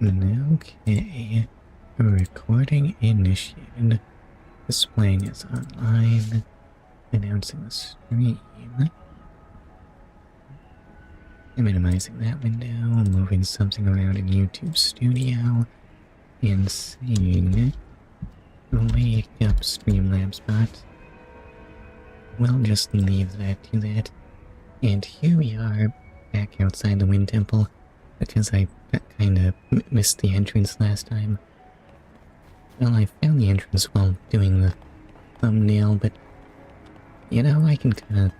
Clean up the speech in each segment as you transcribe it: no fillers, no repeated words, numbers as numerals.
Okay. Recording initiated. Displaying is online. Announcing the stream. I'm minimizing that window, moving something around in YouTube Studio, and saying, wake up Streamlabs bot. We'll just leave that to that. And here we are, back outside the Wind Temple, because I kinda missed the entrance last time. Well, I found the entrance while doing the thumbnail, but, you know, I can kinda,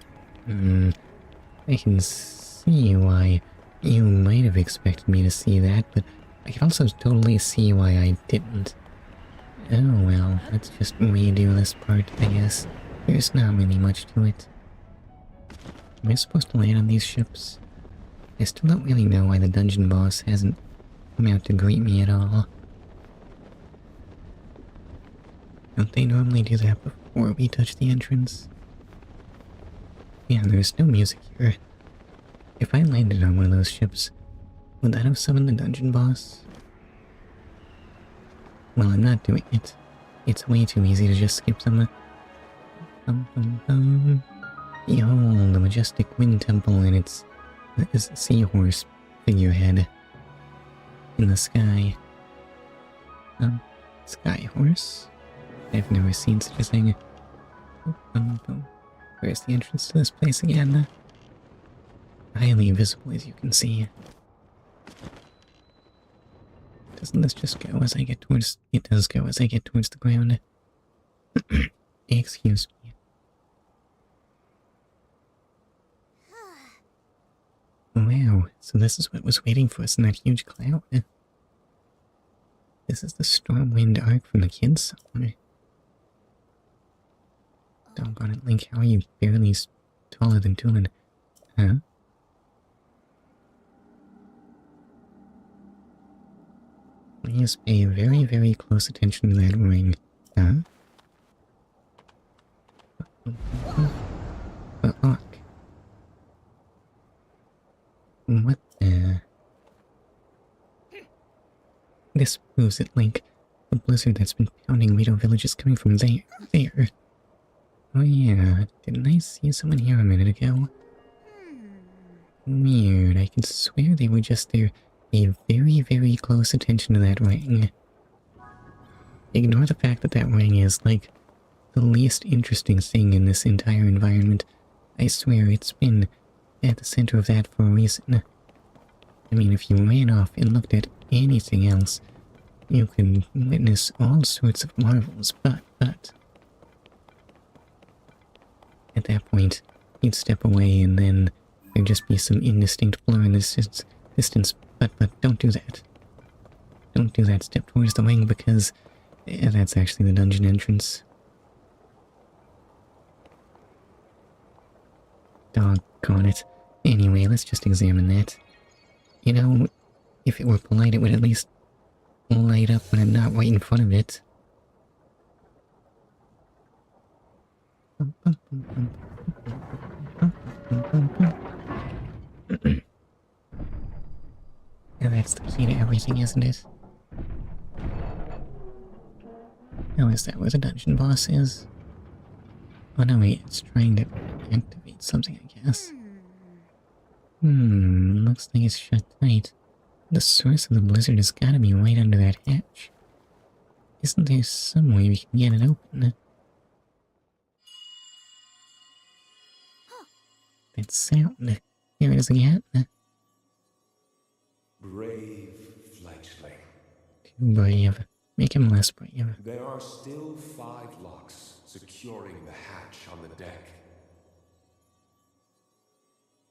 I can see why you might have expected me to see that, but I can also totally see why I didn't. Oh well, let's just redo this part, I guess. There's not really much to it. Am I supposed to land on these ships? I still don't really know why the dungeon boss hasn't come out to greet me at all. Don't they normally do that before we touch the entrance? Yeah, there's no music here. If I landed on one of those ships, would that have summoned the dungeon boss? Well, I'm not doing it. It's way too easy to just skip them. Behold, the majestic wind temple and its seahorse figurehead in the sky. Sky horse? I've never seen such a thing. Where's the entrance to this place again? Highly visible, as you can see. Doesn't this just go as I get towards... It does go as I get towards the ground. Excuse me. Wow, so this is what was waiting for us in that huge cloud. This is the Stormwind arc from the kids' song. Doggone it, Link, how are you barely taller than Tulin? Huh? Please pay very, very close attention to that ring. Huh? But look. What the... This proves it, Link. The blizzard that's been pounding Rito Village is coming from there. Oh yeah, didn't I see someone here a minute ago? Weird, I can swear they were just there. Pay very, very close attention to that ring. Ignore the fact that that ring is, like, the least interesting thing in this entire environment. I swear it's been at the center of that for a reason. I mean, if you ran off and looked at anything else, you could witness all sorts of marvels, but... At that point, you'd step away and then there'd just be some indistinct blur in the distance, but don't do that. Don't do that step towards the wing because that's actually the dungeon entrance. Doggone it. Anyway, let's just examine that. You know, if it were polite, it would at least light up when I'm not right in front of it. Now that's the key to everything, isn't it? Oh, is that where the dungeon boss is? Oh no, wait, it's trying to activate something, I guess. Looks like it's shut tight. The source of the blizzard has gotta be right under that hatch. Isn't there some way we can get it open? That sound. There it is again. Brave fledgling. Too brave. Make him less brave. There are still 5 locks securing the hatch on the deck.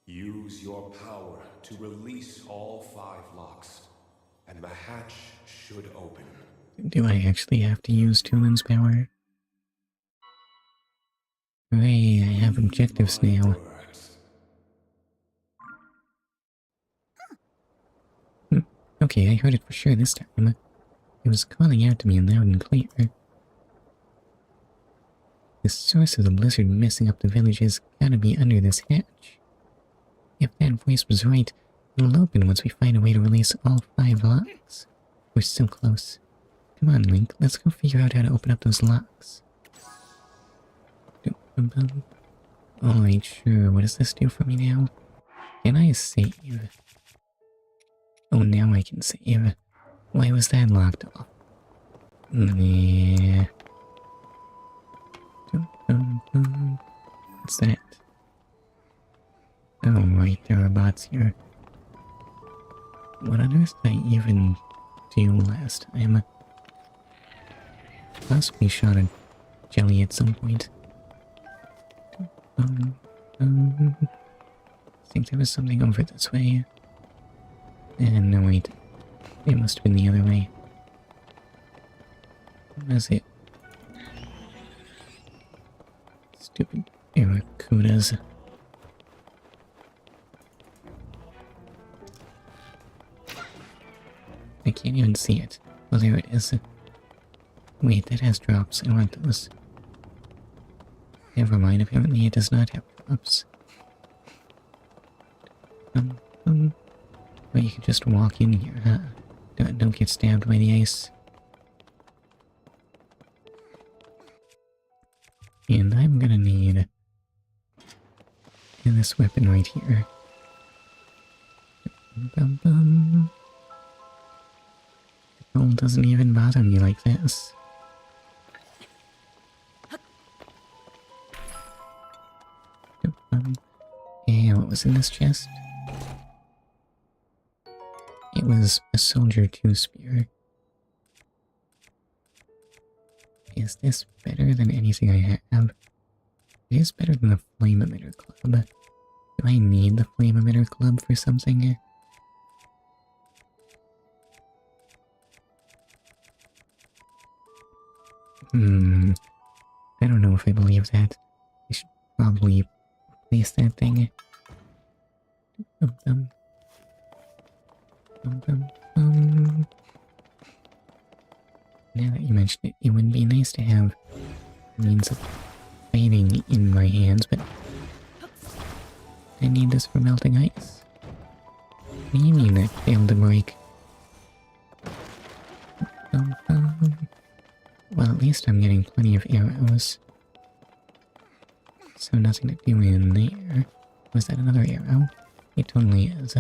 Use your power to release all 5 locks, and the hatch should open. Do I actually have to use Tulin's power? Hooray, I have objectives now. Okay, I heard it for sure this time. It was calling out to me loud and clear. The source of the blizzard messing up the village has gotta be under this hatch. If that voice was right, it'll open once we find a way to release all 5 locks. we're so close. Come on, Link. Let's go figure out how to open up those locks. Alright, sure. What does this do for me now? Can I save? Oh, now I can save. Why was that locked off? Yeah. What's that? Oh, right, there are bots here. What on earth did I even do last time? Possibly shot a jelly at some point. I think there was something over this way. And no, wait. It must have been the other way. What was it? Stupid barracudas. I can't even see it. Well, there it is. Wait, that has drops. I want those. Never mind, apparently it does not have drops. Well, you can just walk in here, huh? Don't get stabbed by the ice. And I'm gonna need this weapon right here. The cold doesn't even bother me like this. And what was in this chest? It was a Soldier 2 spear. Is this better than anything I have? It is better than the Flame Emitter Club. Do I need the Flame Emitter Club for something? I don't know if I believe that. I should probably replace that thing. Now that you mention it, it would be nice to have a means of fighting in my hands, but I need this for melting ice. What do you mean that failed to break? Well, at least I'm getting plenty of arrows. So nothing to do in there. Was that another arrow? It totally is.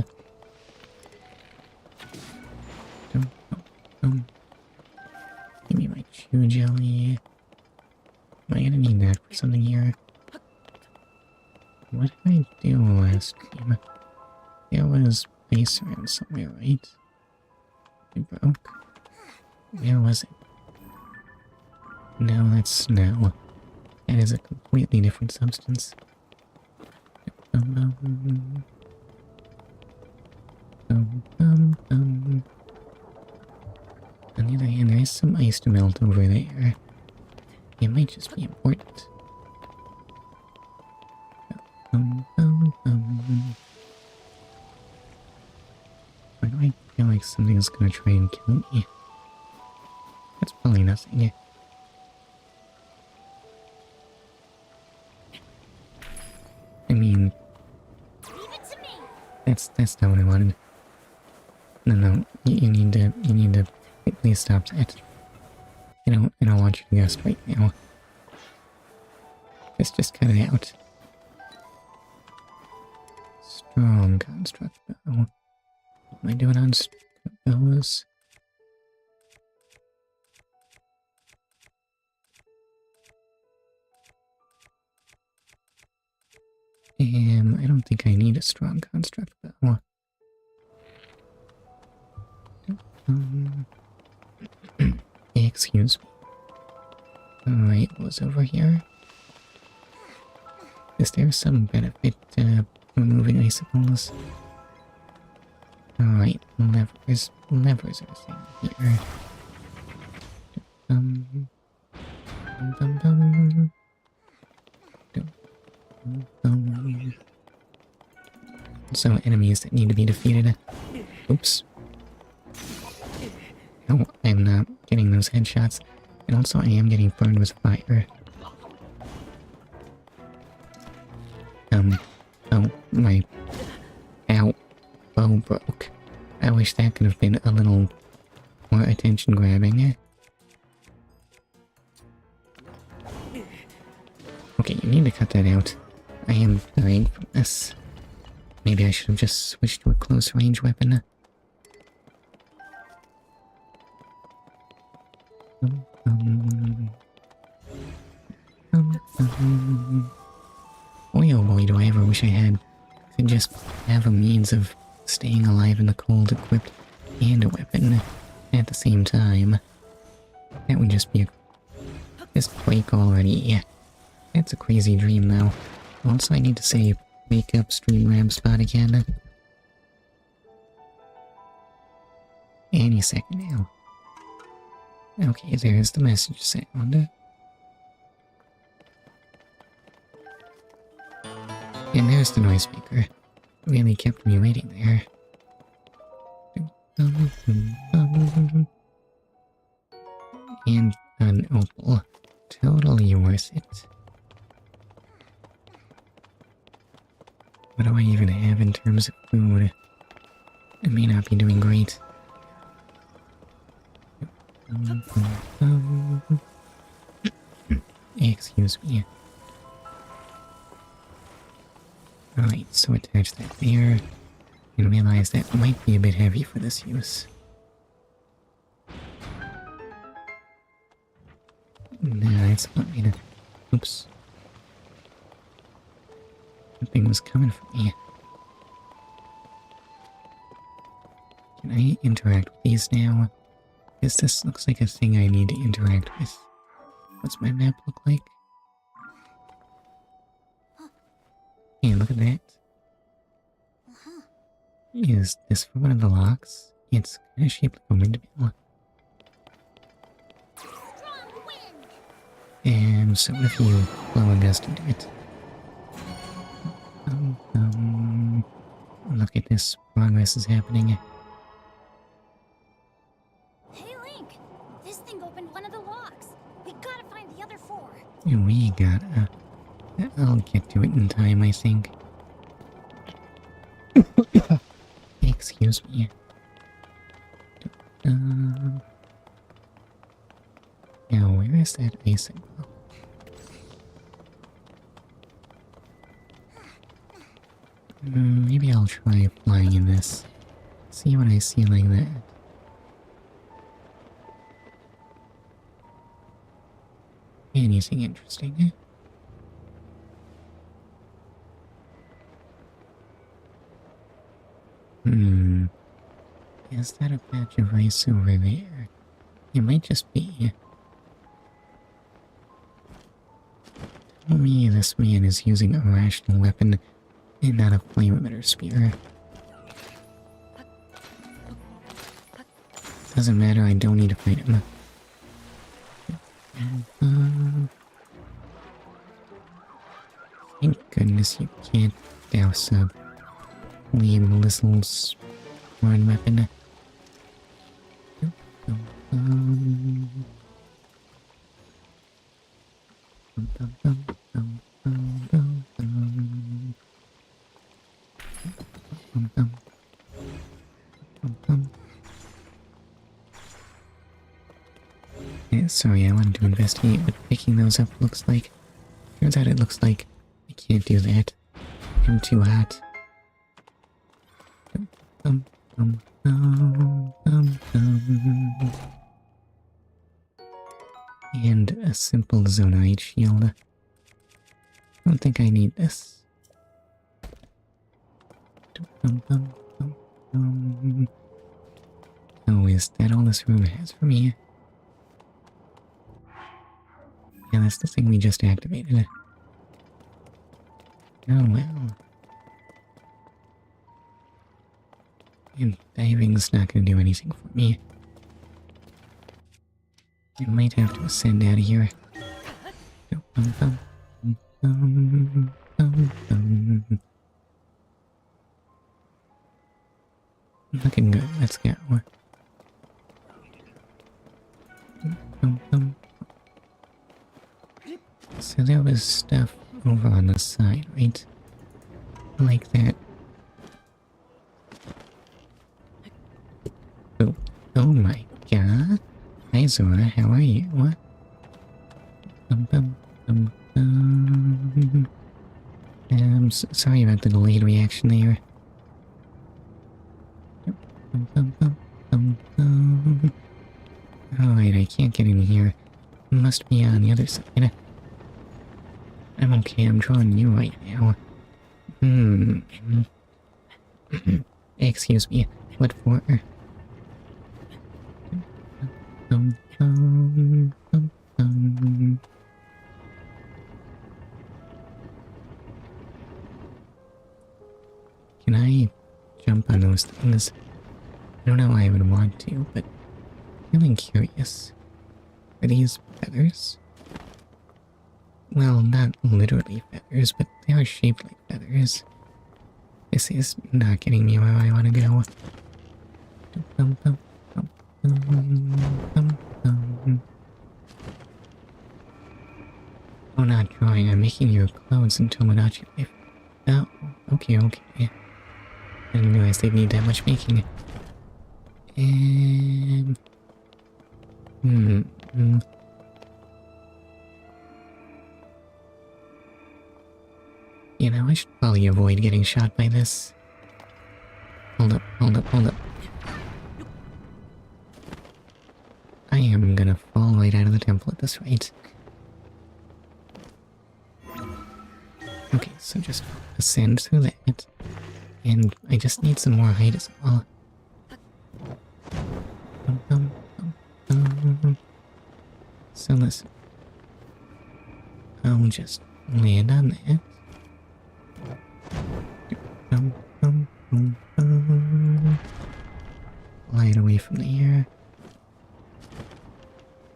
Give me my chew jelly. Am I gonna need that for something here? What did I do last game? There was ice around somewhere, right? It broke. Where was it? No, that's snow. That is a completely different substance. On the other hand, there is some ice to melt over there. It might just be important. Why do I feel like something's gonna try and kill me? That's probably nothing. I mean, that's not what I wanted. No, you need to please stop that. I don't want you to guess right now. Just cut it out. Strong construct bow. What am I doing on bows? I don't think I need a strong construct bow. Excuse me. Alright, what was over here? Is there some benefit to removing icicles? Alright, levers are a thing here. So enemies that need to be defeated. Oops. No, I'm not getting those headshots. And also I am getting burned with fire. Oh, my... Ow. Bow broke. I wish that could have been a little More attention grabbing. Okay, you need to cut that out. I am dying from this. Maybe I should have just switched to a close range weapon. Boy oh boy, do I ever wish I could just have a means of staying alive in the cold equipped and a weapon at the same time. That would just be just quake already. That's a crazy dream now. Also, I need to say, wake up Streamlab spot again. Any second now. Okay, there's the message sound. And there's the noise maker. Really kept me waiting there. And an opal. Totally worth it. What do I even have in terms of food? I may not be doing great. Excuse me. Alright, so attach that there. And realize that might be a bit heavy for this use. Nah, that's not me to... Oops. That thing was coming for me. Can I interact with these now? Because this looks like a thing I need to interact with. What's my map look like? Hey, look at that. Is this for one of the locks? It's kind of shaped like a windmill. And so what if you blow a gust into it? Look at this. Progress is happening. Hey, Link! This thing opened one of the locks. We gotta find the other 4. We gotta... I'll get to it in time, I think. Excuse me. Now, where is that icicle? Maybe I'll try flying in this. See what I see like that. Anything interesting? Is that a patch of ice over there? It might just be. Tell me this man is using a rational weapon and not a flame emitter spear. Doesn't matter, I don't need to fight him. Thank goodness you can't douse a flame Lizzle's one weapon. Yeah, sorry, I wanted to investigate what picking those up looks like. Turns out it looks like I can't do that. I'm too hot. And a simple zonite shield. I don't think I need this. Oh, is that all this room has for me? Yeah, that's the thing we just activated. Oh well. And diving's not gonna do anything for me. I might have to ascend out of here. Looking good, let's go. So there was stuff over on the side, right? Like that. Oh my god. Zora, how are you? I'm sorry about the delayed reaction there. Alright, I can't get in here. Must be on the other side. I'm okay, I'm drawing you right now. Excuse me, what for? Can I jump on those things? I don't know why I would want to, but I'm feeling curious. Are these feathers? Well, not literally feathers, but they are shaped like feathers. This is not getting me where I want to go. Oh, not drawing. I'm making your clothes into Tomodachi life. Oh, okay. I didn't realize they'd need that much making. You know, I should probably avoid getting shot by this. Hold up. I am gonna fall right out of the temple at this rate. Okay, so just ascend through that. And I just need some more height as well. So listen. I'll just land on that. Glide away from the air.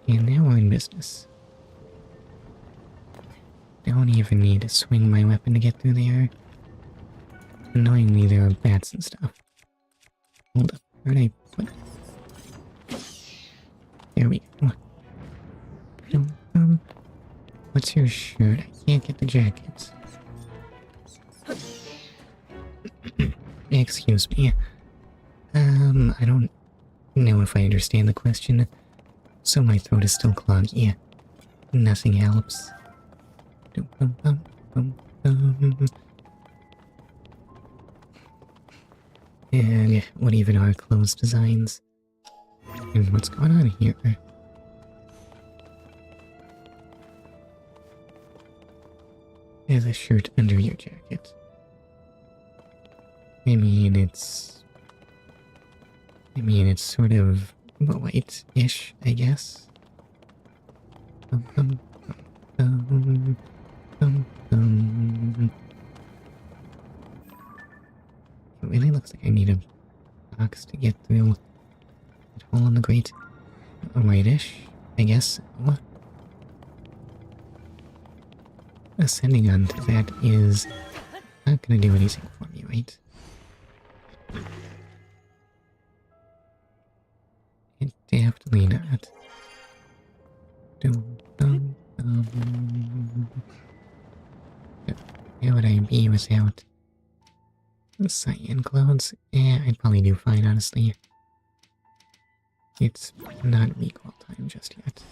And now we're in business. Don't even need to swing my weapon to get through there. Annoyingly, there are bats and stuff. Hold up, where'd I put it? There we go. What's your shirt? I can't get the jacket. Excuse me. I don't know if I understand the question, so my throat is still clogged. Nothing helps. And what even are clothes designs? And what's going on here? There's a shirt under your jacket. I mean, it's sort of white-ish, I guess. It really looks like I need a box to get through that hole in the grate. White-ish, I guess. Ascending onto that is not gonna do anything for me, right? It definitely not. Where would I be without cyan clouds? I'd probably do fine, honestly. It's not recall time just yet.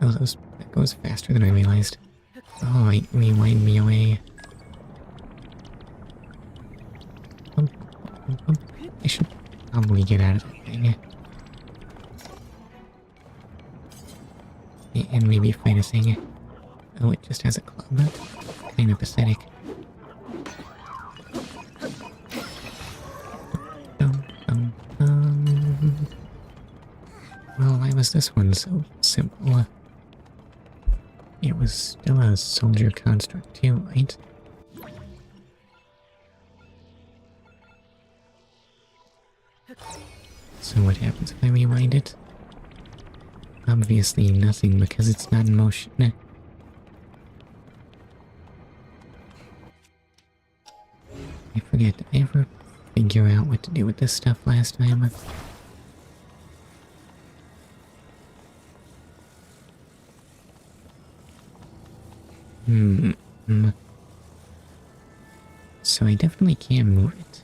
Oh, that goes faster than I realized. Oh, it rewind me away. I should probably get out of that thing. And maybe fight a thing. Oh, it just has a club. Kinda pathetic. Well, why was this one so simple? It was still a soldier construct too, right? So what happens if I rewind it? Obviously nothing because it's not in motion. I forget, did I ever figure out what to do with this stuff last time? So I definitely can move it.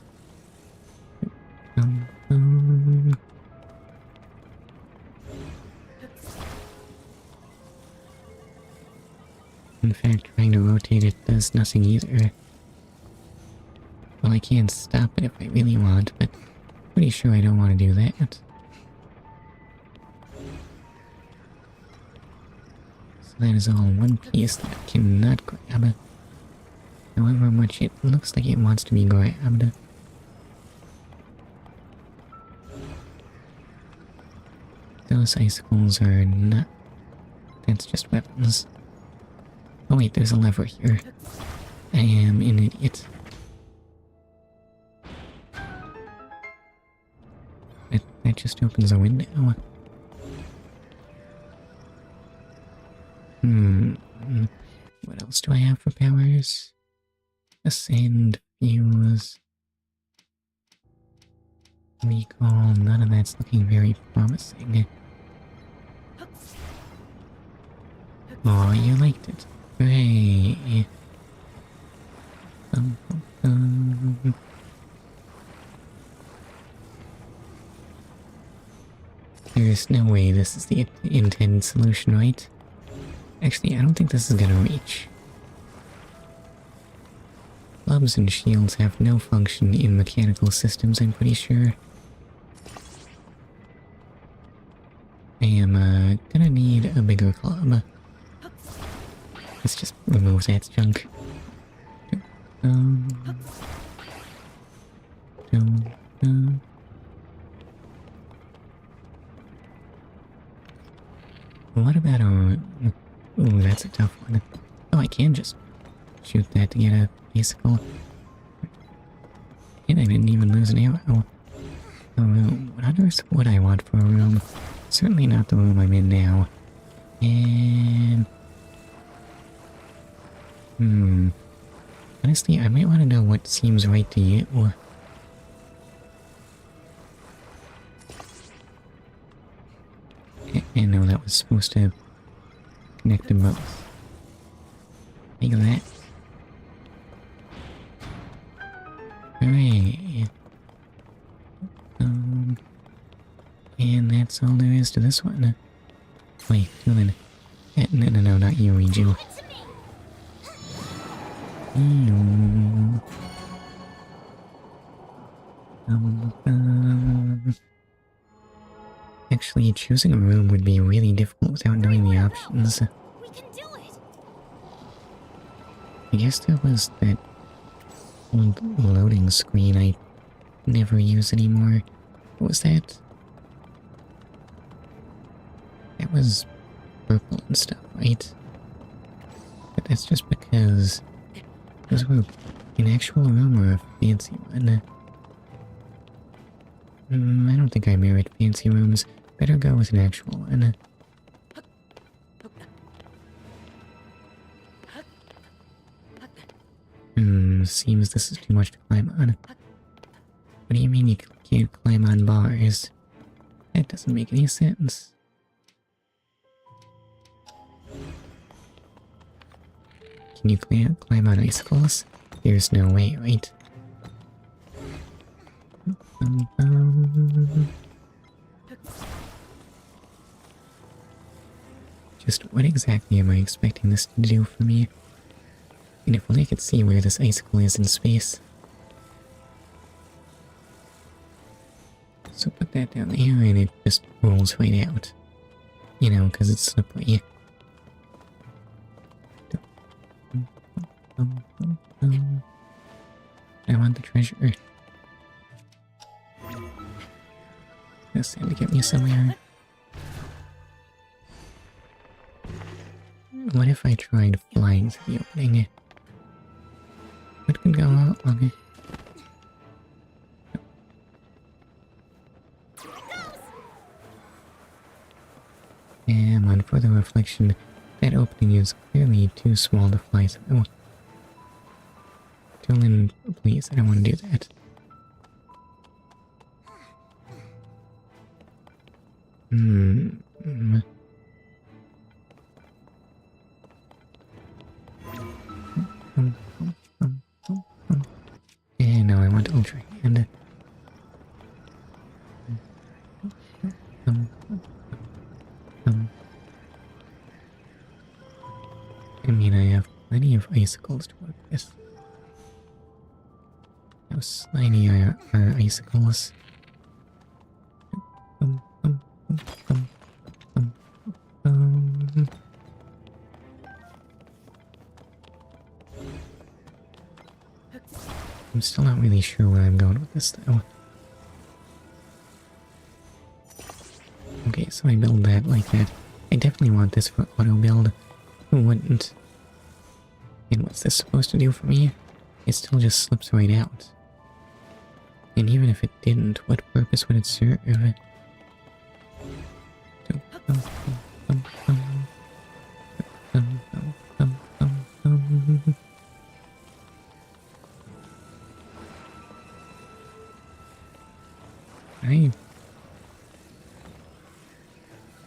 In fact, trying to rotate it does nothing either. Well, I can stop it if I really want, but pretty sure I don't want to do that. So that is all one piece that I cannot grab. However much it looks like it wants to be grabbed. Those icicles are not... That's just weapons. Oh wait, there's a lever here. I am an idiot. That just opens a window. What else do I have for powers? Ascend, fuse, recall. None of that's looking very promising. Oh, you liked it. Hooray. There's no way this is the intended solution, right? Actually, I don't think this is gonna reach. Clubs and shields have no function in mechanical systems, I'm pretty sure. I am, gonna need a bigger club. Let's just remove that junk. What about a... Ooh, that's a tough one. Oh, I can just shoot that to get a bicycle. And I didn't even lose an arrow. A room. What on earth would I want for a room? Certainly not the room I'm in now. And... Honestly, I might want to know what seems right to you. I know that was supposed to connect them both. Like that. Hooray. And that's all there is to this one. Wait, Dylan. No, not you, Riju. Actually, choosing a room would be really difficult without knowing the options. We can do it. I guess there was that old loading screen I never use anymore. What was that? That was purple and stuff, right? But that's just because those were an actual room or a fancy one. I don't think I merit fancy rooms. Better go with an actual one. Seems this is too much to climb on. What do you mean you can't climb on bars? That doesn't make any sense. Can you climb on icicles? There's no way, right? Just what exactly am I expecting this to do for me? And if only I could see where this icicle is in space. So put that down there and it just rolls right out. You know, because it's slippery. I want the treasure. This had to get me somewhere. What if I tried flying through the opening? What could go out longer? And on further reflection, that opening is clearly too small to fly through. Dylan, please, I don't want to do that. And now I want Ultra Hand. I mean, I have plenty of icicles to work with. How slimy are icicles? Um, um, um, um, um, um. I'm still not really sure where I'm going with this, though. Okay, so I build that like that. I definitely want this for auto build. Who wouldn't? And what's this supposed to do for me? It still just slips right out. And even if it didn't, what purpose would it serve?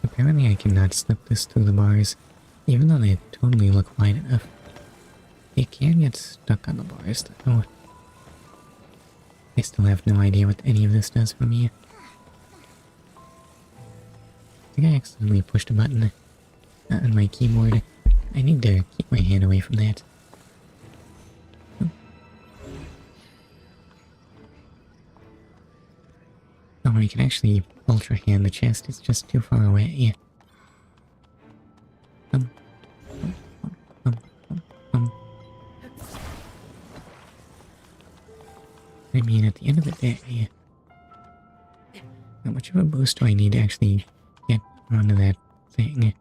Apparently I cannot slip this through the bars, even though they totally look wide enough. It can get stuck on the bars, though. I still have no idea what any of this does for me. I think I accidentally pushed a button on my keyboard. I need to keep my hand away from that. Oh, I can actually ultra hand the chest, it's just too far away. I mean, at the end of the day, how much of a boost do I need to actually get onto that thing?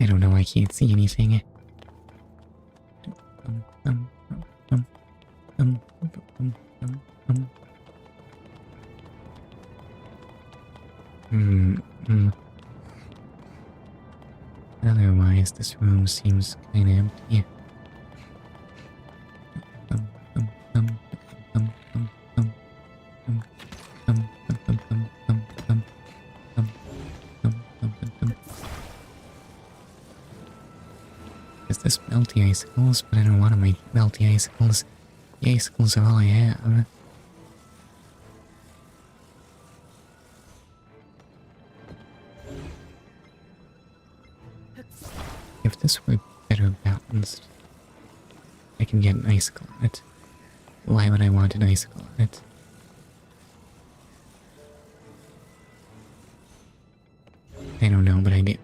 I don't know, I can't see anything. Otherwise, this room seems kinda empty. Is this melty icicles? But I don't want to make melty icicles. The icicles are all I have. If this were better balanced, I can get an icicle on it. Why would I want an icicle on it? I don't know, but I do.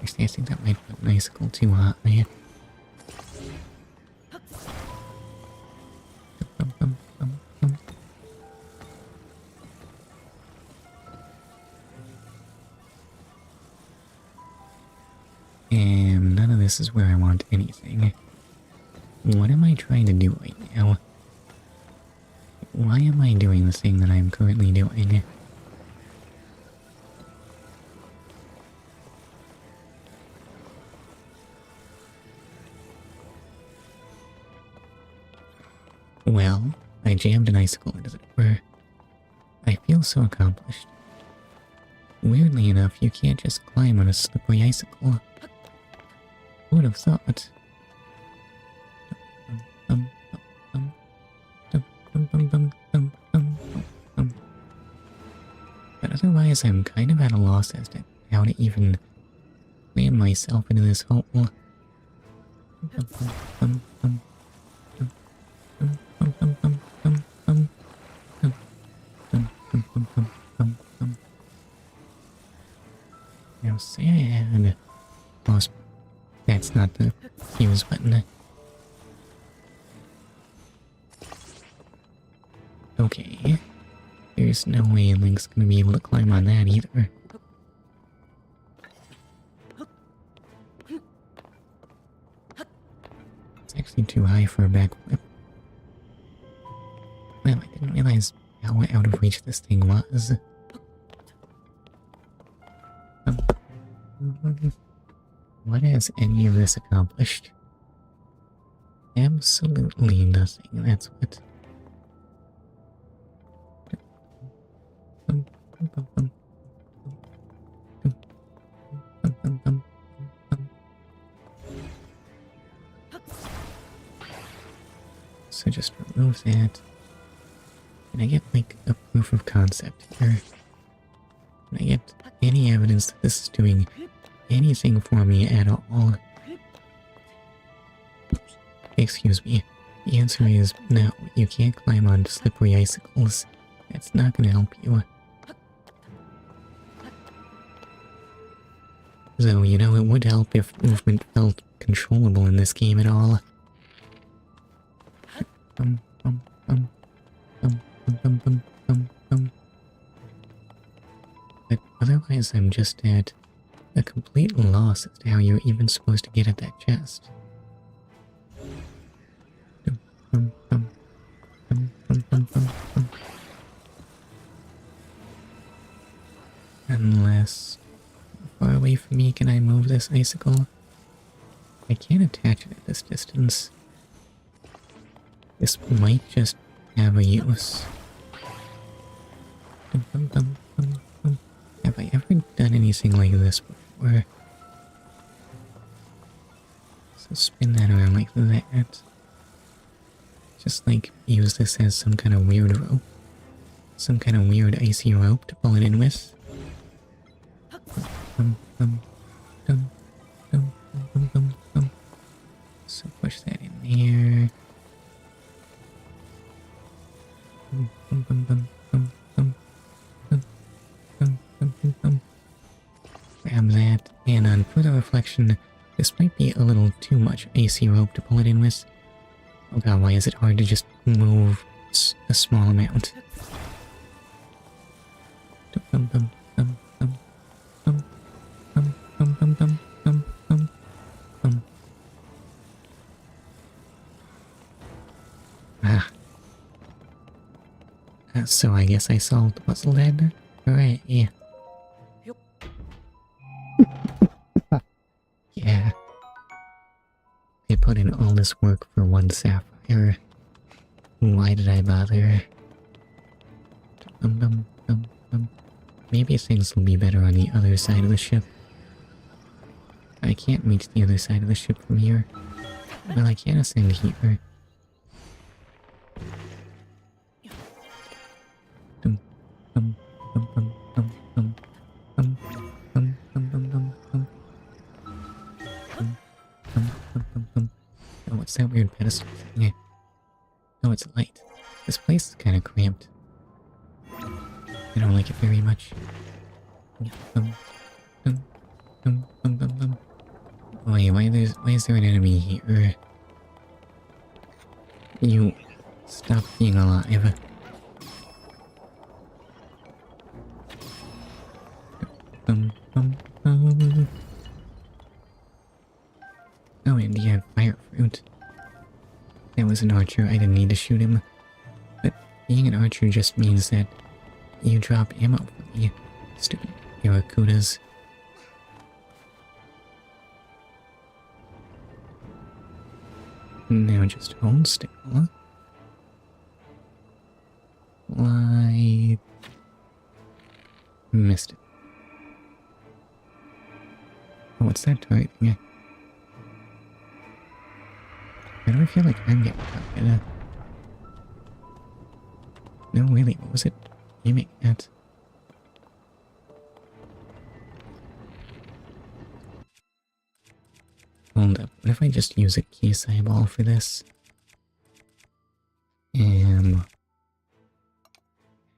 Actually, I think that might put an icicle too high. And none of this is where I want anything. What am I trying to do right now? Why am I doing the thing that I'm currently doing? Well, I jammed an icicle into the door. I feel so accomplished. Weirdly enough, you can't just climb on a slippery icicle. Who would have thought? But otherwise, I'm kind of at a loss as to how to even cram myself into this hole. Now sad. Oh, that's not the fuse button. Okay. There's no way Link's gonna be able to climb on that either. It's actually too high for a backflip. Well, I didn't realize how out of reach this thing was. What has any of this accomplished? Absolutely nothing, that's what. So just remove that. Can I get, like, a proof of concept here? Can I get any evidence that this is doing anything for me at all? Excuse me. The answer is no. You can't climb on slippery icicles. That's not gonna help you. So, you know, it would help if movement felt controllable in this game at all. Bum, bum, bum, bum, bum, bum, bum, bum. But otherwise, I'm just at a complete loss as to how you're even supposed to get at that chest. Bum, bum, bum, bum, bum, bum, bum, bum. Unless... How far away from me can I move this icicle? I can't attach it at this distance. This might just have a use. Dum, dum, dum, dum, dum. Have I ever done anything like this before? So spin that around like that. Just like use this as some kind of weird rope. Some kind of weird icy rope to pull it in with. Dum, dum, dum, dum, dum, dum, dum. So push that in there. Dum, dum, dum, dum, dum, dum, dum, dum, dum, dum, dum. Grab that, and on further reflection, this might be a little too much AC rope to pull it in with. Oh god, why is it hard to just move a small amount? Dum, dum, dum, dum, dum, dum, dum, dum, dum, dum, dum, dum. Ah. So I guess I solved the puzzle then? Alright, yeah. Yeah. I put in all this work for one sapphire. Why did I bother? Dum, dum, dum, dum. Maybe things will be better on the other side of the ship. I can't reach the other side of the ship from here. Well, I can ascend here. Dum, dum, dum, dum, dum, dum, dum, dum, dum, dum, dum, dum. Dum, dum, dum, dum, dum. Oh, what's that weird pedestal thing? Oh, it's light. This place is kind of cramped. I don't like it very much. Dum, dum, dum, dum, dum, dum. Wait, why is there an enemy here? You stop being alive. Dum, dum, dum. Oh, and he had fire fruit. That was an archer, I didn't need to shoot him. But being an archer just means that you drop ammo for me. Stupid barracudas. Now just hold still. Why... Missed it. Oh, what's that turret thing? Why do I feel like I'm getting targeted? No, really, what was it aiming at? Hold up, what if I just use a case eyeball for this?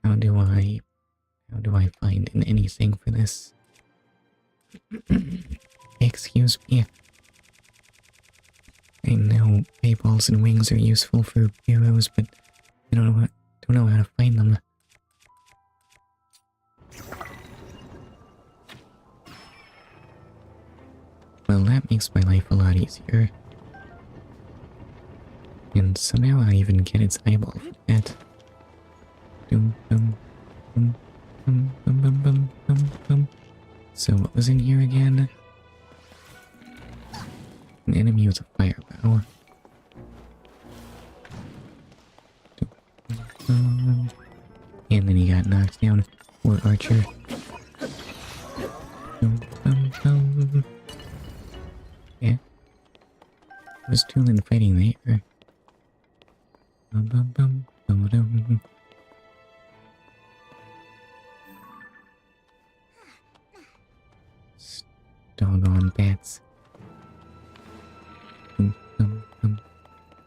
How do I find anything for this? Excuse me. I know eyeballs and wings are useful for heroes, but I don't know how to find them. Well, that makes my life a lot easier. And somehow I even get its eyeball for that. Dum dum dum dum dum dum dum dum dum. So what was in here again? An enemy with a fireball. And then he got knocked down. Poor archer. Yeah. Was Tulin fighting there? Bum, bum, bum, bum, bum. Doggone bats. Bum, bum, bum,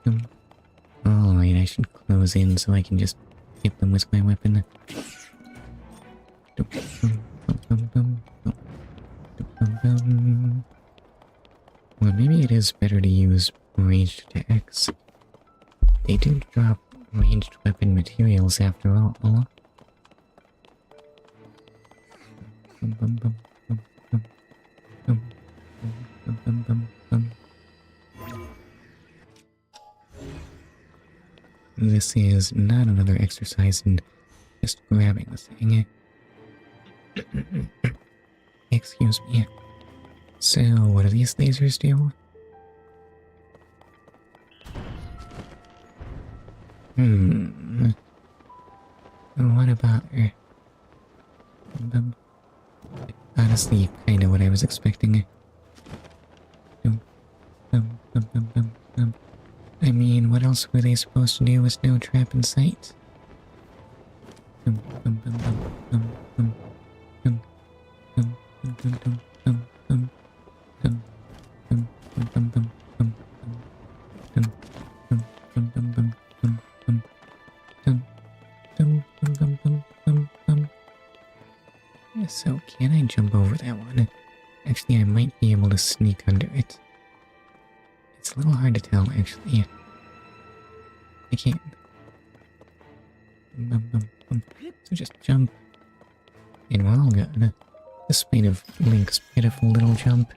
bum. Alright, I should close in so I can just hit them with my weapon. Dum, bum, bum, bum, bum, bum, bum, bum. Well, maybe it is better to use ranged attacks. They do drop ranged weapon materials after all. Bum, bum, bum, bum, bum, bum, bum, bum, bum, bum. This is not another exercise in just grabbing the thing. Excuse me. So, what do these lasers do? What about her? Honestly, kinda what I was expecting. I mean, what else were they supposed to do with no trap in sight? So, can I jump over that one? Actually, I might be able to sneak under it. It's a little hard to tell, actually. I can't. So just jump. And we're all good. Despite of Link's pitiful little jump.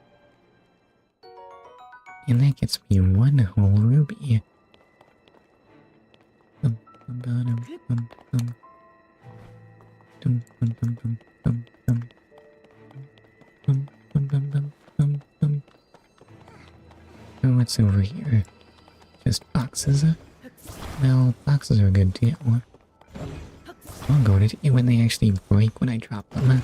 And that gets me one whole ruby. What's over here? Just boxes? Well, boxes are good too. I'll go to you when they actually break when I drop them.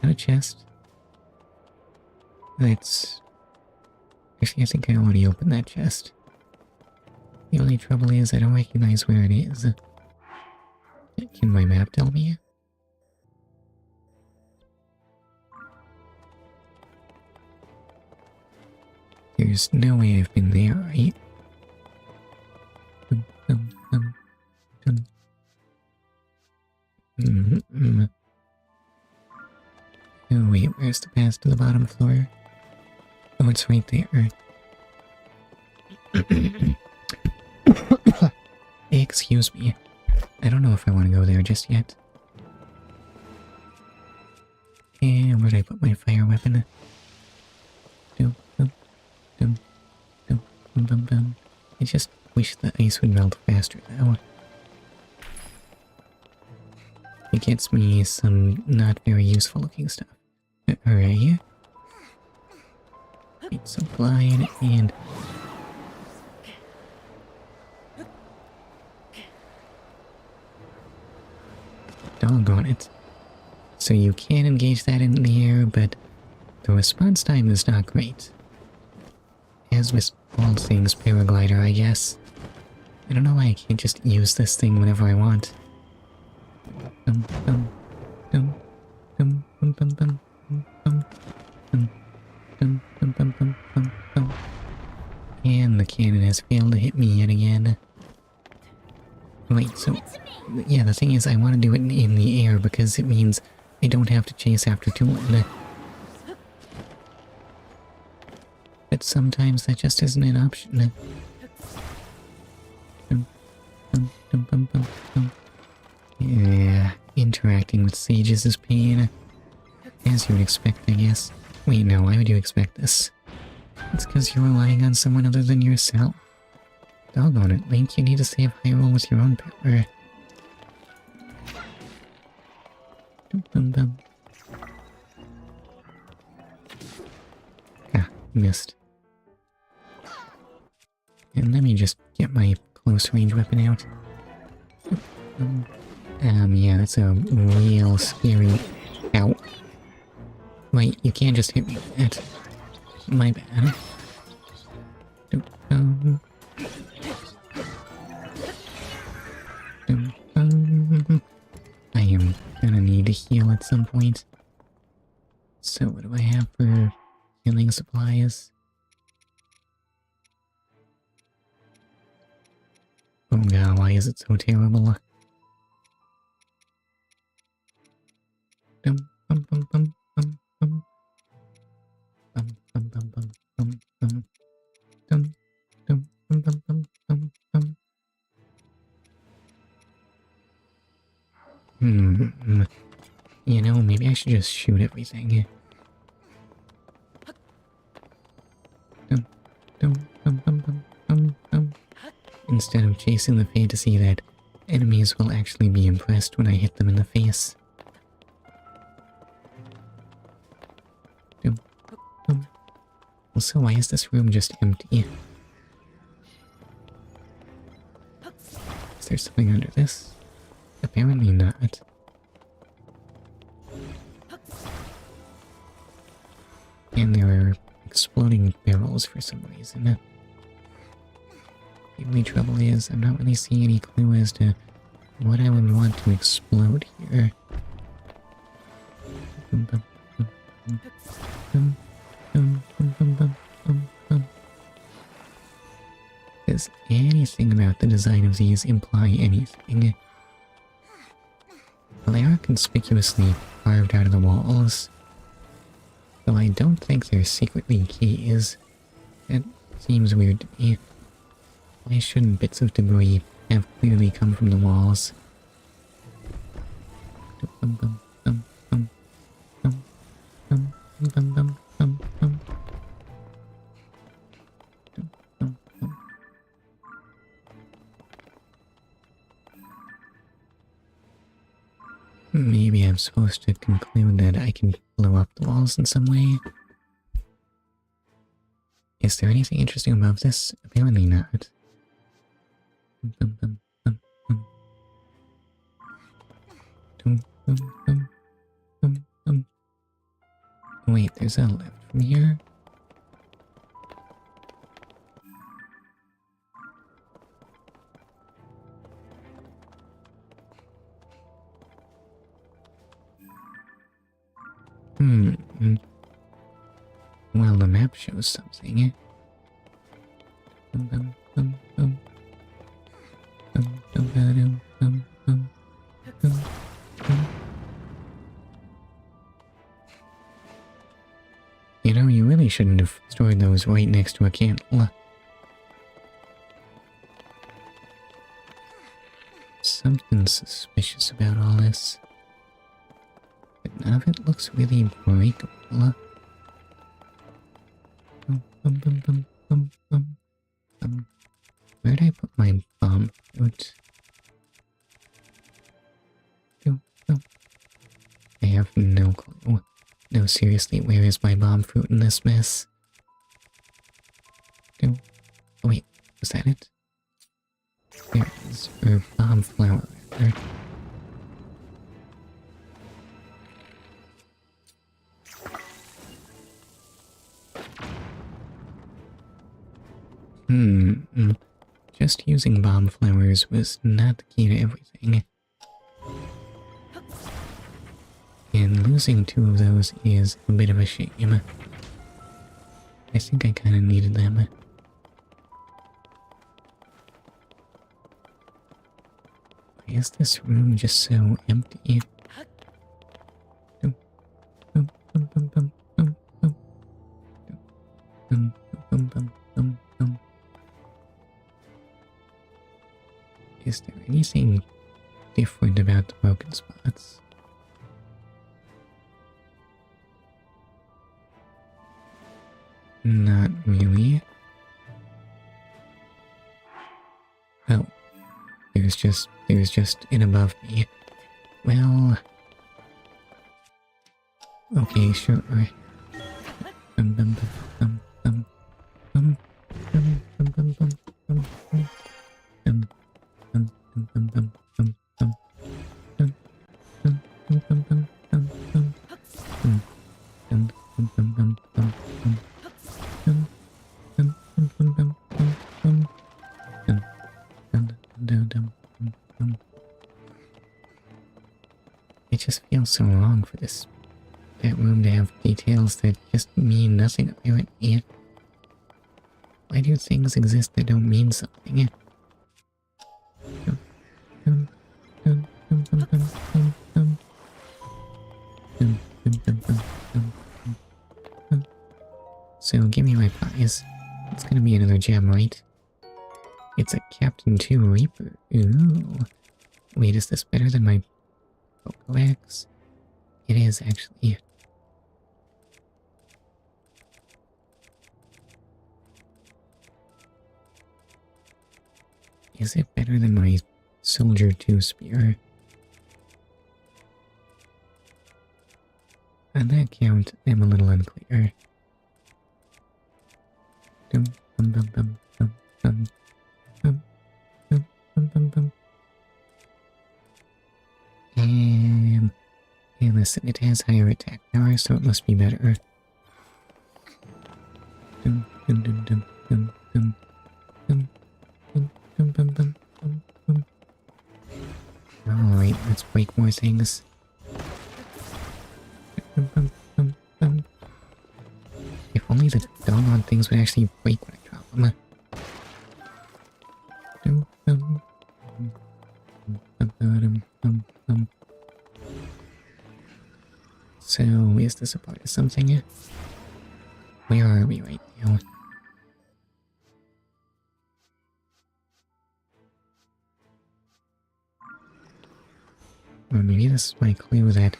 Got a chest. That's... Actually, I think I already opened that chest. The only trouble is I don't recognize where it is. Can my map tell me? There's no way I've been there, right? Oh wait, where's the path to the bottom floor? Oh, it's right there. Excuse me. I don't know if I want to go there just yet. And where'd I put my fire weapon? I just wish the ice would melt faster though. It gets me some not very useful looking stuff. Alright. It's supplied and... Doggone it. So you can engage that in the air, but the response time is not great. As with all things paraglider, I guess. I don't know why I can't just use this thing whenever I want. And the cannon has failed to hit me yet again. Wait, so... Yeah, the thing is I want to do it in the air because it means I don't have to chase after Tulin. But sometimes that just isn't an option. Yeah, interacting with sages is pain. As you would expect, I guess. Wait, no, why would you expect this? It's because you're relying on someone other than yourself. Doggone it, Link, you need to save Hyrule with your own power. Ah, missed. And let me just get my close range weapon out. Yeah, that's a real scary... Ow. Wait, you can't just hit me with that. My bad. Dum, dum, dum. I am gonna need to heal at some point. So what do I have for healing supplies? Oh god, why is it so terrible? Dum, bum, bum, bum, bum, bum. Bum, bum, bum, bum, bum, bum. Dum, dum, bum, bum, bum, bum, bum. You know, maybe I should just shoot everything. Dum, dum, dum, dum, dum, dum, dum. Instead of chasing the fantasy that enemies will actually be impressed when I hit them in the face. Dum, dum. Also, why is this room just empty? Is there something under this? Apparently not. And there are exploding barrels for some reason. The only trouble is, I'm not really seeing any clue as to what I would want to explode here. Does anything about the design of these imply anything? Well, they are conspicuously carved out of the walls, though I don't think they're secretly keys. That seems weird to me. Why shouldn't bits of debris have clearly come from the walls? Maybe I'm supposed to conclude that I can blow up the walls in some way. Is there anything interesting about this? Apparently not. Wait, there's a lift from here? Well, the map shows something. You know, you really shouldn't have stored those right next to a candle. Something suspicious about all this. But none of it looks really breakable. Where'd I put my bomb fruit? I have no clue. No, seriously, where is my bomb fruit in this mess? Oh, wait, was that it? There it is, or bomb flower, rather. Just using bomb flowers was not the key to everything. And losing 2 of those is a bit of a shame. I think I kinda needed them. Why is this room just so empty? Is there anything different about the broken spots? Not really. Oh, there's just an above me. Well, okay, sure. It just feels so wrong for that room to have details that just mean nothing apparently. Why do things exist that don't mean something? So give me my prize. It's gonna be another gem, right? It's a Captain 2 Reaper. Ooh. Wait, is this better than my Pokedex? It is, actually. Is it better than my Soldier 2 Spear? On that count, I'm a little unclear. Dum, dum, dum, dum, dum, dum, dum, dum, dum, dum, dum. Hey, listen, it has higher attack power, so it must be better. Dum, dum, dum, dum, dum, dum, dum, dum, dum, dum, dum, dum, dum. Alright, let's break more things. Dum, dum, dum, dum. If only the doggone things would actually break when I drop them. Dum, dum, dum, dum, dum, dum, dum. So, is this a part of something? Where are we right now? Or maybe this is my clue that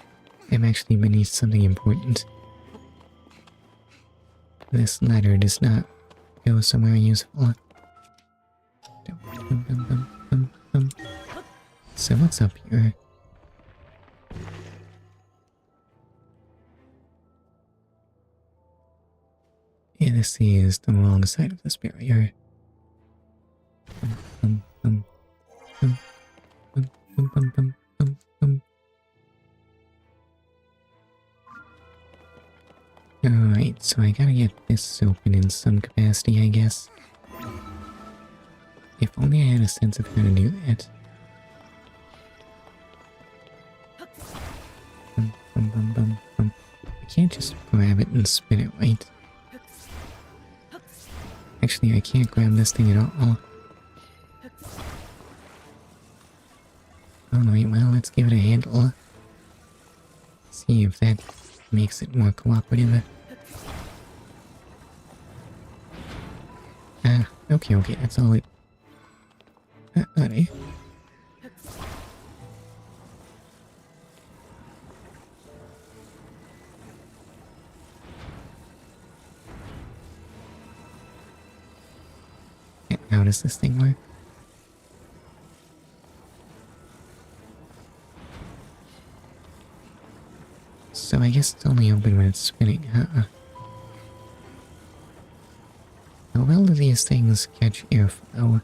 I'm actually beneath something important. This ladder does not go somewhere useful. Dum, dum, dum, dum, dum, dum. So what's up here? Yeah, this is the wrong side of this barrier. Dum, dum, dum, dum, dum, dum, dum, dum, dum. Alright, so I gotta get this open in some capacity, I guess. If only I had a sense of how to do that. Bum, bum, bum, bum, bum. I can't just grab it and spin it, right? Actually, I can't grab this thing at all. Alright, well, let's give it a handle. See if that makes it more cooperative. Okay, that's all it... Alright. How does this thing work? So I guess it's only open when it's spinning, huh? How well do these things catch airflow?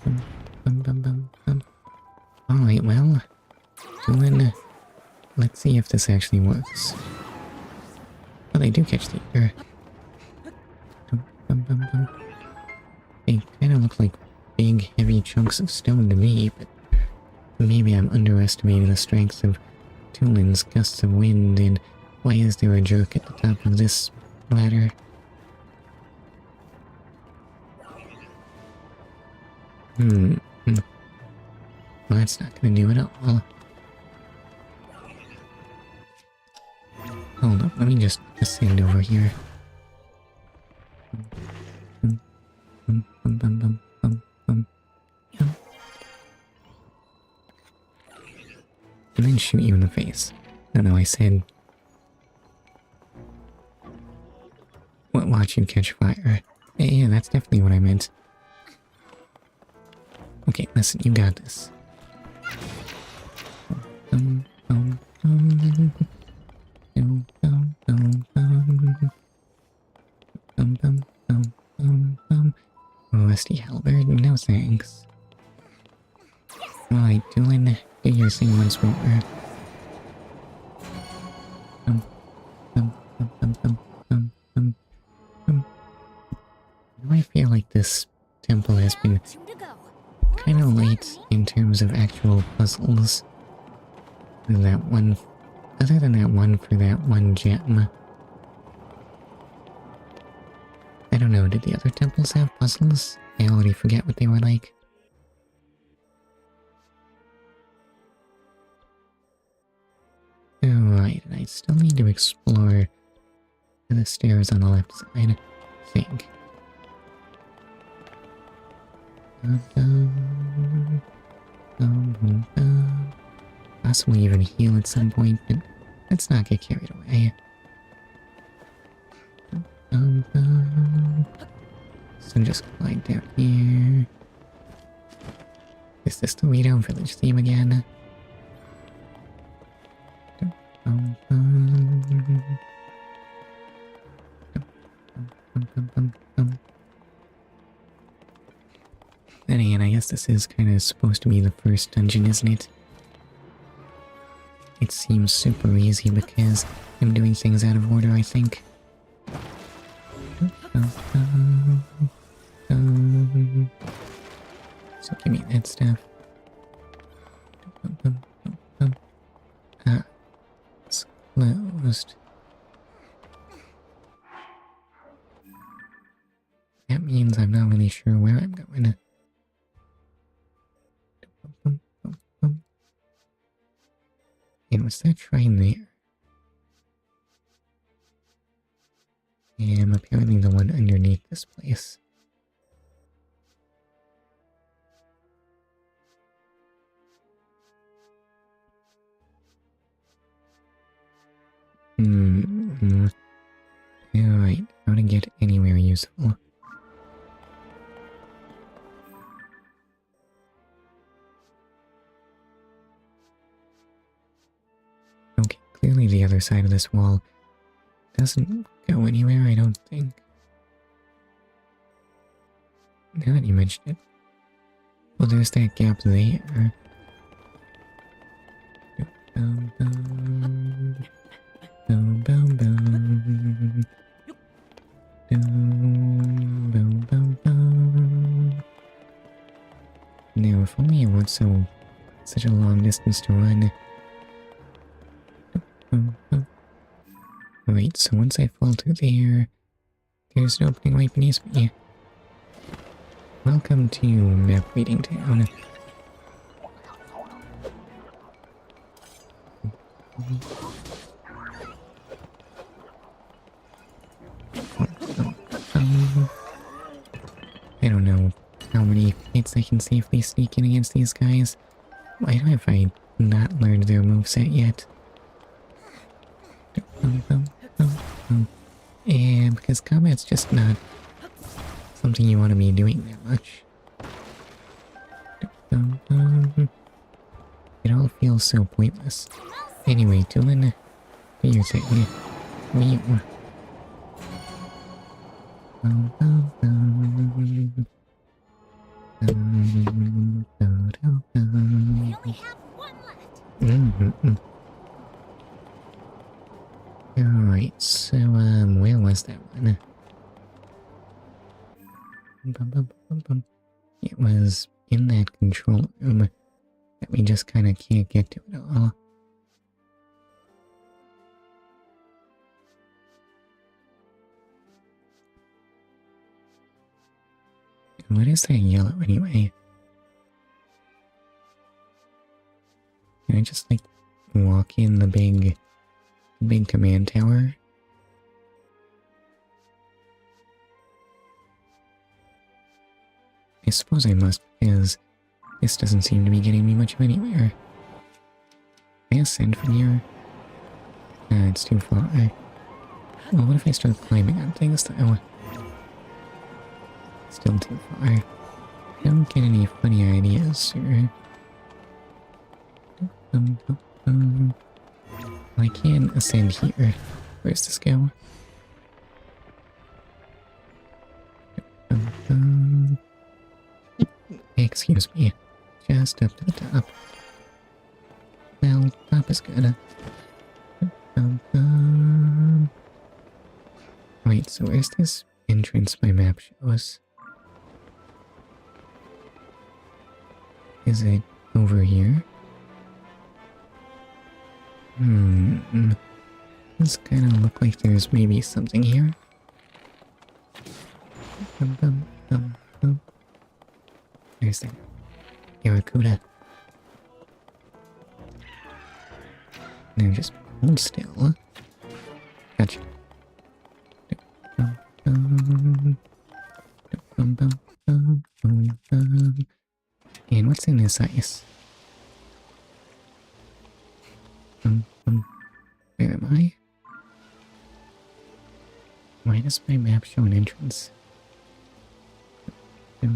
Bum, bum, bum, bum, bum. Alright, well, let's see if this actually works. Oh, they do catch the air. Bum, bum, bum, bum. They kind of look like big, heavy chunks of stone to me, but maybe I'm underestimating the strength of Tulin's gusts of wind, and why is there a jerk at the top of this ladder? Well, that's not gonna do it at all. Hold up, let me just ascend over here. Bum, bum, bum, bum, bum, bum, bum. And then shoot you in the face. No, I said... watch you catch fire. Yeah, that's definitely what I meant. Okay, listen, you got this. Rusty halberd, no thanks. Alright, Doolin, do your thing once more. I feel like this temple has been Two to go. kind of late in terms of actual puzzles. That one, other than that one for that one gem. I don't know, did the other temples have puzzles? I already forget what they were like. Alright, and I still need to explore the stairs on the left side, I think. Possibly even heal at some point, but let's not get carried away. So just glide down here. Is this the Lido Village theme again? Then again, I guess this is kind of supposed to be the first dungeon, isn't it? It seems super easy because I'm doing things out of order, I think. So give me that stuff. Ah, it's closed. That means I'm not really sure where I'm going. And what's that shrine there? And apparently the one underneath this place. Alright, how to get anywhere useful. Okay, clearly the other side of this wall doesn't go anywhere, I don't think. Now that you mention it. Well, there's that gap there. Now, if only it weren't such a long distance to run. Wait, so once I fall through there, there's no opening right beneath me. Welcome to Map Reading Town. I don't know how many fights I can safely sneak in against these guys. Why have I not learned their moveset yet? And because combat's just not something you want to be doing that much. It all feels so pointless. Anyway, Tulin, do your thing. We only have one left. Alright, so, where was that one? It was in that control room that we just kinda can't get to at all. What is that yellow anyway? Can I just like walk in the big command tower? I suppose I must, because this doesn't seem to be getting me much of anywhere. Can I ascend from here? Nah, it's too far. Well, what if I start climbing on things though? Still too far. Don't get any funny ideas, sir. I can ascend here. Where's this go? Excuse me. Just up to the top. Well, top is good. Wait, so where's this entrance my map shows? Is it over here? Does kind of look like there's maybe something here. There's the Barracuda. Now just hold still. Gotcha. And what's in this ice? Where am I? Why does my map show an entrance? Is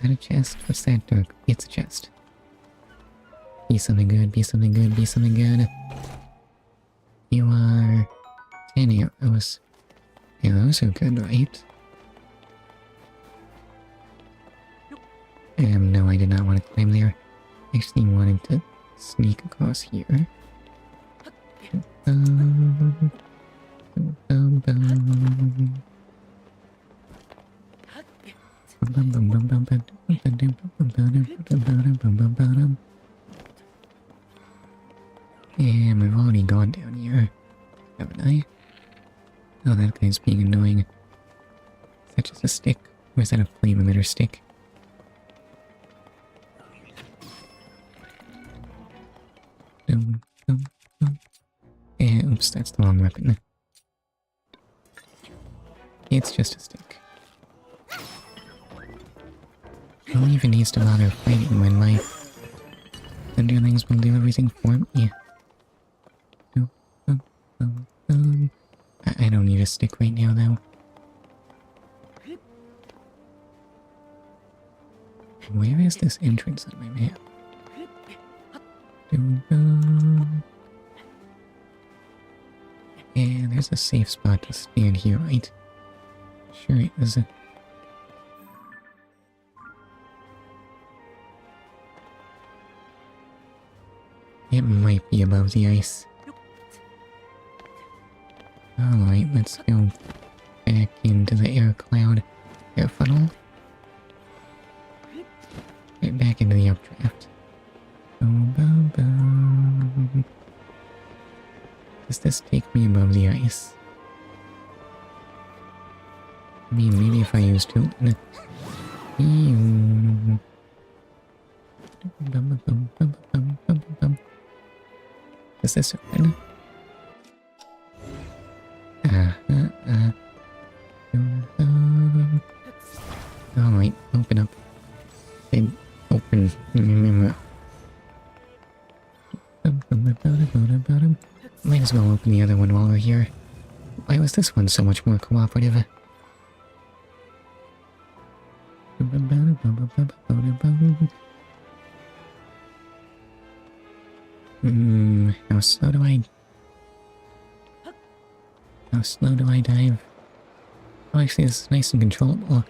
that a chest? What's that, Dirk? It's a chest. Be something good, be something good, be something good. You are 10 arrows. Arrows are good, right? No, I did not want to climb there. I actually wanted to sneak across here. I've already gone down here, haven't I? Oh, that guy's being annoying. Is that just a stick? Or is that a flame emitter stick? Oops, that's the wrong weapon. It's just a stick. Who even needs to bother fighting when my underlings will do everything for me? I don't need a stick right now, though. Where is this entrance on my map? Yeah, there's a safe spot to stand here, right? Sure it is. It might be above the ice. Alright, let's go back into the air cloud. Air funnel. Get back into the updraft. Does this take me above the ice? I mean, maybe if I use two. Does this open? Alright, open up. They open. Might as well open the other one while we're here. Why was this one so much more cooperative? How slow do I... How slow do I dive? Oh, actually, this is nice and controllable.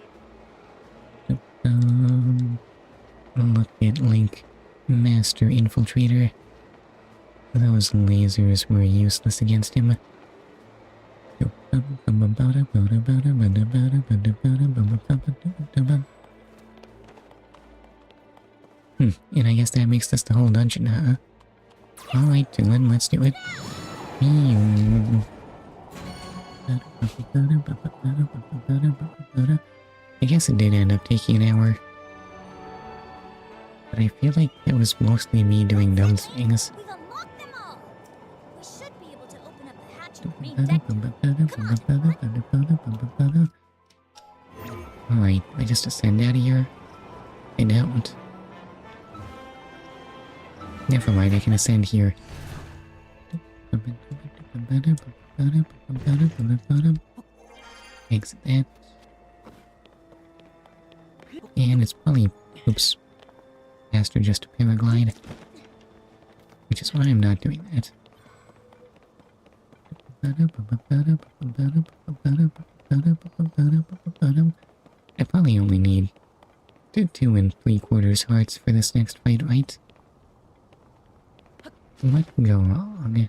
Look at Link, Master Infiltrator. Those lasers were useless against him. And I guess that makes this the whole dungeon, huh? Alright, Dylan, let's do it. I guess it did end up taking an hour. But I feel like it was mostly me doing dumb things. We've unlocked them all. We should be able to open up the hatch and read that. Alright, I just ascend out of here? I don't. Never mind, I can ascend here. Exit that. And it's probably, oops, faster just to paraglide. Which is why I'm not doing that. I probably only need 2 3/4 hearts for this next fight, right? What can go wrong?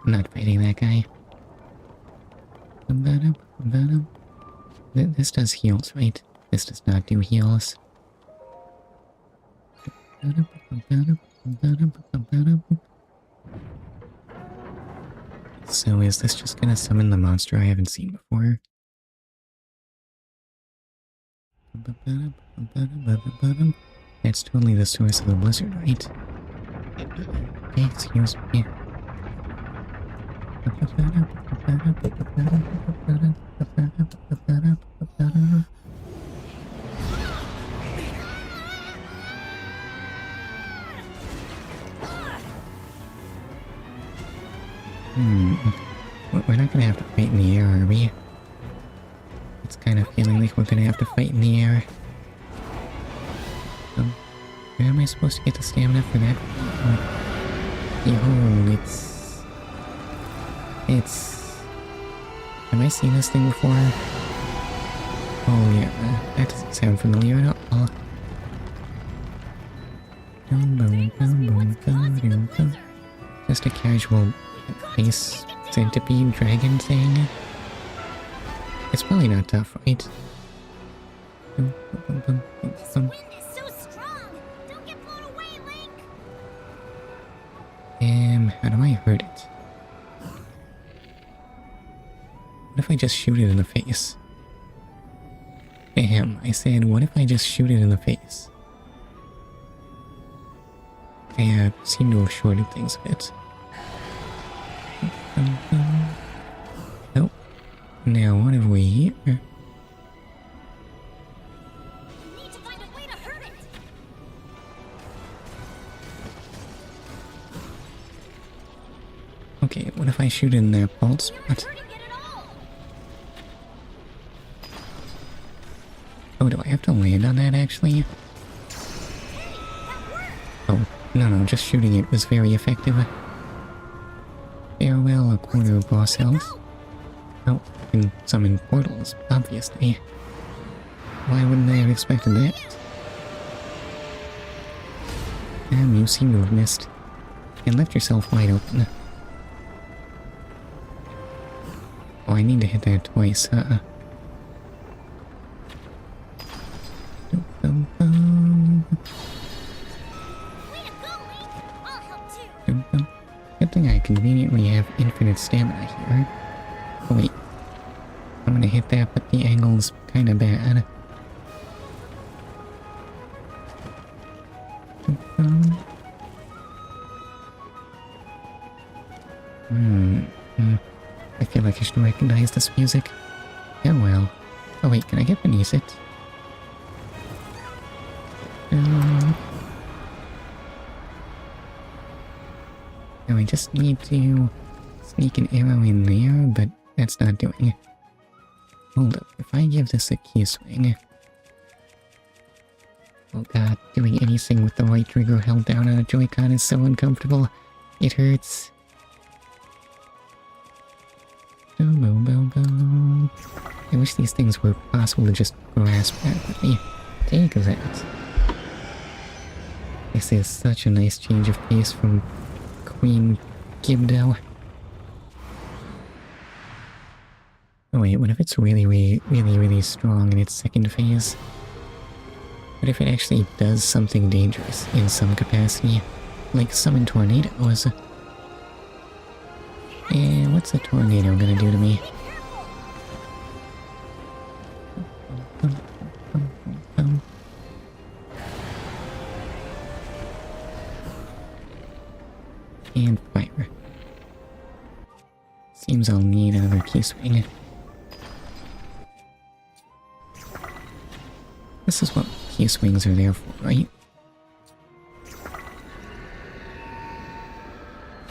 I'm not fighting that guy. This does heals, right? This does not do heals. So is this just gonna summon the monster I haven't seen before? That's totally the source of the blizzard, right? Okay, excuse me. We're not gonna have to fight in the air, are we? It's kind of feeling like we're gonna have to fight in the air. Where am I supposed to get the stamina for that? Yo, it's... Have I seen this thing before? Oh yeah, that doesn't sound familiar at all. Just a casual face centipede dragon thing. It's probably not tough, right? This wind is so strong. Don't get blown away, Link. How do I hurt it? What if I just shoot it in the face? I said, what if I just shoot it in the face? I seem to have shorted things a bit. Nope. Now, what have we here? We need to find a way to hurt it. Okay, what if I shoot in that bald We aren't spot? hurting it at all. Oh, do I have to land on that actually? Hey, that worked. Oh, no, just shooting it was very effective. Farewell, a quarter of boss health. Oh, I can summon portals, obviously. Why wouldn't I have expected that? You seem to have missed. And left yourself wide open. Oh, I need to hit that twice, Way to go, Link. I'll help too. Good thing I conveniently have infinite stamina here. Oh wait. I'm gonna hit that, but the angle's kinda bad. I feel like I should recognize this music. Oh well. Oh wait, can I get beneath it? Now I just need to sneak an arrow in there, but that's not doing it. Hold up, if I give this a key swing... Oh god, doing anything with the right trigger held down on a Joy-Con is so uncomfortable. It hurts. I wish these things were possible to just grasp rapidly. Take that. This is such a nice change of pace from Queen Gibdo. Oh wait, what if it's really strong in its second phase? What if it actually does something dangerous in some capacity? Like summon tornadoes? What's a tornado gonna do to me? And fire. Seems I'll need another key swing. This is what key swings are there for, right?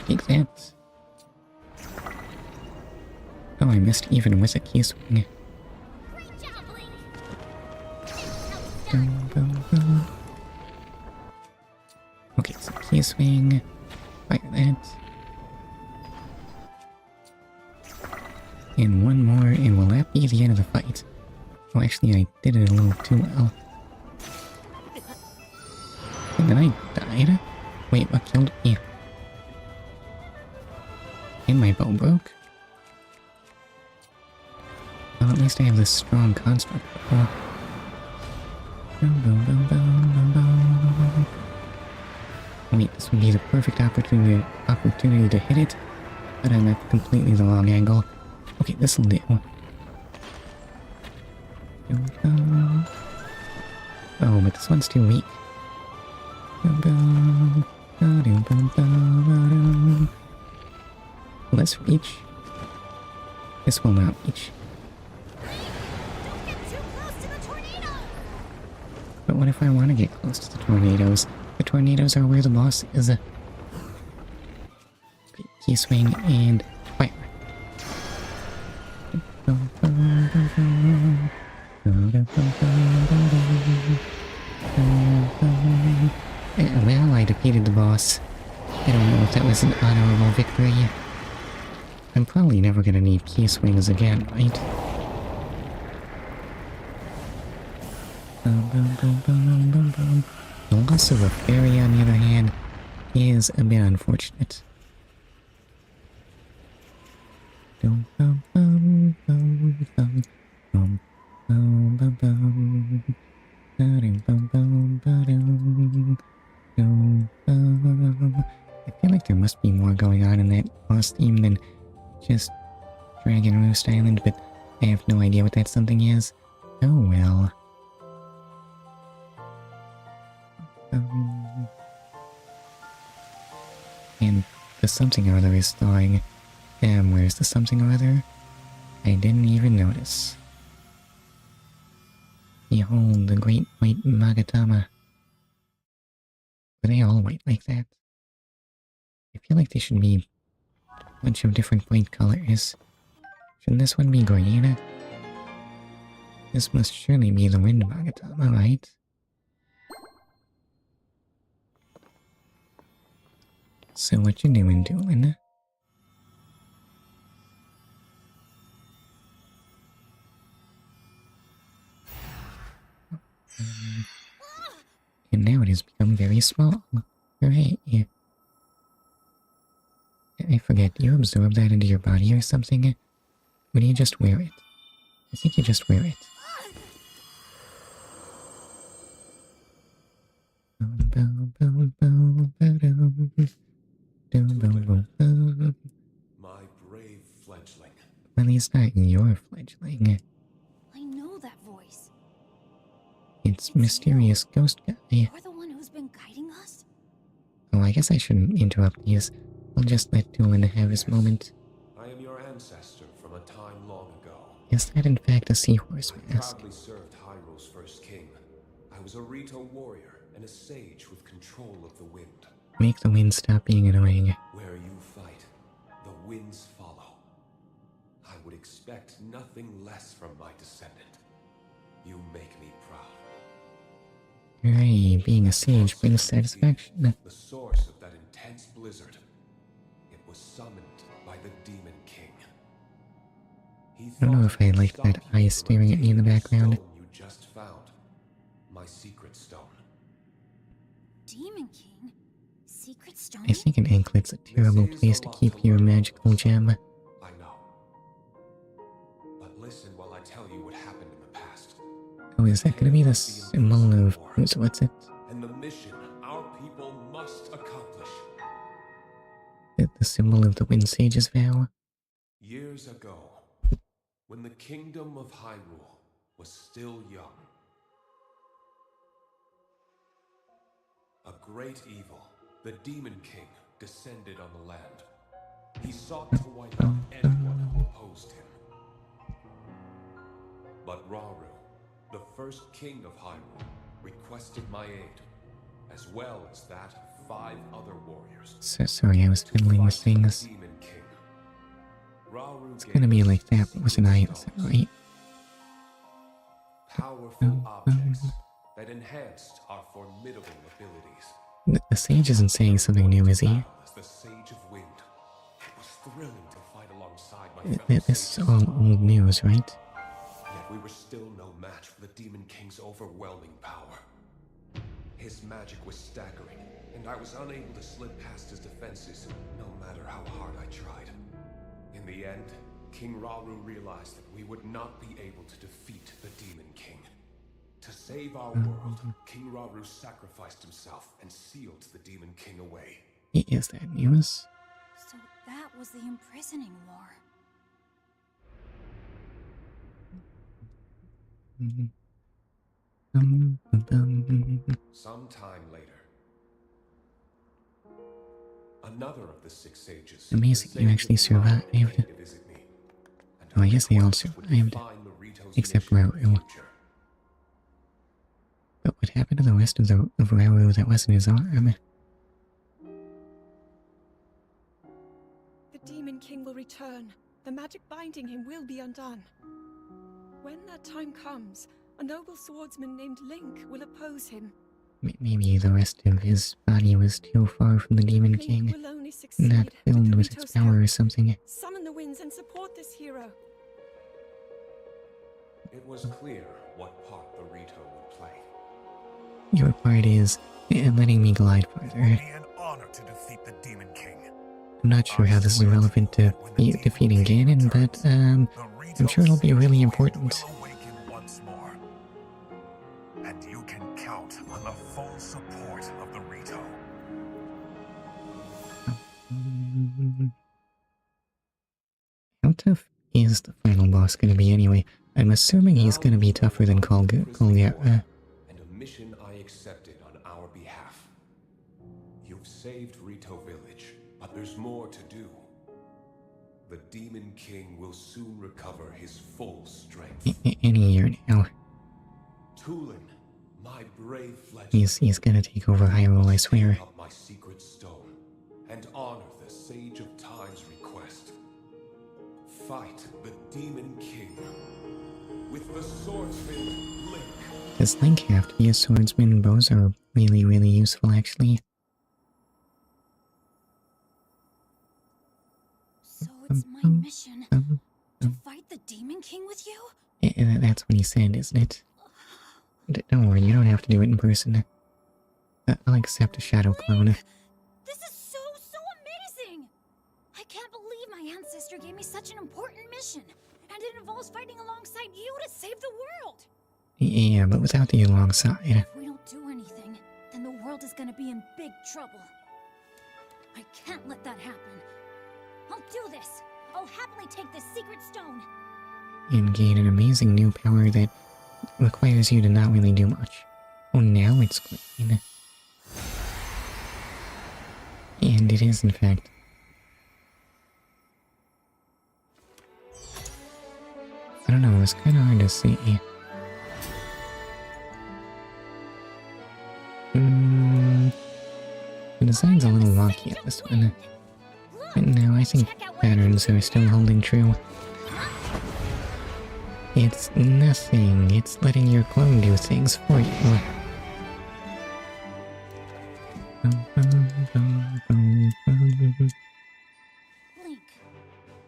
Take that. Oh, I missed even with a key swing. Great job, Link. Okay, so key swing. Fire that. And one more, and will that be the end of the fight? Oh, actually, I did it a little too well. And then I died? Wait, what killed me? And my bow broke? Well, at least I have this strong construct. Oh. Wait, this would be the perfect opportunity to hit it, but I'm at completely the wrong angle. Okay, this'll do. Oh, but this one's too weak. Will this reach? This will not reach. Don't get too close to the tornado! But what if I want to get close to the tornadoes? The tornadoes are where the boss is. Okay, key swing and fire. Well, I defeated the boss. I don't know if that was an honorable victory. I'm probably never gonna need key swings again, right? The loss of a fairy, on the other hand, is a bit unfortunate. I feel like there must be more going on in that boss theme than just Dragon Roost Island, but I have no idea what that something is. Oh well. And the something or other is thawing. Where's the something or other? I didn't even notice. Behold the great white Magatama. Are they all white like that? I feel like they should be a bunch of different white colors. Shouldn't this one be green? This must surely be the wind Magatama, right? So what you doing, Doolin? And now it has become very small. Hooray. I forget, do you absorb that into your body or something? Or do you just wear it? I think you just wear it. My brave fledgling. Well, he's not your fledgling. I know that voice. It's mysterious ghost guy. You're the one who's been guiding us? Oh, I guess I shouldn't interrupt these. I'll just let Doolin have his moment. I am your ancestor from a time long ago. Is that in fact a seahorse I mask? proudly served Hyrule's first king. I was a Rito warrior and a sage with control of the wind. Make the wind stop being annoying. Where you fight, the winds follow. I would expect nothing less from my descendant. You make me proud. Hooray, being a sage brings satisfaction. The source of that intense blizzard. It was summoned by the Demon King. I don't know if I like that eye staring at me in the background. You just found my secret stone. Demon King? Secret stone? I think an anklet's a terrible place to keep your magical gem. I know. But listen while I tell you what happened in the past. Oh, is that gonna be the symbol of... what's it? And the mission our people must accomplish. The symbol of the Wind Sage's vow? Years ago, when the kingdom of Hyrule was still young, a great evil, the Demon King, descended on the land. He sought to wipe out anyone who opposed him. But Rauru, the first king of Hyrule, requested my aid, as well as that of 5 other warriors. So sorry, I was fiddling with things. Demon King. Rauru It's gonna be like that, but with an eye, is that right? powerful objects that enhanced our formidable abilities. The sage isn't saying something new, is he? As the Sage of Wind, it was thrilling to fight alongside my fellow This is sages. all old news, right? Yet we were still no match for the Demon King's overwhelming power. His magic was staggering, and I was unable to slip past his defenses, no matter how hard I tried. In the end, King Rauru realized that we would not be able to defeat the Demon King. To save our world, King Rauru sacrificed himself and sealed the Demon King away. Is that news? So that was the imprisoning war. Sometime later, another of the 6 sages. Amazing, the you sage actually of time, survived. came to visit me, and Oh, I our guess they all request would survived, define Marito's except mission in the Rauru. future. But what happened to the rest of Rauru that wasn't his arm? The Demon King will return. The magic binding him will be undone. When that time comes, a noble swordsman named Link will oppose him. Maybe the rest of his body was too far from the Demon Link King, will only succeed not filled with its Rito's power or help. something. Summon the winds and support this hero. It was clear what part the Rito would play. Your part is letting me glide farther. It would be an honor to defeat the Demon King. I'm not sure how this is relevant to defeating Ganon, but I'm sure it'll be really important. Will awaken once more. And you can count on the full support of the Rito. How tough is the final boss going to be anyway? I'm assuming he's going to be tougher than Kolga. And a mission I accepted on our behalf. You've saved Rito Village, but there's more to do. The Demon King will soon recover his full strength. Any year now. Tulin, my brave fledgling, He's going to take over Hyrule, I swear. up my secret stone and honor the Sage of Time's request. Fight the Demon King with the swordsman Link. Does Link have to be a swordsman? Bows are really, really useful, actually. So it's my mission to fight the Demon King with you? That's what he said, isn't it? Don't worry, you don't have to do it in person. I'll accept a shadow clone. Link, this is so amazing! I can't believe my ancestor gave me such an important mission. And it involves fighting alongside you to save the world! Yeah, but without the alongside. If we don't do anything, then the world is gonna be in big trouble. I can't let that happen. I'll do this! I'll happily take this secret stone! And gain an amazing new power that requires you to not really do much. Oh, now it's green. And it is, in fact. I don't know, it was kind of hard to see. The design's a little wonky at this one. But no, I think patterns are still holding true. It's nothing, it's letting your clone do things for you. Link,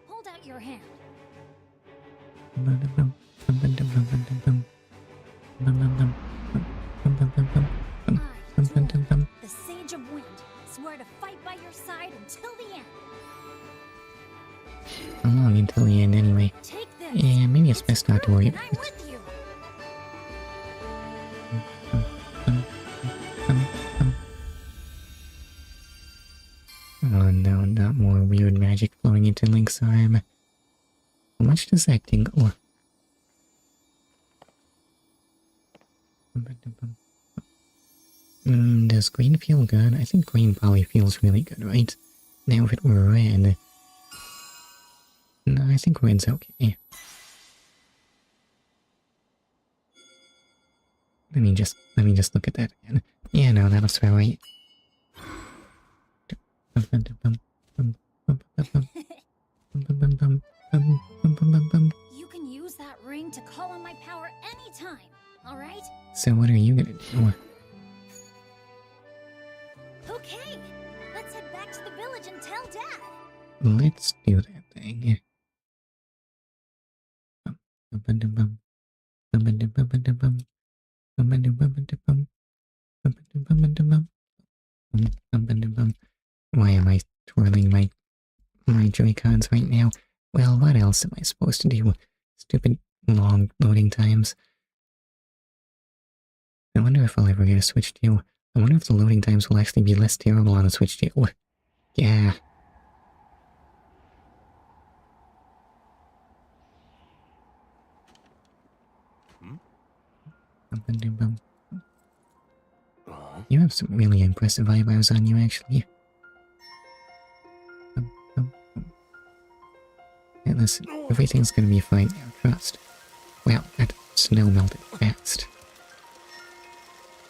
hold out your hand. I, Tulin, the Sage of Wind, swear to fight by your side until the end. How long until the end anyway? Take this. Yeah, maybe it's best not to worry And about I'm it. with you. Oh no, not more weird magic flowing into Link's arm. How much does that tingle? Does green feel good? I think green probably feels really good, right? Now if it were red... No, I think red's okay. Let me just look at that again. Yeah, no, that'll swear right. You can use that ring to call on my power anytime, alright? So what are you gonna do? Okay, let's head back to the village and tell Dad. Let's do that thing. Why am I twirling my Joy-Cons right now? Well, what else am I supposed to do? Stupid long loading times. I wonder if I'll ever get a Switch 2. I wonder if the loading times will actually be less terrible on a Switch 2. Yeah. You have some really impressive eyebrows on you, actually. Hey, listen, everything's gonna be fine now, trust. Wow, that snow melted fast.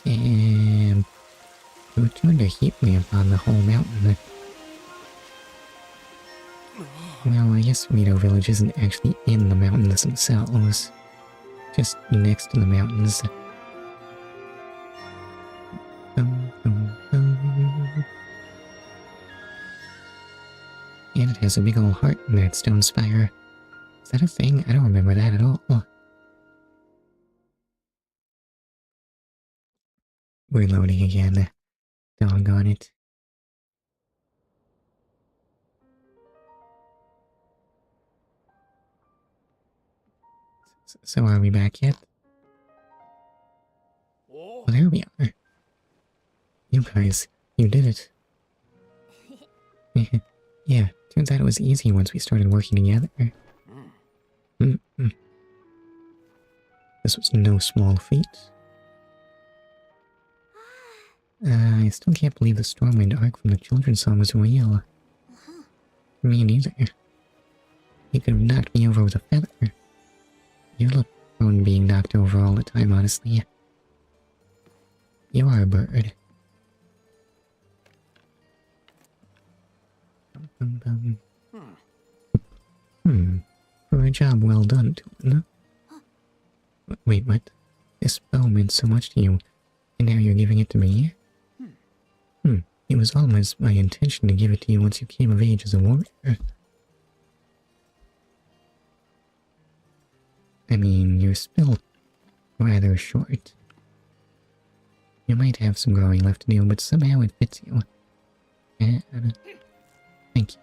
And who turned a heat lamp on the whole mountain? Well, I guess Rito Village isn't actually in the mountains themselves. Just next to the mountains. And it has a big old heart in that stone spire. Is that a thing? I don't remember that at all. We're loading again. Doggone it. So are we back yet? Well, there we are. You guys, you did it. Yeah, turns out it was easy once we started working together. This was no small feat. I still can't believe the Stormwind arc from the children's song was real. Me neither. You could have knocked me over with a feather. You look prone to being knocked over all the time, honestly. You are a bird. For a job well done, Tulin. Wait, what? This bow meant so much to you, and now you're giving it to me? It was always my intention to give it to you once you came of age as a warrior. I mean, you're still rather short. You might have some growing left to do, but somehow it fits you. And, thank you.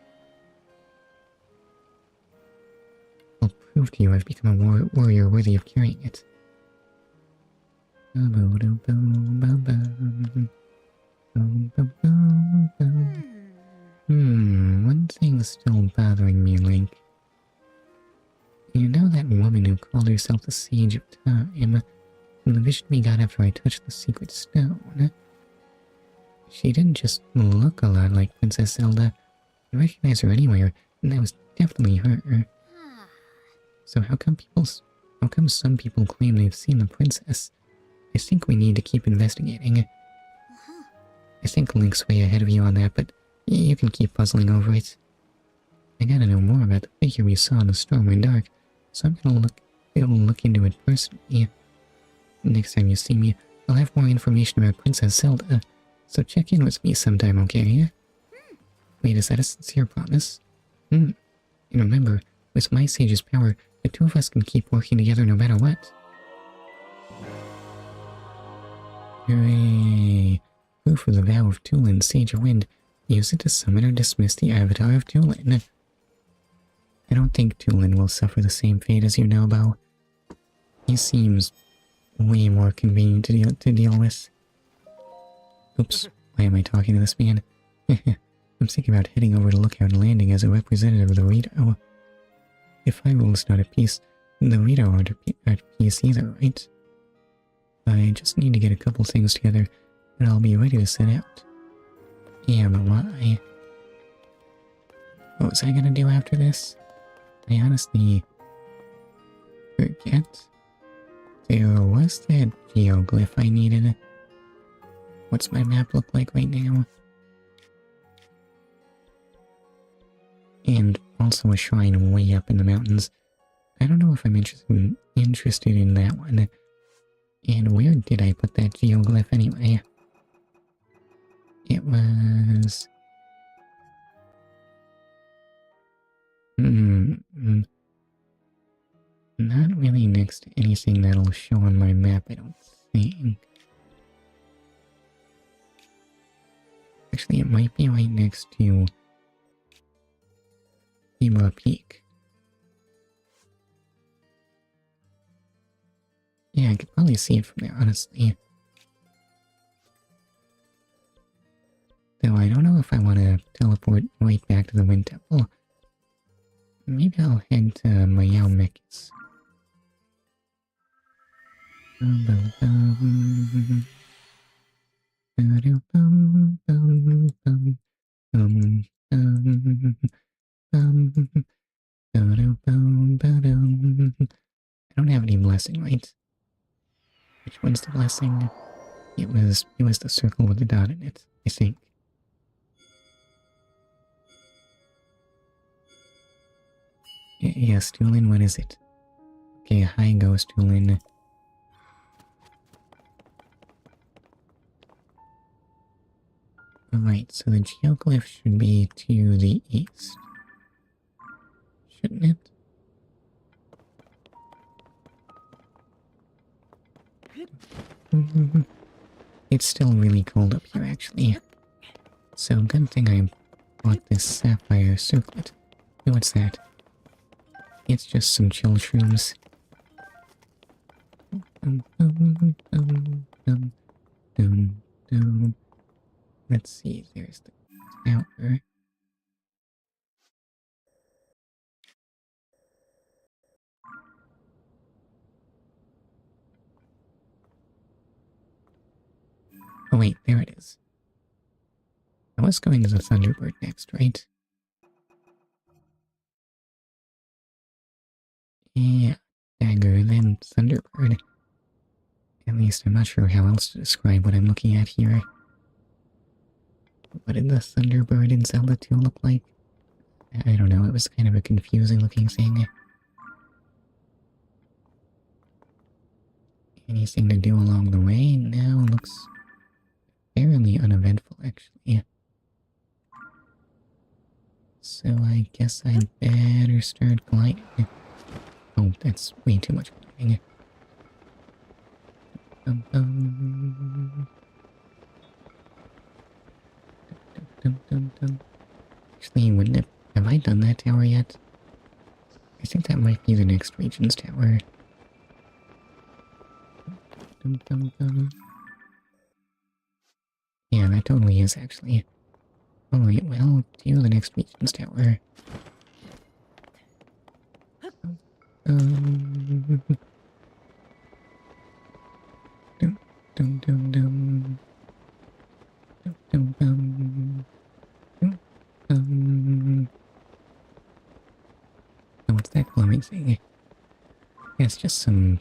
I'll prove to you I've become a warrior worthy of carrying it. One thing's still bothering me, Link. You know that woman who called herself the Sage of Time, from the vision we got after I touched the secret stone? She didn't just look a lot like Princess Zelda. I recognize her anywhere, and that was definitely her. So how come some people claim they've seen the princess? I think we need to keep investigating. I think Link's way ahead of you on that, but you can keep puzzling over it. I gotta know more about the figure we saw in the Stormwind Arc, so I'm gonna look into it personally. Next time you see me, I'll have more information about Princess Zelda, so check in with me sometime, okay? Wait, is that a sincere promise? And remember, with my sage's power, the two of us can keep working together no matter what. Hooray! Proof of the vow of Tulin, Sage of Wind. Use it to summon or dismiss the avatar of Tulin. I don't think Tulin will suffer the same fate as you know about. He seems way more convenient to deal with. Oops, why am I talking to this man? I'm thinking about heading over to Lookout Landing as a representative of the Rito. If Hyrule's not at peace, the Rito aren't at peace either, right? I just need to get a couple things together, and I'll be ready to set out. Yeah, but why? What was I gonna do after this? I honestly forget. There was that geoglyph I needed. What's my map look like right now? And also a shrine way up in the mountains. I don't know if I'm interested in that one. And where did I put that geoglyph anyway? It was... Not really next to anything that'll show on my map, I don't think. Actually, it might be right next to Ema Peak. Yeah, I could probably see it from there, honestly. Though I don't know if I want to teleport right back to the Wind Temple. Maybe I'll head to Mayao Mekis. I don't have any blessing, right? Which one's the blessing? It was the circle with the dot in it, I think. Yes, Tulin, what is it? Okay, hi, Ghost Tulin. Alright, so the geoglyph should be to the east. Shouldn't it? It's still really cold up here, actually. So, good thing I bought this sapphire circlet. Oh, what's that? It's just some chill shrooms. Let's see, there's the tower. Oh wait, there it is. I was going to the Thunderbird next, right? Yeah, dagger, then Thunderbird. At least I'm not sure how else to describe what I'm looking at here. What did the Thunderbird in Zelda 2 look like? I don't know, it was kind of a confusing looking thing. Anything to do along the way? No, looks fairly uneventful, actually. So I guess I'd better start gliding. Oh, that's way too much gliding. Actually, wouldn't it... Have I done that tower yet? I think that might be the next region's tower. Yeah, that totally is, actually. Alright, well, to the next region's tower. What's that glowing thing? Yeah, it's just some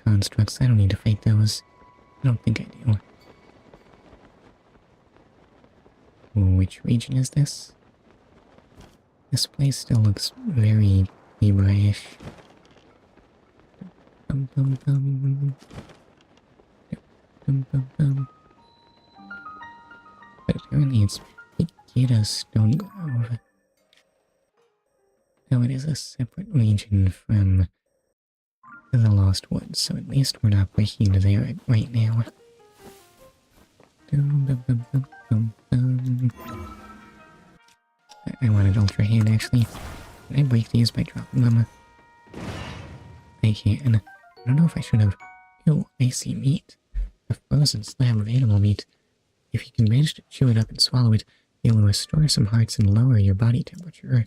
constructs. I don't need to fight those. I don't think I do. Which region is this? This place still looks very Libra-ish. But apparently it's Ikeda Stone Grove. Though it is a separate region from the Lost Woods, so at least we're not breaking into there right now. I wanted Ultra Hand, actually. Can I break these by dropping them? I can. I don't know if I should have... Ew, icy meat. A frozen slab of animal meat. If you can manage to chew it up and swallow it, it'll restore some hearts and lower your body temperature.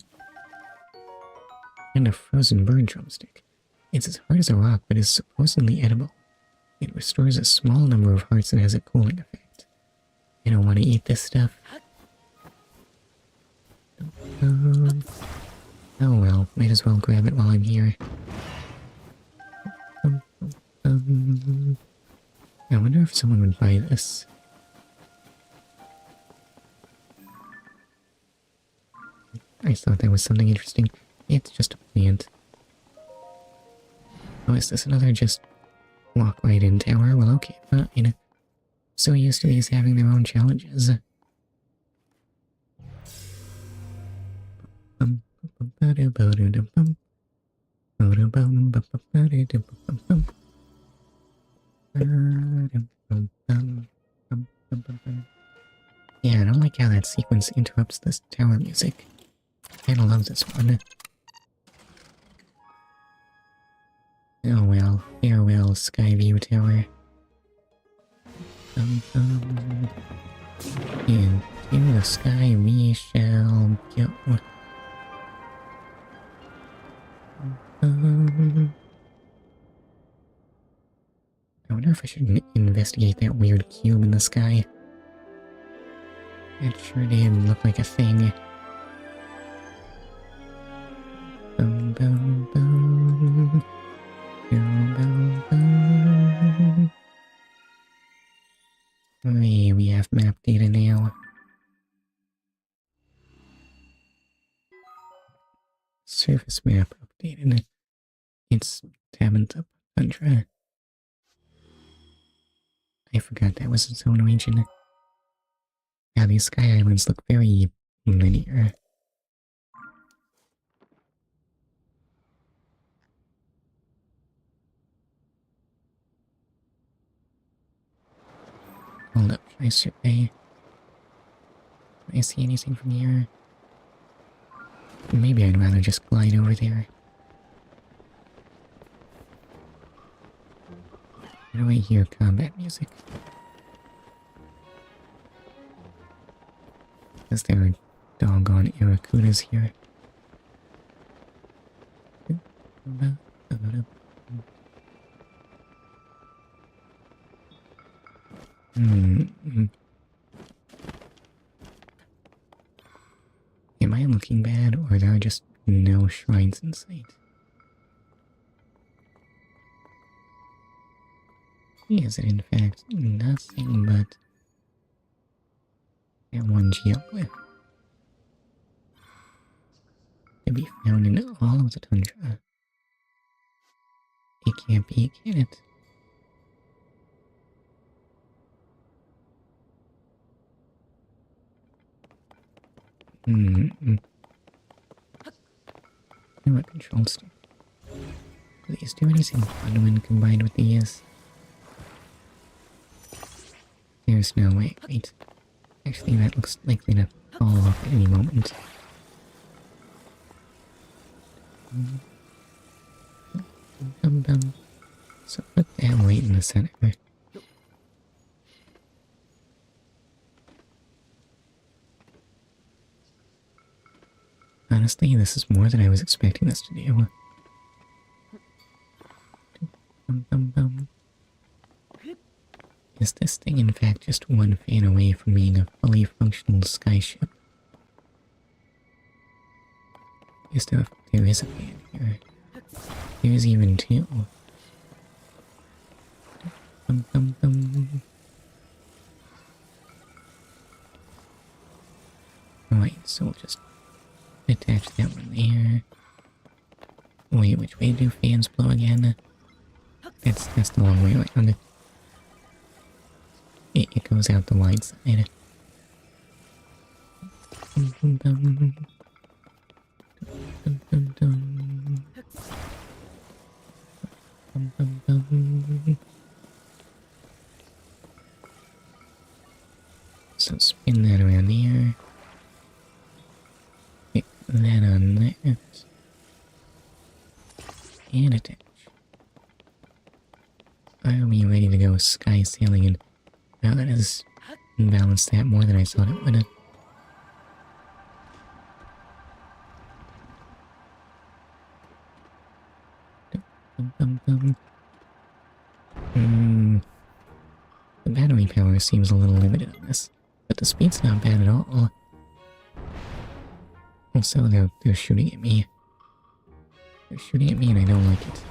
And a frozen bird drumstick. It's as hard as a rock, but is supposedly edible. It restores a small number of hearts and has a cooling effect. I don't want to eat this stuff. Oh well, might as well grab it while I'm here. I wonder if someone would buy this. I thought that was something interesting. It's just a plant. Oh, is this another just walk right in tower? Well, okay, fine. So used to these having their own challenges. Yeah, I don't like how that sequence interrupts this tower music. Kinda love this one. Oh well, farewell, Skyview Tower. Into the sky we shall go. I wonder if I should investigate that weird cube in the sky. It sure did look like a thing. Boom, boom, boom. Boom, boom, boom. Hey, we have map data now. Surface map updated. It's Tabantha Tundra. I forgot that was its own region. Now these sky islands look very linear. Hold up, can I survey? Can I see anything from here? Maybe I'd rather just glide over there. Where do I hear combat music? Is there a doggone Aracudas here? Am I looking bad, or are there just no shrines in sight? Is it in fact nothing but that one geoglyph to be found in all of the tundra? It can't be, can it? Remote control stick. Do these do anything fun when combined with these? There's no way. Wait. Actually, that looks likely to fall off at any moment. So put that weight in the center. Honestly, this is more than I was expecting this to do. Is this thing in fact just one fan away from being a fully functional skyship? There is a fan here. There's even two. Alright, so we'll just attach that one there. Wait, which way do fans blow again? That's the long way around. It goes out the wide side. So spin that around here. Pick that on that. And attach. Are we ready to go sky sailing? And wow, that has balanced that more than I thought it would. The battery power seems a little limited on this, but the speed's not bad at all. Also, they're shooting at me. They're shooting at me and I don't like it.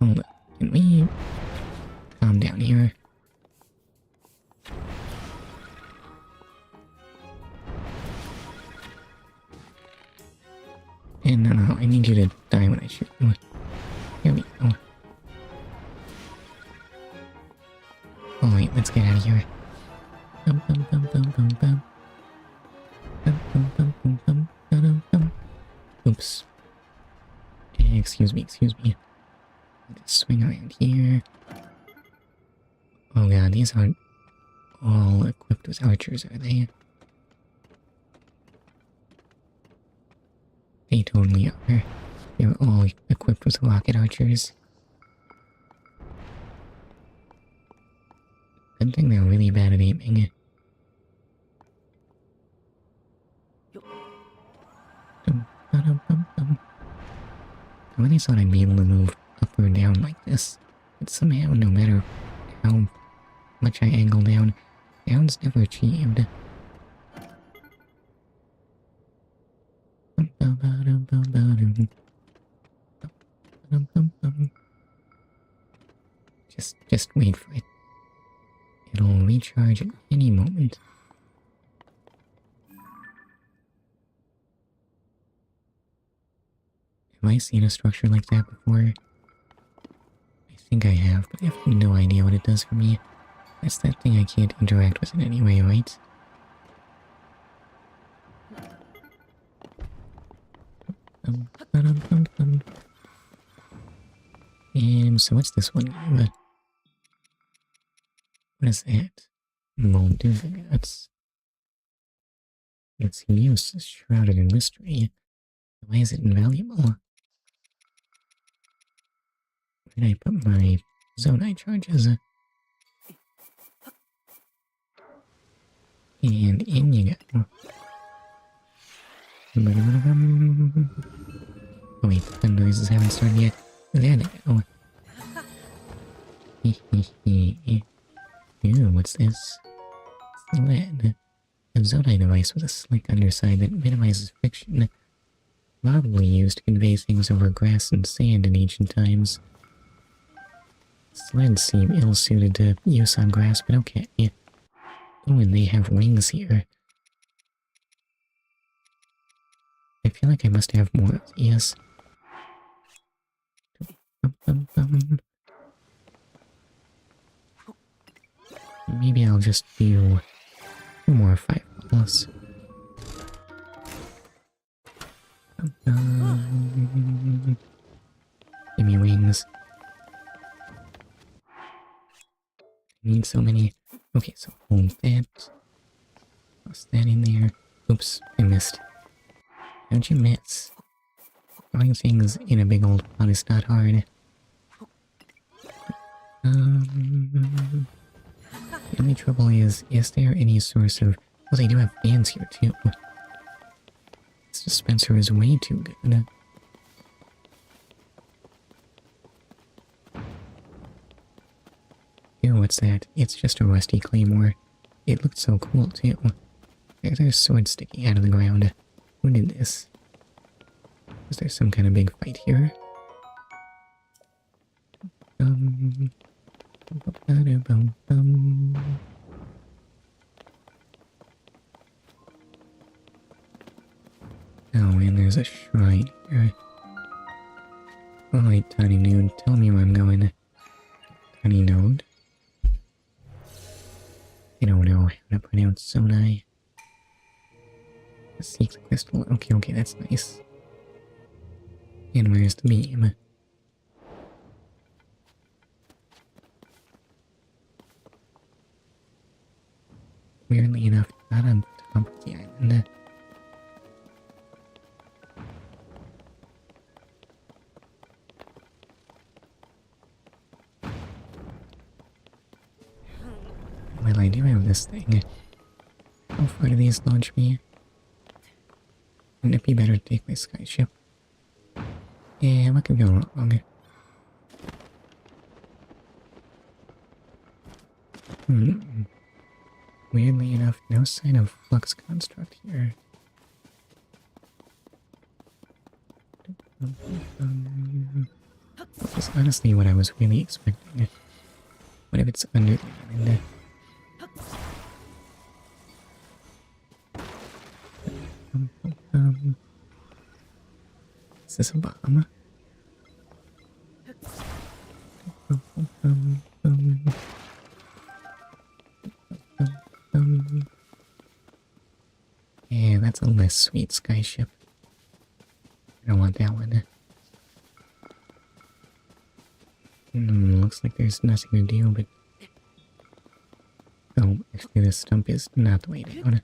Hold on. Can we calm down here? And no, I need you to die when I shoot you. Here we go. Alright, let's get out of here. Bum, bum, bum, bum, bum, bum. Bum, bum, bum, bum, bum, bum, bum. Oops. Excuse me. Just swing around here. Oh god, these aren't all equipped with archers, are they? They totally are. They're all equipped with rocket archers. Good thing they're really bad at aiming. I really thought I'd be able to move up or down like this, but somehow, no matter how much I angle down, down's never achieved. Just wait for it. It'll recharge at any moment. Have I seen a structure like that before? I think I have, but I have no idea what it does for me. That's that thing I can't interact with in any way, right? So what's this one give? What is that? Won't do the guts. Its use is shrouded in mystery. Why is it invaluable? Where did I put my zonite charges? And in you go. Oh wait, the gun noises haven't started yet. There they go. Ew, what's this? It's lead. A zonite device with a slick underside that minimizes friction. Probably used to convey things over grass and sand in ancient times. Sleds seem ill-suited to use on grass, but okay. Oh, and they have wings here. I feel like I must have more of these. Maybe I'll just do 2 more 5 balls. Give me wings. I need so many. Okay, so hold that. Toss that in there. Oops, I missed. How'd you miss? Throwing things in a big old pot is not hard. The only trouble is there any source of... Well, they do have fans here, too. This dispenser is way too good. Ew, what's that? It's just a rusty claymore. It looked so cool, too. There's a sword sticking out of the ground. Who did this? Was there some kind of big fight here? Oh, and there's a shrine here. Alright, Tiny Nude, tell me where I'm going. Tiny Node? I don't know how to pronounce Zonai. Seek the crystal. Okay, that's nice. And where's the beam? Weirdly enough, not on top of the island. Well, I do have this thing. How far do these launch me? Wouldn't it be better to take my skyship? Yeah, what could go wrong? Weirdly enough, no sign of flux construct here. Which is honestly what I was really expecting. What if it's under the island? Is this a bomb? Yeah, that's a less sweet skyship. I don't want that one. Looks like there's nothing to do but Actually, this stump is not the way down.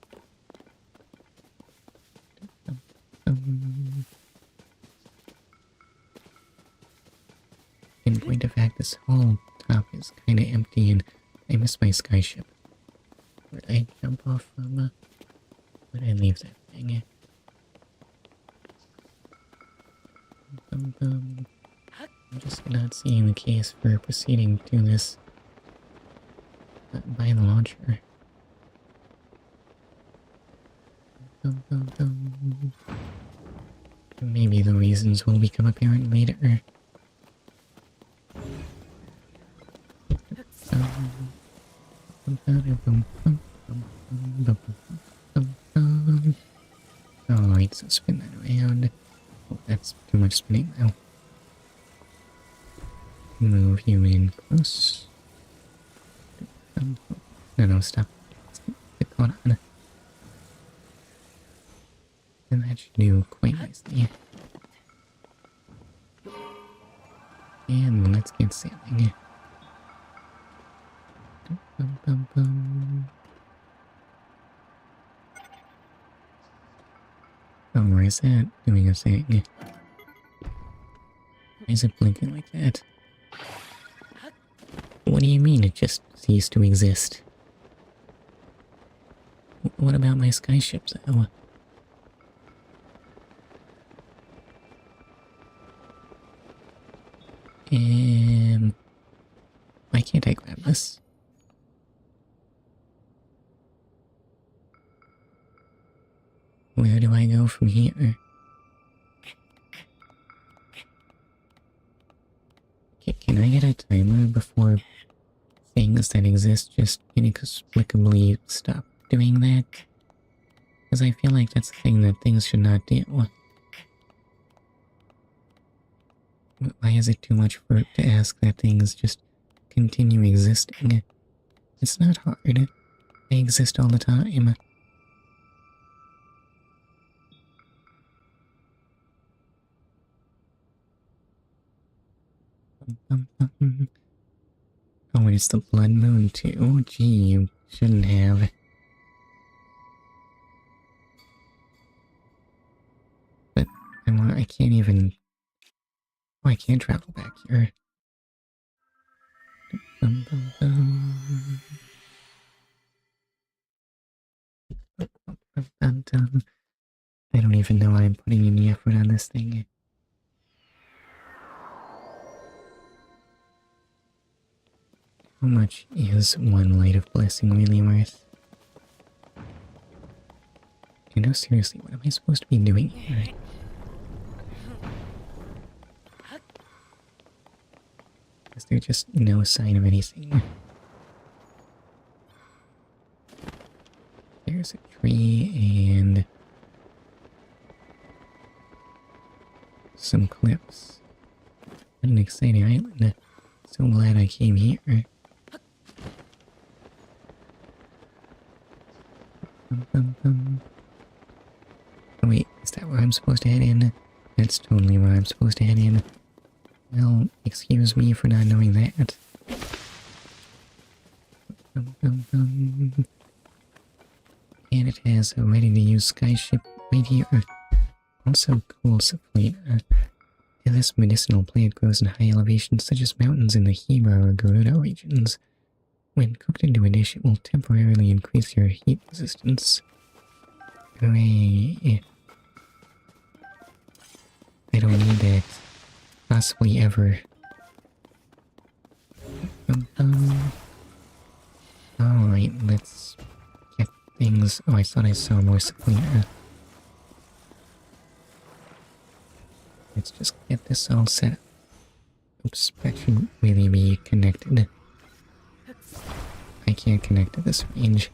In point of fact, this whole top is kind of empty and I missed my skyship. Where did I jump off from? Where did I leave that thing? I'm just not seeing the case for proceeding to this by the launcher. Maybe the reasons will become apparent later. Alright, so spin that around. Oh, that's too much spinning now. Move you in close. No, stop. Get going on. And that should do quite nicely. And let's get sailing. Oh, where is that doing a thing? Why is it blinking like that? What do you mean it just ceased to exist? What about my skyships, though? Why can't I grab this? Where do I go from here? Can I get a timer before things that exist just inexplicably stop doing that? Because I feel like that's the thing that things should not do. Why is it too much for it to ask that things just continue existing? It's not hard. They exist all the time. Oh, it's the blood moon too. Gee, you shouldn't have. But I can't even. Oh, I can't travel back here. I don't even know why I'm putting any effort on this thing. How much is one light of blessing really worth? You know, seriously, what am I supposed to be doing here? Is there just no sign of anything? There's a tree and some cliffs. What an exciting island. So glad I came here. Oh wait, is that where I'm supposed to head in? That's totally where I'm supposed to head in. Well, excuse me for not knowing that. And it has a ready-to-use skyship right here. Also cool supplement. This medicinal plant grows in high elevations such as mountains in the Heba or Garuda regions. When cooked into a dish, it will temporarily increase your heat resistance. Hooray. I don't need that. Possibly ever. Alright, let's get things. Oh, I thought I saw more supplement. Let's just get this all set up. Oops, that should really be connected. I can't connect to this range.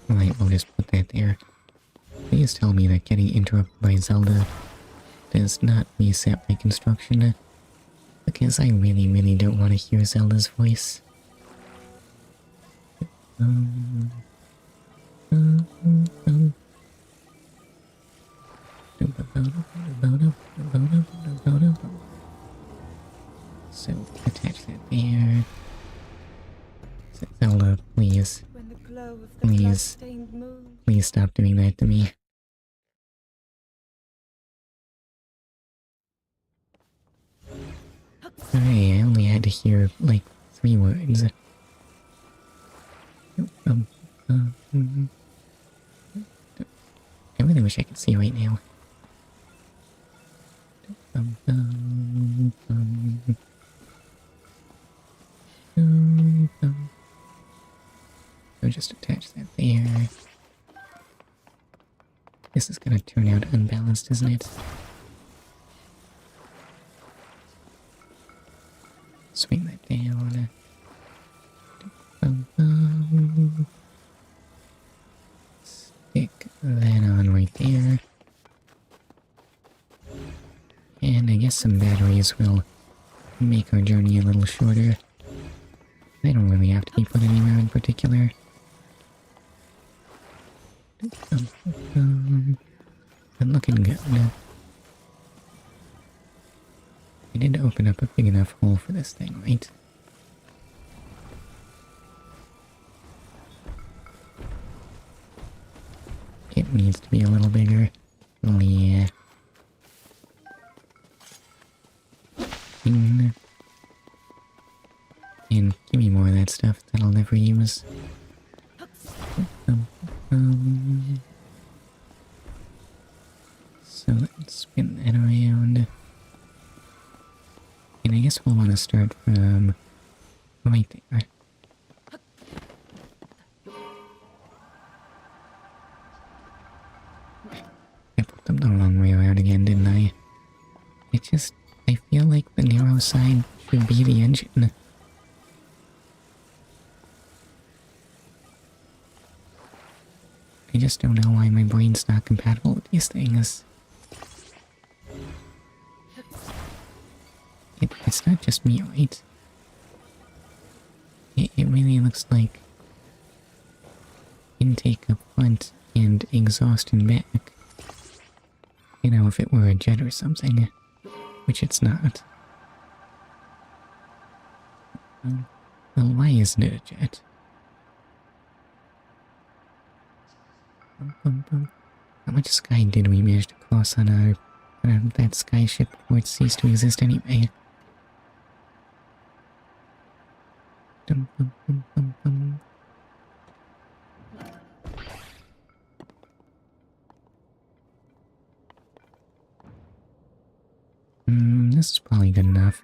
Alright, we'll just put that there. Please tell me that getting interrupted by Zelda does not reset my construction. Because I really don't want to hear Zelda's voice. there. Zelda, please. When the glow of the Please. blood-stained moon. Please stop doing that to me. Alright, I only had to hear, like, 3 words. I really wish I could see right now. So just attach that there. This is gonna turn out unbalanced, isn't it? Swing that down. Stick that on right there. And I guess some batteries will make our journey a little shorter. They don't really have to be put anywhere in particular. But looking good. I did open up a big enough hole for this thing, right? It needs to be a little bigger. Yeah. And give me more of that stuff that I'll never use. So let's spin that around. And I guess we'll want to start from right there. I put them the wrong way around again, didn't I? I feel like the narrow side should be the engine. I just don't know why my brain's not compatible with these things. It's not just me, right? It really looks like intake up front and exhaust in back. You know, if it were a jet or something. Which it's not. Well, why isn't it a jet? How much sky did we manage to cross on that sky ship before it ceased to exist anyway? This is probably good enough.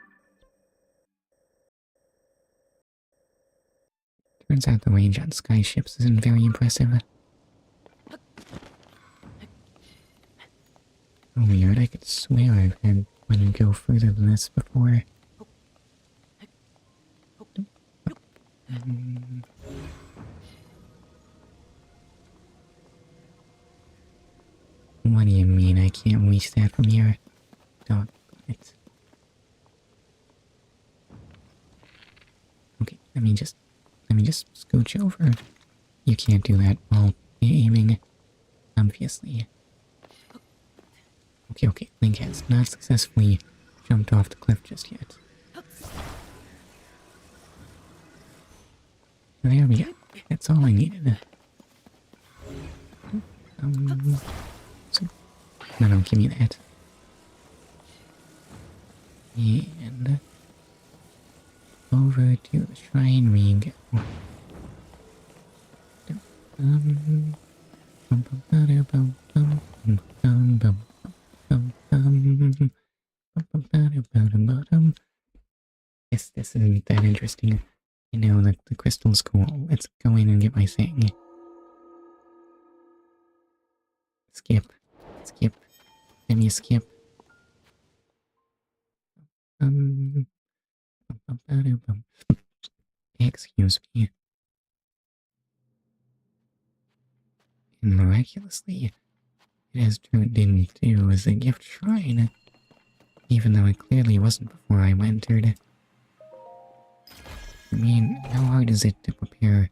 Turns out the range on sky ships isn't very impressive. Oh, weird, I could swear I've had one go further than this before. What do you mean I can't reach that from here? Dog it. Okay, let me just scooch over. You can't do that while aiming, obviously. Okay, Link has not successfully jumped off the cliff just yet. There we go. That's all I needed. No, give me that. And over to the shrine we go. This isn't that interesting. I know that the crystal's cool. Let's go in and get my thing. Skip. Let me skip. Excuse me. And miraculously, it has turned into as a gift shrine, even though it clearly wasn't before I entered. I mean, how hard is it to prepare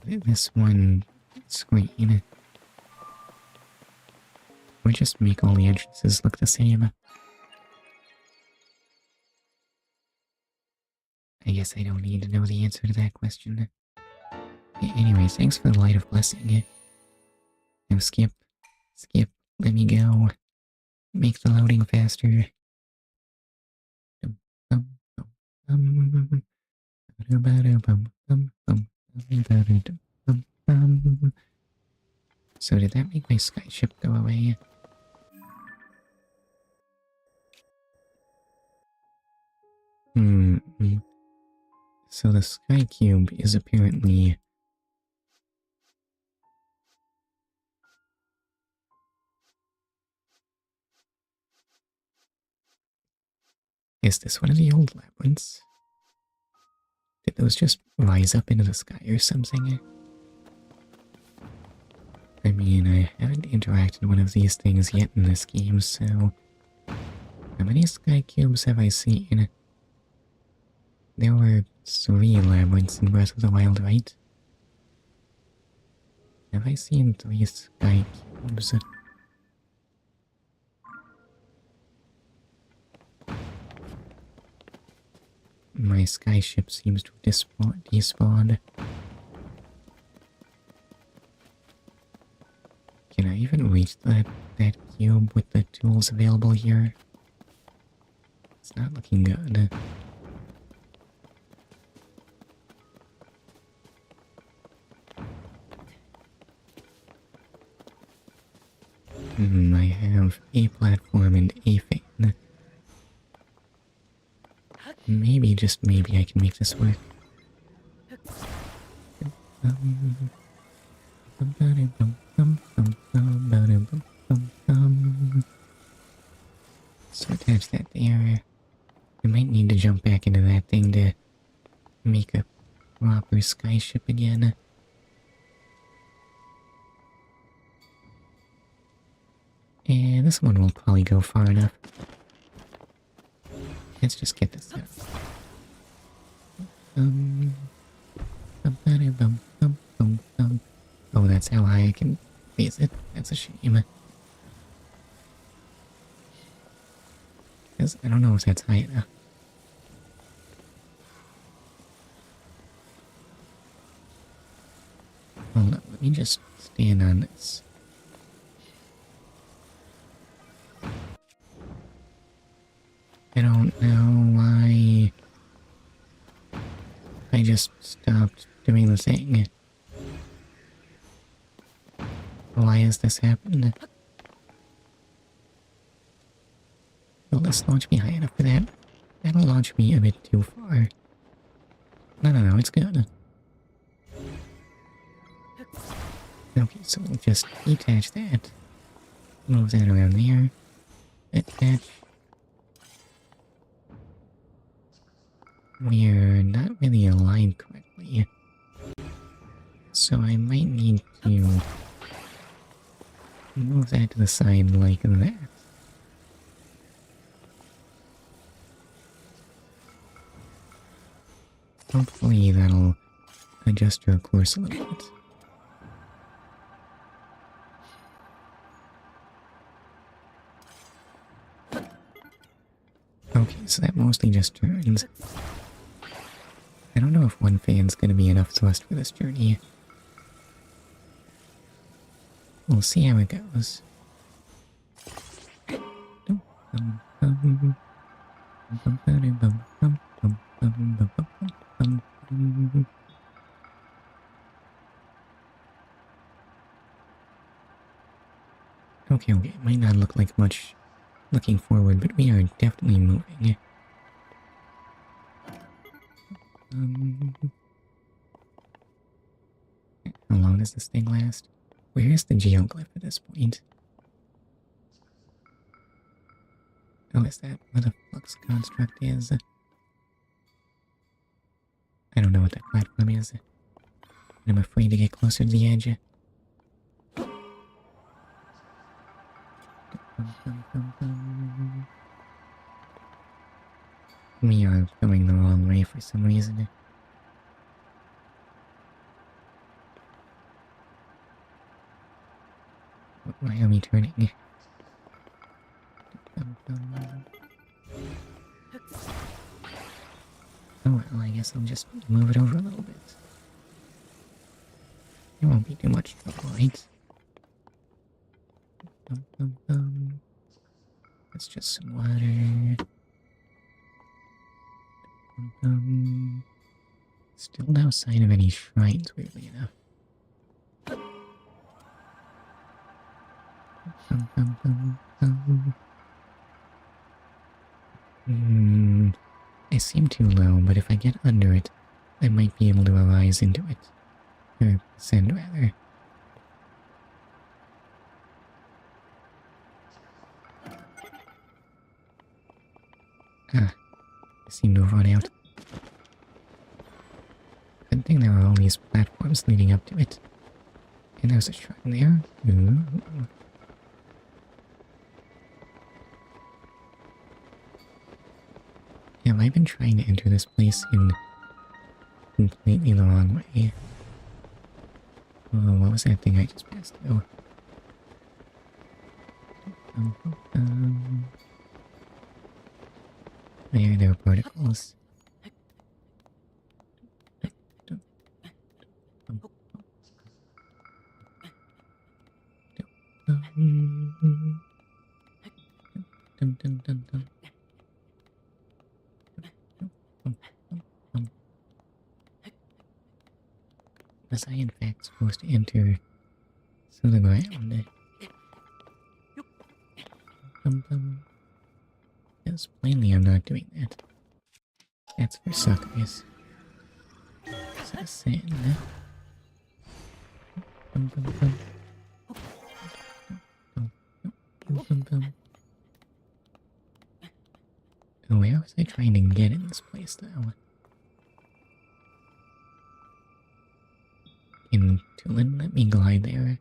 this one screen? Or just make all the entrances look the same? I guess I don't need to know the answer to that question. Anyways, thanks for the light of blessing. Now skip, let me go. Make the loading faster. So did that make my skyship go away? So the sky cube is apparently... Is this one of the old labyrinths? Did those just rise up into the sky or something? I mean, I haven't interacted with one of these things yet in this game, so... How many sky cubes have I seen? There were 3 labyrinths in Breath of the Wild, right? Have I seen 3 sky cubes? My skyship seems to have despawned. Can I even reach that cube with the tools available here? It's not looking good. I have a platform and a fan. Maybe, just maybe, I can make this work. So attach that there. I might need to jump back into that thing to make a proper skyship again. And this one will probably go far enough. Let's just get this out. Oh, that's how high I can raise it. That's a shame. Because I don't know if that's high enough. Hold on, let me just stand on this. I don't know why I just stopped doing the thing. Why has this happened? Will this launch me high enough for that? That'll launch me a bit too far. No, it's good. Okay, so we'll just detach that. Move that around there. Attach. We're not really aligned correctly. So I might need to move that to the side like that. Hopefully that'll adjust your course a little bit. Okay, so that mostly just turns. I don't know if one fan's gonna be enough thrust for this journey. We'll see how it goes. Okay, it might not look like much looking forward, but we are definitely moving. How long does this thing last? Where is the geoglyph at this point? Oh, is that what a flux construct is? I don't know what that platform is. I'm afraid to get closer to the edge. We are going the wrong way for some reason. Why are we turning? Oh well. Well, I guess I'll just move it over a little bit. It won't be too much trouble, right? That's just some water. Still no sign of any shrines, weirdly enough. I seem too low, but if I get under it, I might be able to rise into it. Or ascend, rather. Ah, I seem to have run out. Good thing there are all these platforms leading up to it. And there's a shrine there. Ooh. Have I been trying to enter this place in completely the wrong way? Oh, what was that thing I just passed through? There are particles. Was I in fact supposed to enter through the ground? Yes, plainly I'm not doing that. That's for suckers. So sin. Where was I trying to get in this place, though? In Tulin, let me glide there.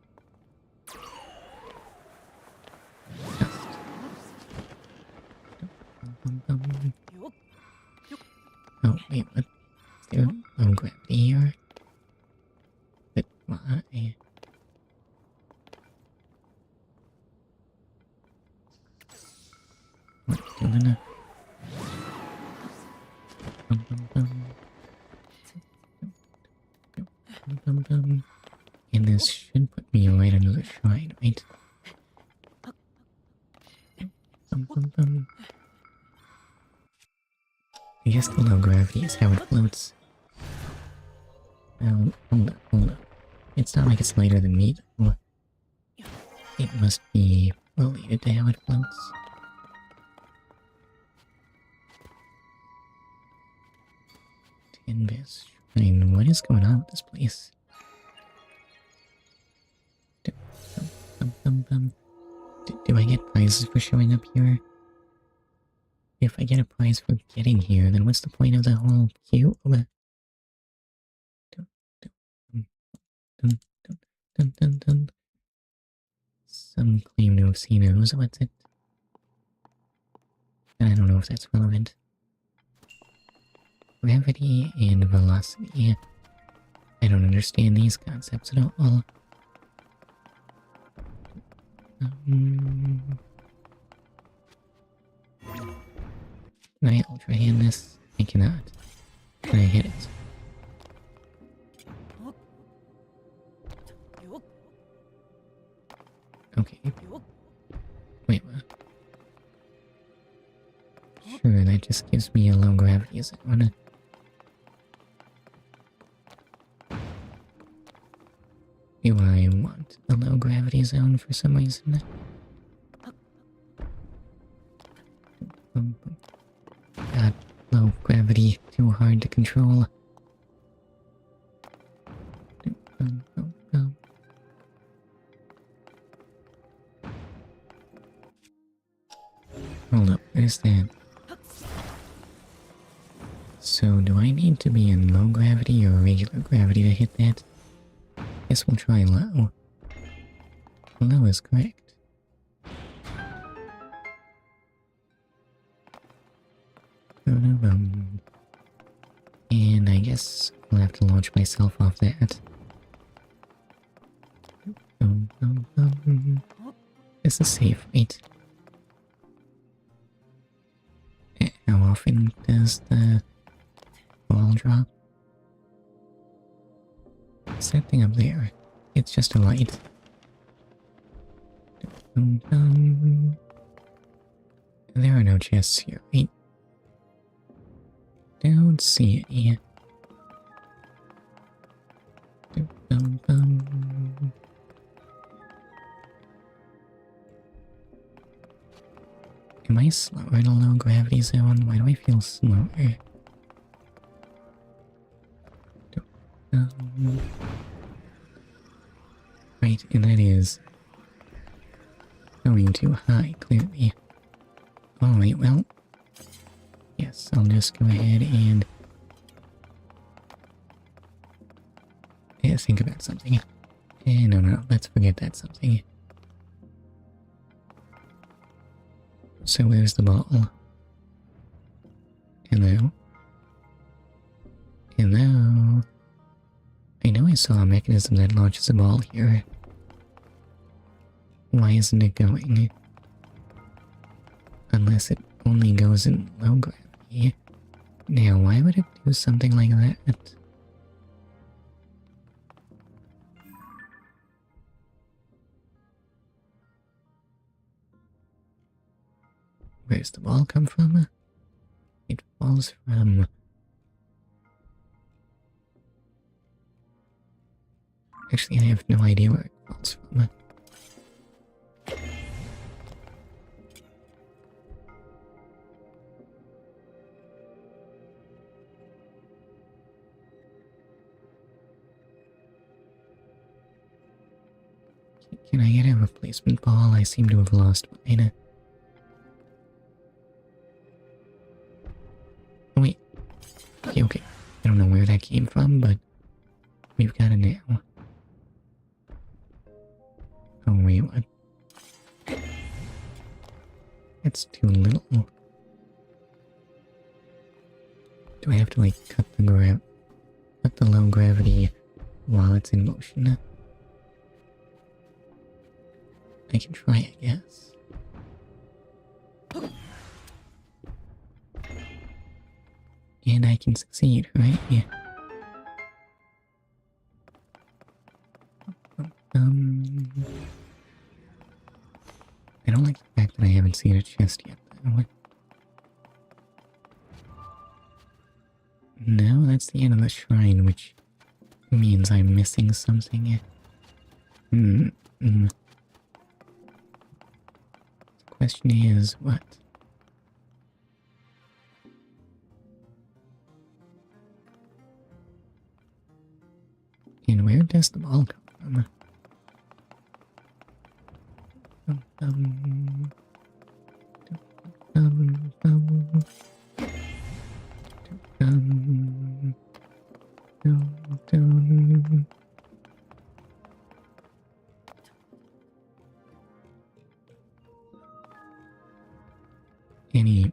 Oh, wait, what? Is there low gravity here? But why? What, Tulin? And this should put me right under the shrine, right? I guess the low gravity is how it floats. Well, hold up. It's not like it's lighter than me, though. It must be related to how it floats. Tinbis Shrine. What is going on with this place? Do I get prizes for showing up here? If I get a prize for getting here, then what's the point of the whole queue? Some claim to have seen those. What's it? I don't know if that's relevant. Gravity and velocity. I don't understand these concepts at all. Can I ultra hand this? I cannot. Can I hit it? Okay. Wait, what? Sure, that just gives me a low gravity zone. Do I want a low gravity zone for some reason? God, low gravity, too hard to control. Hold up, where's that? So, do I need to be in low gravity or regular gravity to hit that? Guess we'll try low. Low is correct. And I guess I'll have to launch myself off that. This is safe, right? How often does the ball drop. What's that thing up there? It's just a light. Dum, dum. There are no chests here, right? Don't see any. Dum, dum, dum. Am I slower in a low gravity zone? Why do I feel slower? Right, and that is going too high, clearly. Alright, well, yes, I'll just go ahead and think about something. No, let's forget that something. So where's the ball? Hello? Hello? I know I saw a mechanism that launches a ball here. Why isn't it going? Unless it only goes in low gravity. Now, why would it do something like that? Where's the ball come from? It falls from... Actually, I have no idea where it falls from. Can I get a replacement ball? I seem to have lost mine. Oh wait. Okay. I don't know where that came from, but we've got it now. Oh wait, what? That's too little. Do I have to like cut the low gravity while it's in motion? I can try, I guess. And I can succeed, right? Yeah. I don't like the fact that I haven't seen a chest yet, though. No, that's the end of the shrine, which means I'm missing something. The question is, what? And where does the ball come from?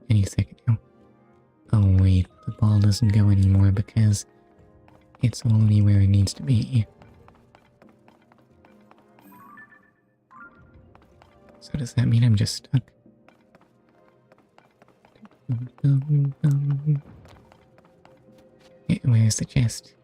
Any second now. Oh wait, the ball doesn't go anymore because it's only where it needs to be. So does that mean I'm just stuck? Where's the chest?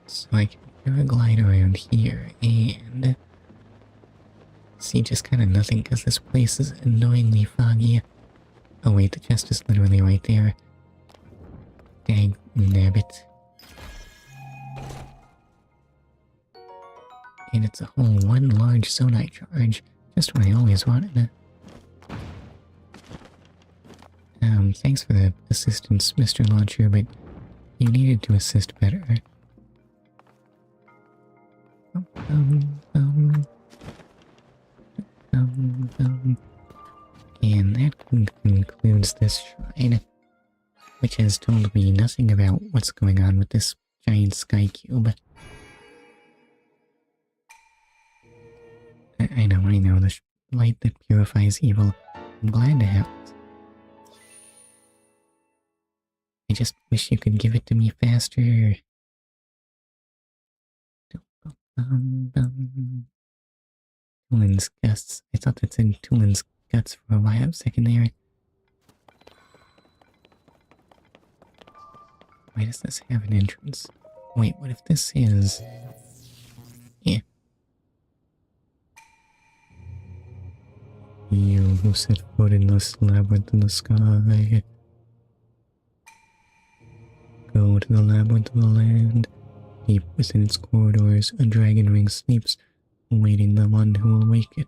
So I can paraglide around here and see just kind of nothing because this place is annoyingly foggy. Oh wait, the chest is literally right there. Dang nabbit. And it's a whole one large sonite charge. Just what I always wanted. Thanks for the assistance, Mr. Launcher, but you needed to assist better. And that concludes this shrine, which has told me nothing about what's going on with this giant sky cube. I know, the light that purifies evil. I'm glad to help. I just wish you could give it to me faster. Tulin's guts. I thought that said Tulin's guts for a while, second there. Why does this have an entrance? Wait, what if this is... Yeah. You who set foot in this labyrinth in the sky. Go to the labyrinth of the land. Deep within its corridors, a dragon ring sleeps, awaiting the one who will wake it.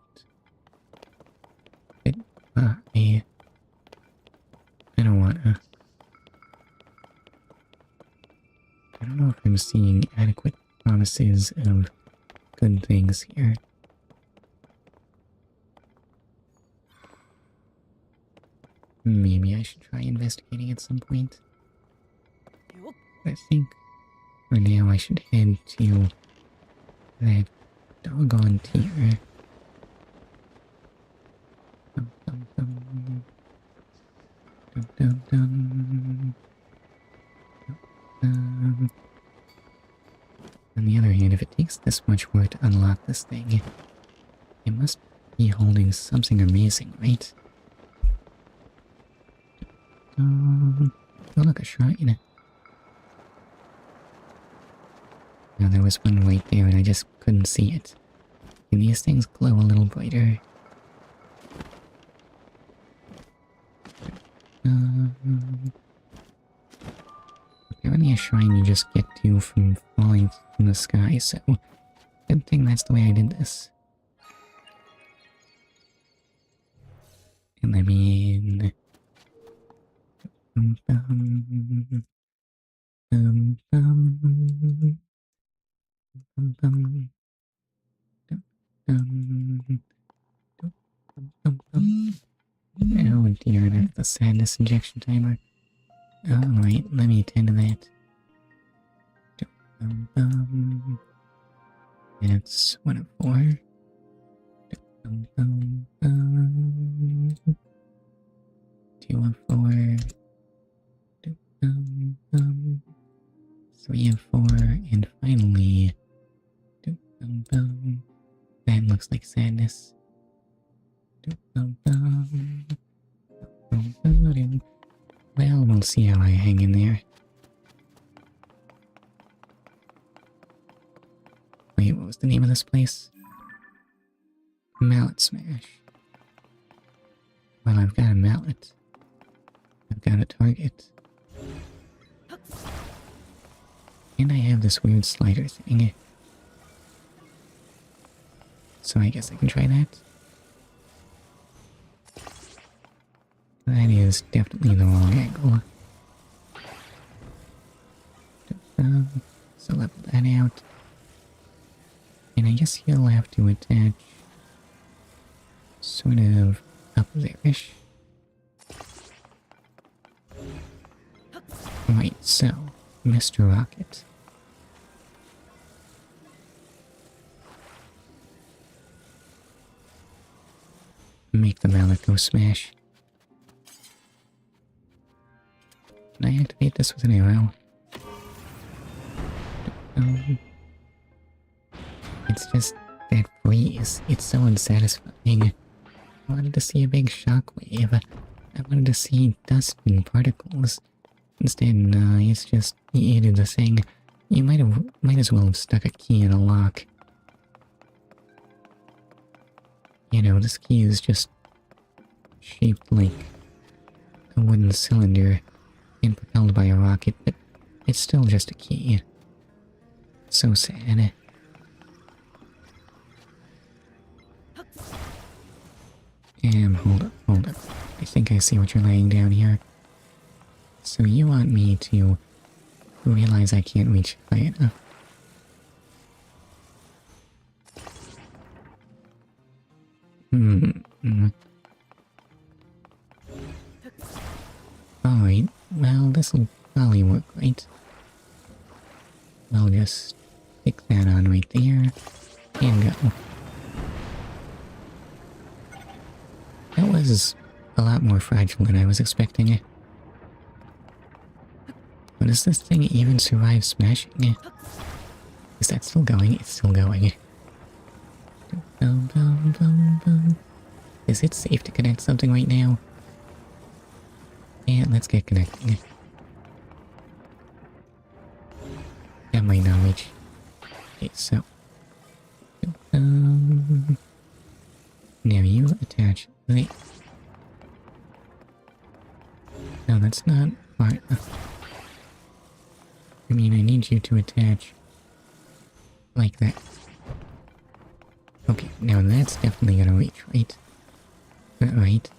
I don't wanna. I don't know if I'm seeing adequate promises of good things here. Maybe I should try investigating at some point. I think for now I should head to that doggone tier. Dum, dum, dum. Dum, dum, dum. On the other hand, if it takes this much work to unlock this thing, it must be holding something amazing, right? Oh, look, a shrine. Now there was one right there and I just couldn't see it. And these things glow a little brighter. Apparently a shrine you just get to from falling from the sky, so good thing that's the way I did this. And let me in. Oh dear, that's the sadness injection timer. Alright, let me attend to that. That's 1 of 4. 2 of 4. 3 of 4. And finally... That looks like sadness. Well, we'll see how I hang in there. Wait, what was the name of this place? Mallet Smash. Well, I've got a mallet. I've got a target. And I have this weird slider thing. So I guess I can try that. That is definitely the wrong angle. So level that out. And I guess he'll have to attach sort of up there-ish. Right, so, Mr. Rocket. Make the mallet go smash. Can I activate this with an arrow? It's just that freeze. It's so unsatisfying. I wanted to see a big shockwave. I wanted to see dust and particles. Instead, it's just you did the thing. You might as well have stuck a key in a lock. You know, this key is just shaped like a wooden cylinder and propelled by a rocket, but it's still just a key. So sad. Hold up. I think I see what you're laying down here. So you want me to realize I can't reach high enough. Alright, well, this'll probably work, right? I'll just stick that on right there, and go. That was a lot more fragile than I was expecting. But does this thing even survive smashing? Is that still going? It's still going. Boom, boom, boom, boom. Is it safe to connect something right now? Yeah, let's get connecting. Got my knowledge. Okay, so... now you attach... Wait. No, that's not part... I mean, I need you to attach... like that. Okay, now that's definitely gonna reach, right? Right.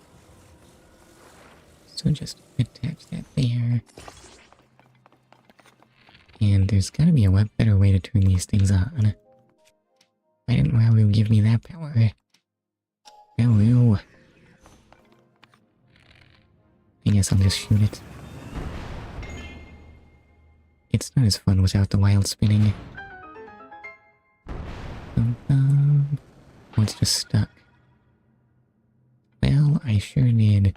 So just attach that there. And there's gotta be a better way to turn these things on. Why didn't Rauru give me that power? Rauru. I guess I'll just shoot it. It's not as fun without the wild spinning. Oh, it's just stuck. Well, I sure did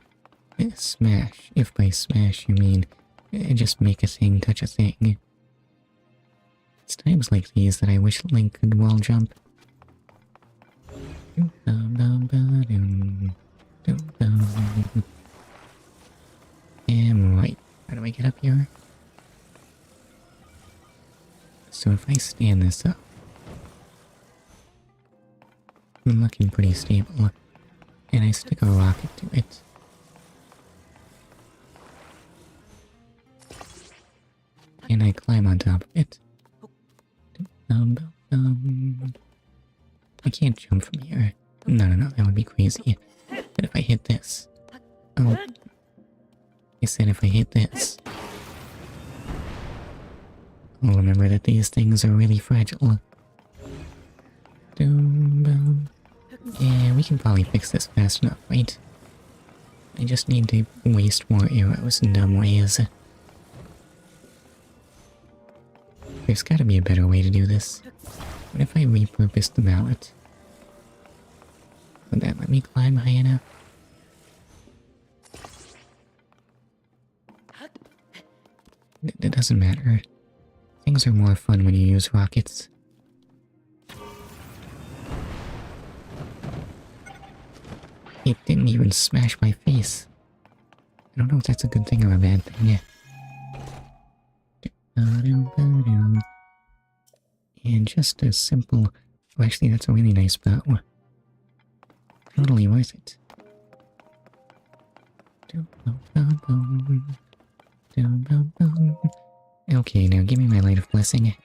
smash. If by smash you mean just make a thing touch a thing. It's times like these that I wish Link could wall jump. Right. How do I get up here? So if I stand this up, I'm looking pretty stable, and I stick a rocket to it. And I climb on top of it. I can't jump from here. No, that would be crazy. But if I hit this... Oh. I said if I hit this... I'll remember that these things are really fragile. Yeah, we can probably fix this fast enough, right? I just need to waste more arrows in dumb ways. There's gotta be a better way to do this. What if I repurpose the mallet? Would that let me climb high enough? It doesn't matter. Things are more fun when you use rockets. It didn't even smash my face. I don't know if that's a good thing or a bad thing. And just a simple... Oh, actually, that's a really nice bow. Totally worth it. Okay, now give me my light of blessing.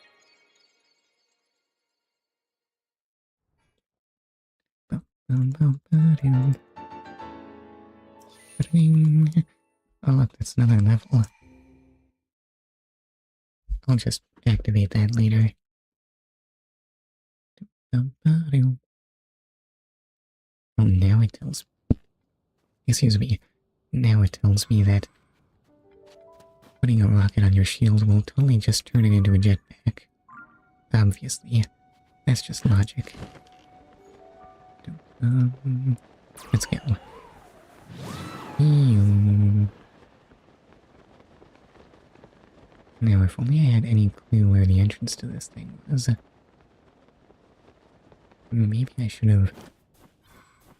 Oh look, that's another level. I'll just activate that later. Oh, now it tells... Excuse me. Now it tells me that putting a rocket on your shield will totally just turn it into a jetpack. Obviously. That's just logic. Let's go. Now, if only I had any clue where the entrance to this thing was. Maybe I should have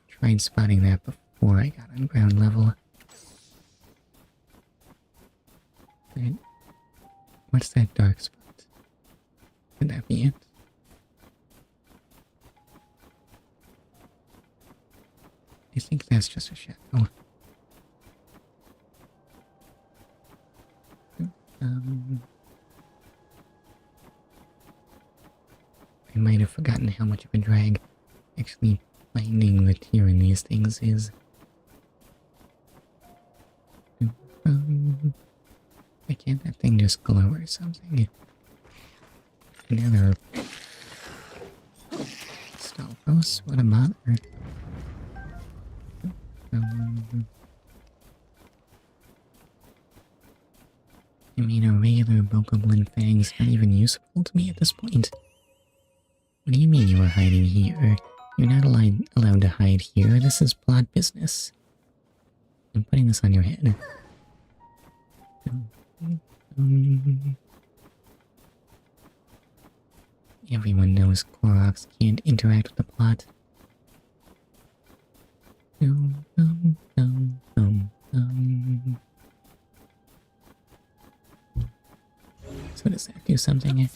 tried spotting that before I got on ground level. Right. What's that dark spot? Could that be it? I think that's just a shadow. I might have forgotten how much of a drag actually finding the tear in these things is. Why can't that thing just glow or something? Now there are Stalfos, what a bother. I mean, a regular Bokoblin fang's not even useful to me at this point. What do you mean you were hiding here? You're not allowed to hide here. This is plot business. I'm putting this on your head. Everyone knows Koroks can't interact with the plot. So does that do something?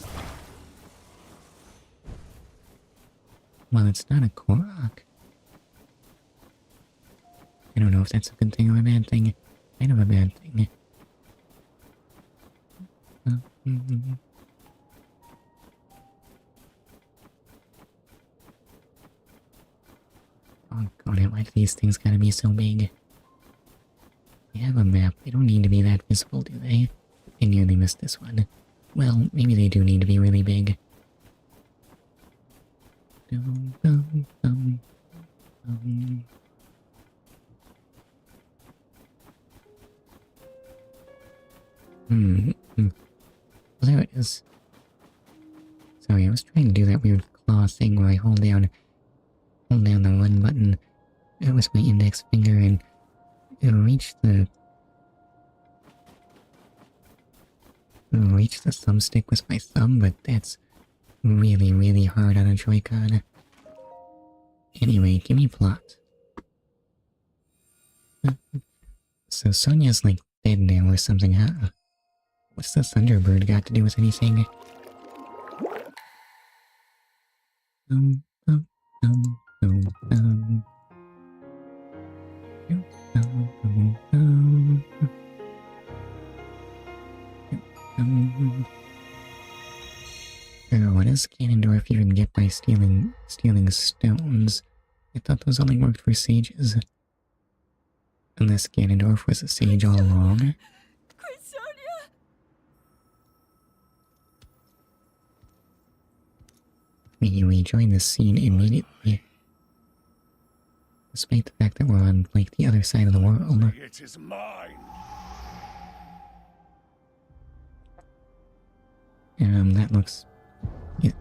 Well, it's not a Korok. I don't know if that's a good thing or a bad thing. Kind of a bad thing. Oh god, why do these things gotta be so big? They have a map. They don't need to be that visible, do they? I nearly missed this one. Well, maybe they do need to be really big. Well, there it is. Sorry, I was trying to do that weird claw thing where I hold down the run button with my index finger and reach the thumbstick with my thumb, but that's really, really hard on a Joy-Con. Anyway, give me plot. So Sonia's like dead now or something, huh? What's the Thunderbird got to do with anything? What does Ganondorf even get by stealing stones? I thought those only worked for sages. Unless Ganondorf was a sage all along. We rejoin this scene immediately. Despite the fact that we're on, like, the other side of the world. It is mine. That looks...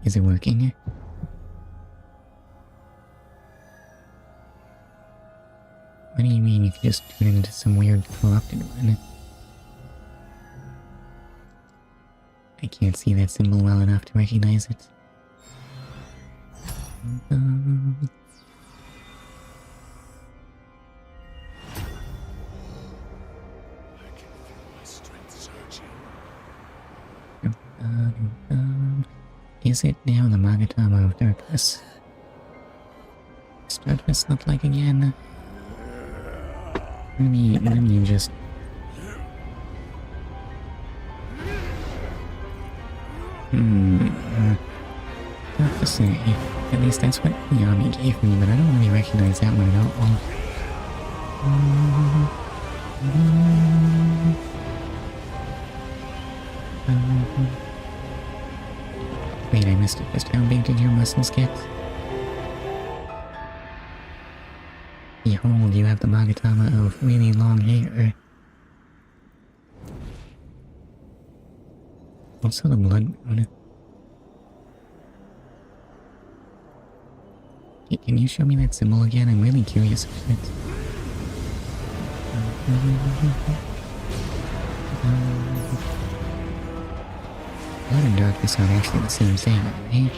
Is it working? What do you mean you could just turn it into some weird corrupted one? I can't see that symbol well enough to recognize it. I can feel my strength surging. Is it now the Magatama of Darkness? What's Darkness look like again? Let me just... Tough to say. At least that's what Yami gave me, but I don't really recognize that one at all. Wait, I missed it. Just how big did your muscles get? Behold, you have the Magatama of really long hair. Also the blood moon. Can you show me that symbol again? I'm really curious about it. Blood and darkness aren't actually the same thing, right?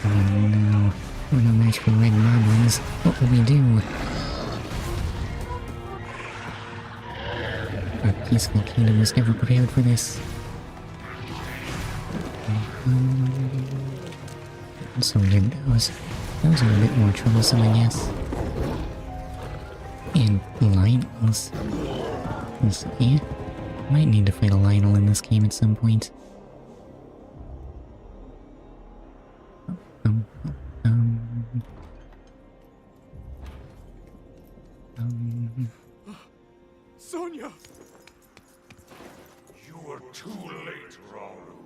Oh no, we're no match for red moblins. What will we do? Our peaceful kingdom was never prepared for this. So did those. Those are a bit more troublesome, I guess. And Lionels. Let's see. Might need to fight a Lionel in this game at some point. Sonia! You were too late, Rauru.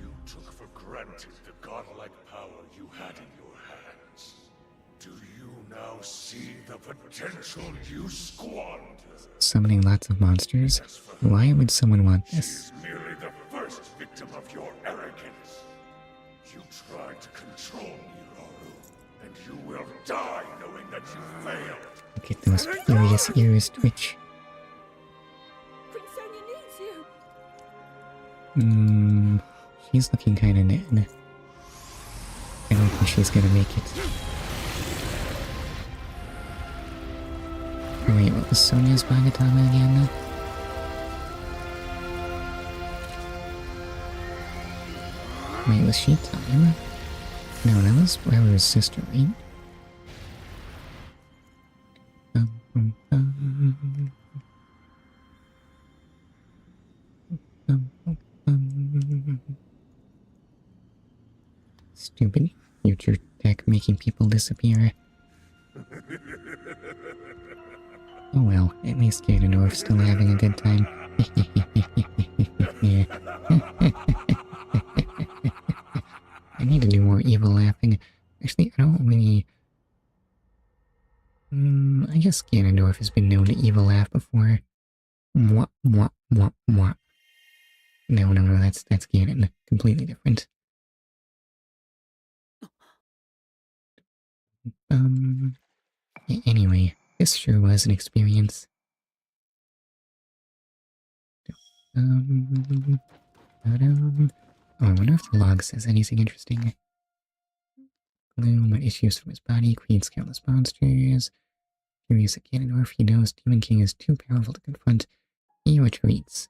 You took for granted the godlike power you had in your hands. Do you now see the potential you squandered? Summoning lots of monsters? Why would someone want this? She's merely the first victim of your arrogance. will die knowing that you failed. Look at those furious ears twitch. Queen Sonia needs you. She's looking kinda dead. I don't think she's gonna make it. Oh, wait, what was Sonia's Bagatama again? Wait, was she time? No, that was Raru's sister, right? Stupid future tech making people disappear. Oh well, at least Ganondorf's still having a good time. I need to do more evil laughing. Actually, I don't really... I guess Ganondorf has been known to evil laugh before. Mwah, mwah, mwah, mwah. No, that's Ganon. Completely different. Anyway, this sure was an experience. Oh, I wonder if the log says anything interesting. Gloom, what issues from his body, creates countless monsters. Curious at Ganondorf, he knows Demon King is too powerful to confront. He retreats.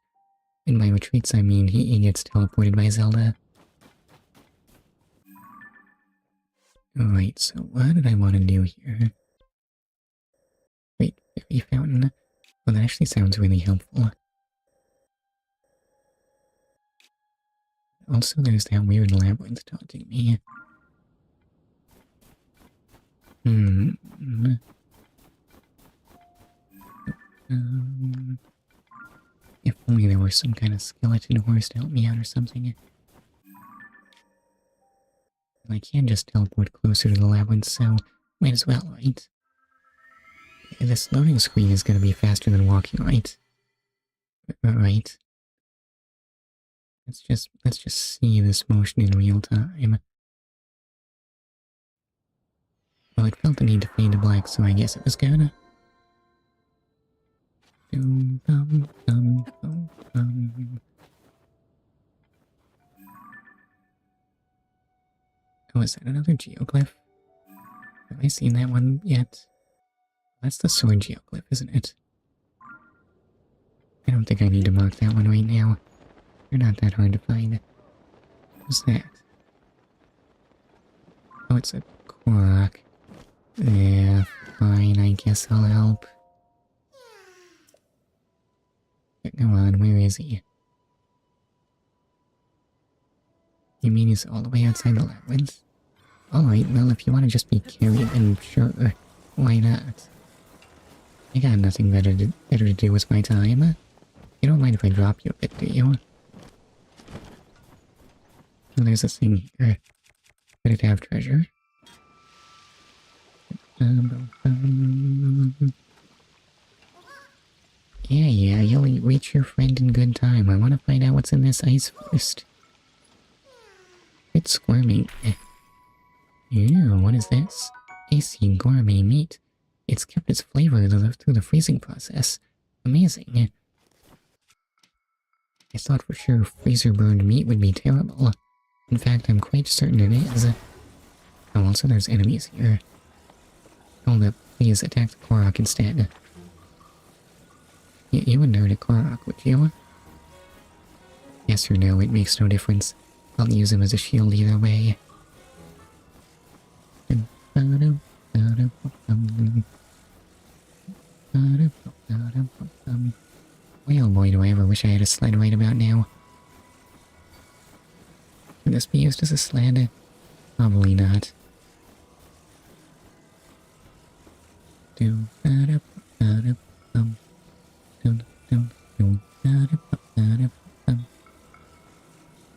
And by retreats, I mean he gets teleported by Zelda. Alright, so what did I want to do here? Wait, Fairy Fountain? Well, that actually sounds really helpful. Also, there's that weird labyrinth taunting me. If only there were some kind of skeleton horse to help me out or something. I can't just teleport closer to the labyrinth, so might as well, right? This loading screen is gonna be faster than walking, right? Right. Let's just see this motion in real time. Well, it felt the need to fade to black, so I guess it was gonna. Oh, is that another geoglyph? Have I seen that one yet? That's the sword geoglyph, isn't it? I don't think I need to mark that one right now. They're not that hard to find. What's that? Oh, it's a Korok. Yeah, fine, I guess I'll help. But go on, where is he? You mean he's all the way outside the labyrinth? Alright, well, if you want to just be carried, then sure, why not? I got nothing better to do with my time. You don't mind if I drop you a bit, do you? Well, there's a thing here. Could it have treasure? Yeah, you'll reach your friend in good time. I want to find out what's in this ice first. It's squirming. Ew, what is this? Icy gourmet meat. It's kept its flavor through the freezing process. Amazing. I thought for sure freezer-burned meat would be terrible. In fact, I'm quite certain it is. Oh, also there's enemies here. Hold up, please attack the Korok instead. You wouldn't hurt a Korok, would you? Yes or no, it makes no difference. I'll use him as a shield either way. Well, boy, do I ever wish I had a sled right about now. Can this be used as a sled? Probably not.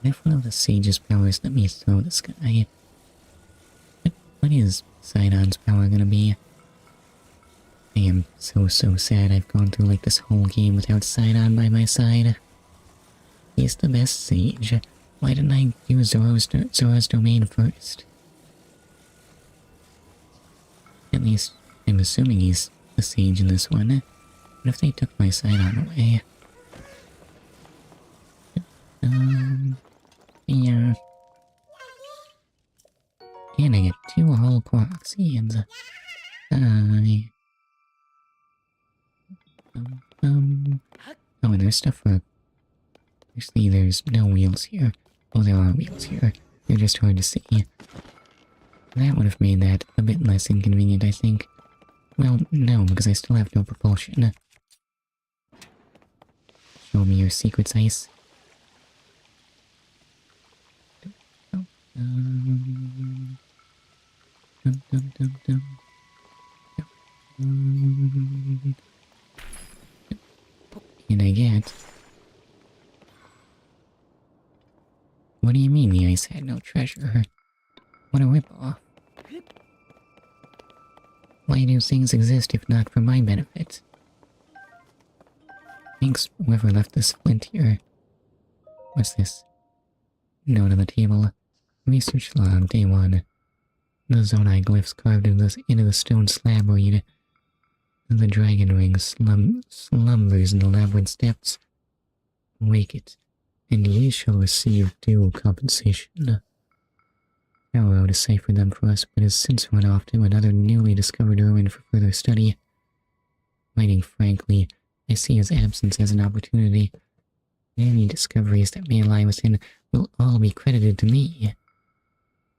If one of the sage's powers let me throw this guy. What is Sidon's power gonna be? I am so sad I've gone through like this whole game without Sidon by my side. He's the best sage. Why didn't I use Zora's domain first? least, I'm assuming he's the sage in this one. What if they took my Sidon away? Yeah. And I get 2 whole Korok seeds. Hi. Oh, and there's stuff for... Actually, there's no wheels here. Oh, there are wheels here. They're just hard to see. That would have made that a bit less inconvenient, I think. Well, no, because I still have no propulsion. Show me your secrets, Ice. Dum, dum, dum, dum. And I get... What do you mean the ice had no treasure? What a ripoff. Why do things exist if not for my benefit? Thanks, whoever left this flint here. What's this? Note on the table. Research log, day 1. The Zonai glyphs carved into the stone slab read. The dragon ring slumbers in the labyrinth depths. Wake it, and ye shall receive due compensation. Pharaoh deciphered them for us, but has since run off to another newly discovered ruin for further study. Writing frankly, I see his absence as an opportunity. Any discoveries that may lie within will all be credited to me.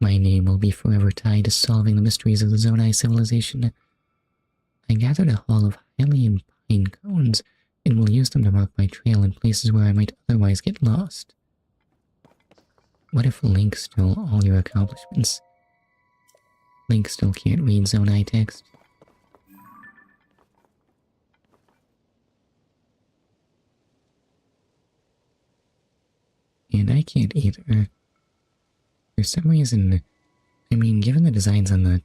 My name will be forever tied to solving the mysteries of the Zonai civilization. I gathered a haul of Hylian pine cones and will use them to mark my trail in places where I might otherwise get lost. What if Link stole all your accomplishments? Link still can't read Zonai text. And I can't either. For some reason, I mean, given the designs on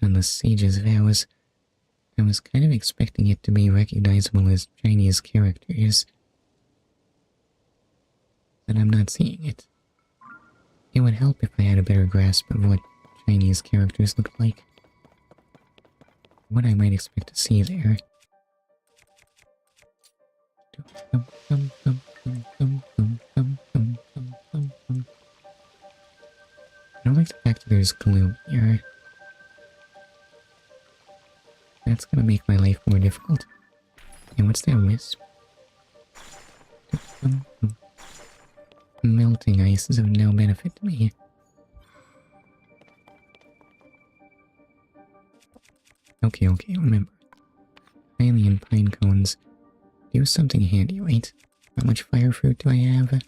the sage's vows, I was kind of expecting it to be recognizable as Chinese characters. But I'm not seeing it. It would help if I had a better grasp of what Chinese characters look like. What I might expect to see there. I don't like the fact that there's gloom here. That's gonna make my life more difficult. And what's that wisp? Melting ice is of no benefit to me. Okay, remember. Alien pine cones. Do something handy, right? How much fire fruit do I have?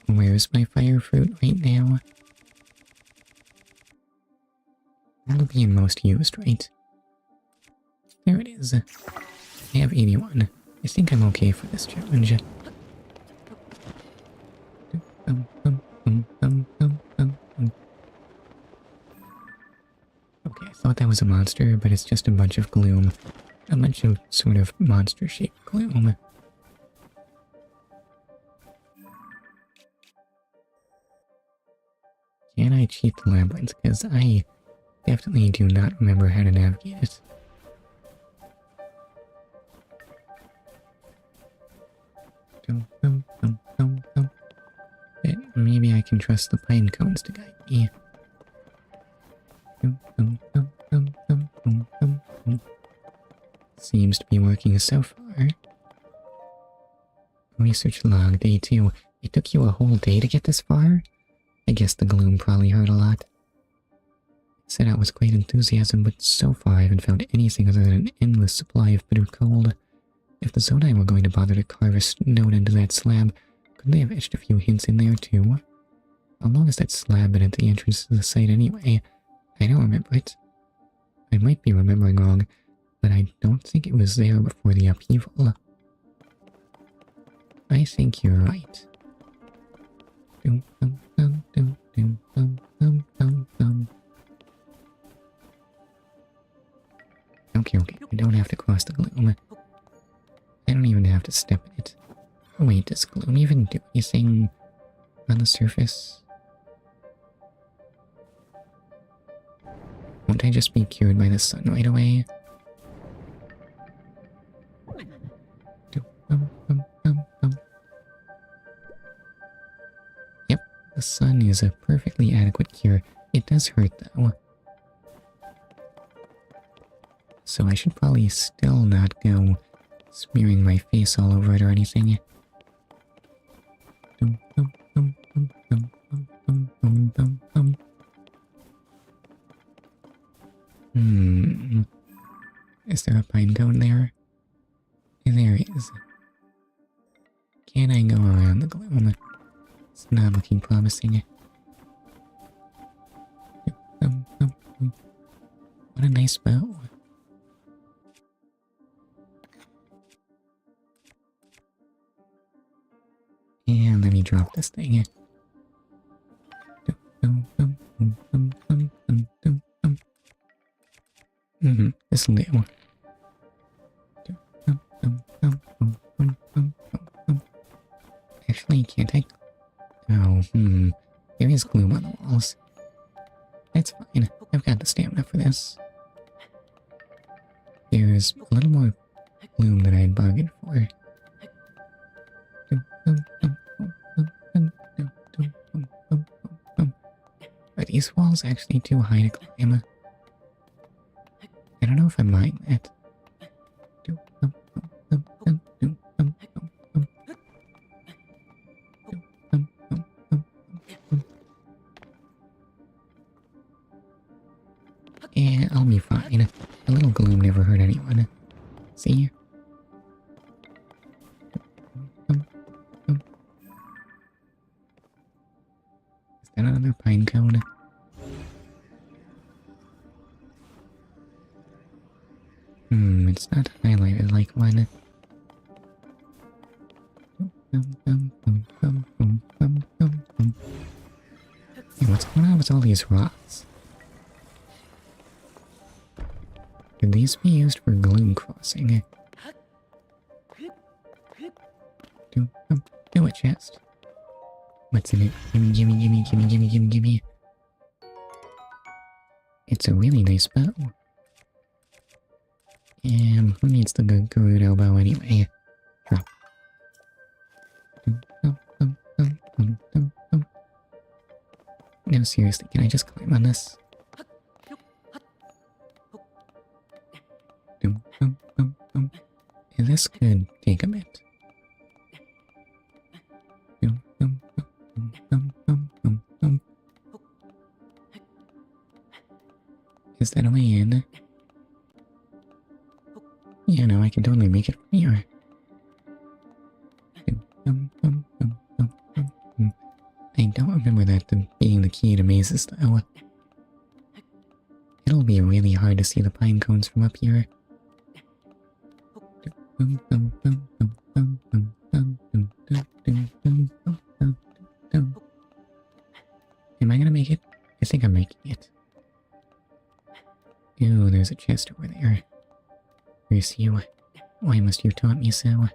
Where's my fire fruit right now? That'll be in most used, right? There it is. I have 81. I think I'm okay for this challenge. Okay, I thought that was a monster, but it's just a bunch of gloom. A bunch of sort of monster-shaped gloom. Can I cheat the labyrinth? Because I definitely do not remember how to navigate it. But maybe I can trust the pine cones to guide me. Seems to be working so far. Research log, day 2. It took you a whole day to get this far? I guess the gloom probably hurt a lot. Set out with great enthusiasm, but so far I haven't found anything other than an endless supply of bitter cold. If the Zonai were going to bother to carve a note into that slab, couldn't they have etched a few hints in there too? How long has that slab been at the entrance to the site anyway? I don't remember it. I might be remembering wrong, but I don't think it was there before the upheaval. I think you're right. Okay, I don't have to cross the gloom. I don't even have to step in it. Wait, does gloom even do anything on the surface? Won't I just be cured by the sun right away? Yep, the sun is a perfectly adequate cure. It does hurt though. So I should probably still not go smearing my face all over it or anything. Is there a pine cone there? There is. Can I go around the gloom? It's not looking promising. What a nice bow. And let me drop this thing. This'll do. Actually, can't I? Oh, there is gloom on the walls. That's fine. I've got the stamina for this. There's a little more gloom than I had bargained for. Are these walls actually too high to climb? I don't know if I'm buying that. Yeah, I'll be fine. A little gloom never hurt anyone. See? Is that another pine cone? It's not highlighted like one. Hey, what's going on with all these rocks? Could these be used for gloom crossing? Do a chest. What's in it? Gimme, gimme, gimme, gimme, gimme, gimme, gimme. It's a really nice bow. Who needs the good Gerudo bow anyway? Drop. No, seriously, can I just climb on this? This could take a bit. Is that a way in? Yeah, no, I can totally make it from here. I don't remember that being the key to mazes, though. It'll be really hard to see the pine cones from up here. Am I gonna make it? I think I'm making it. Ew, there's a chest over there. Curse you. Why must you taunt me so?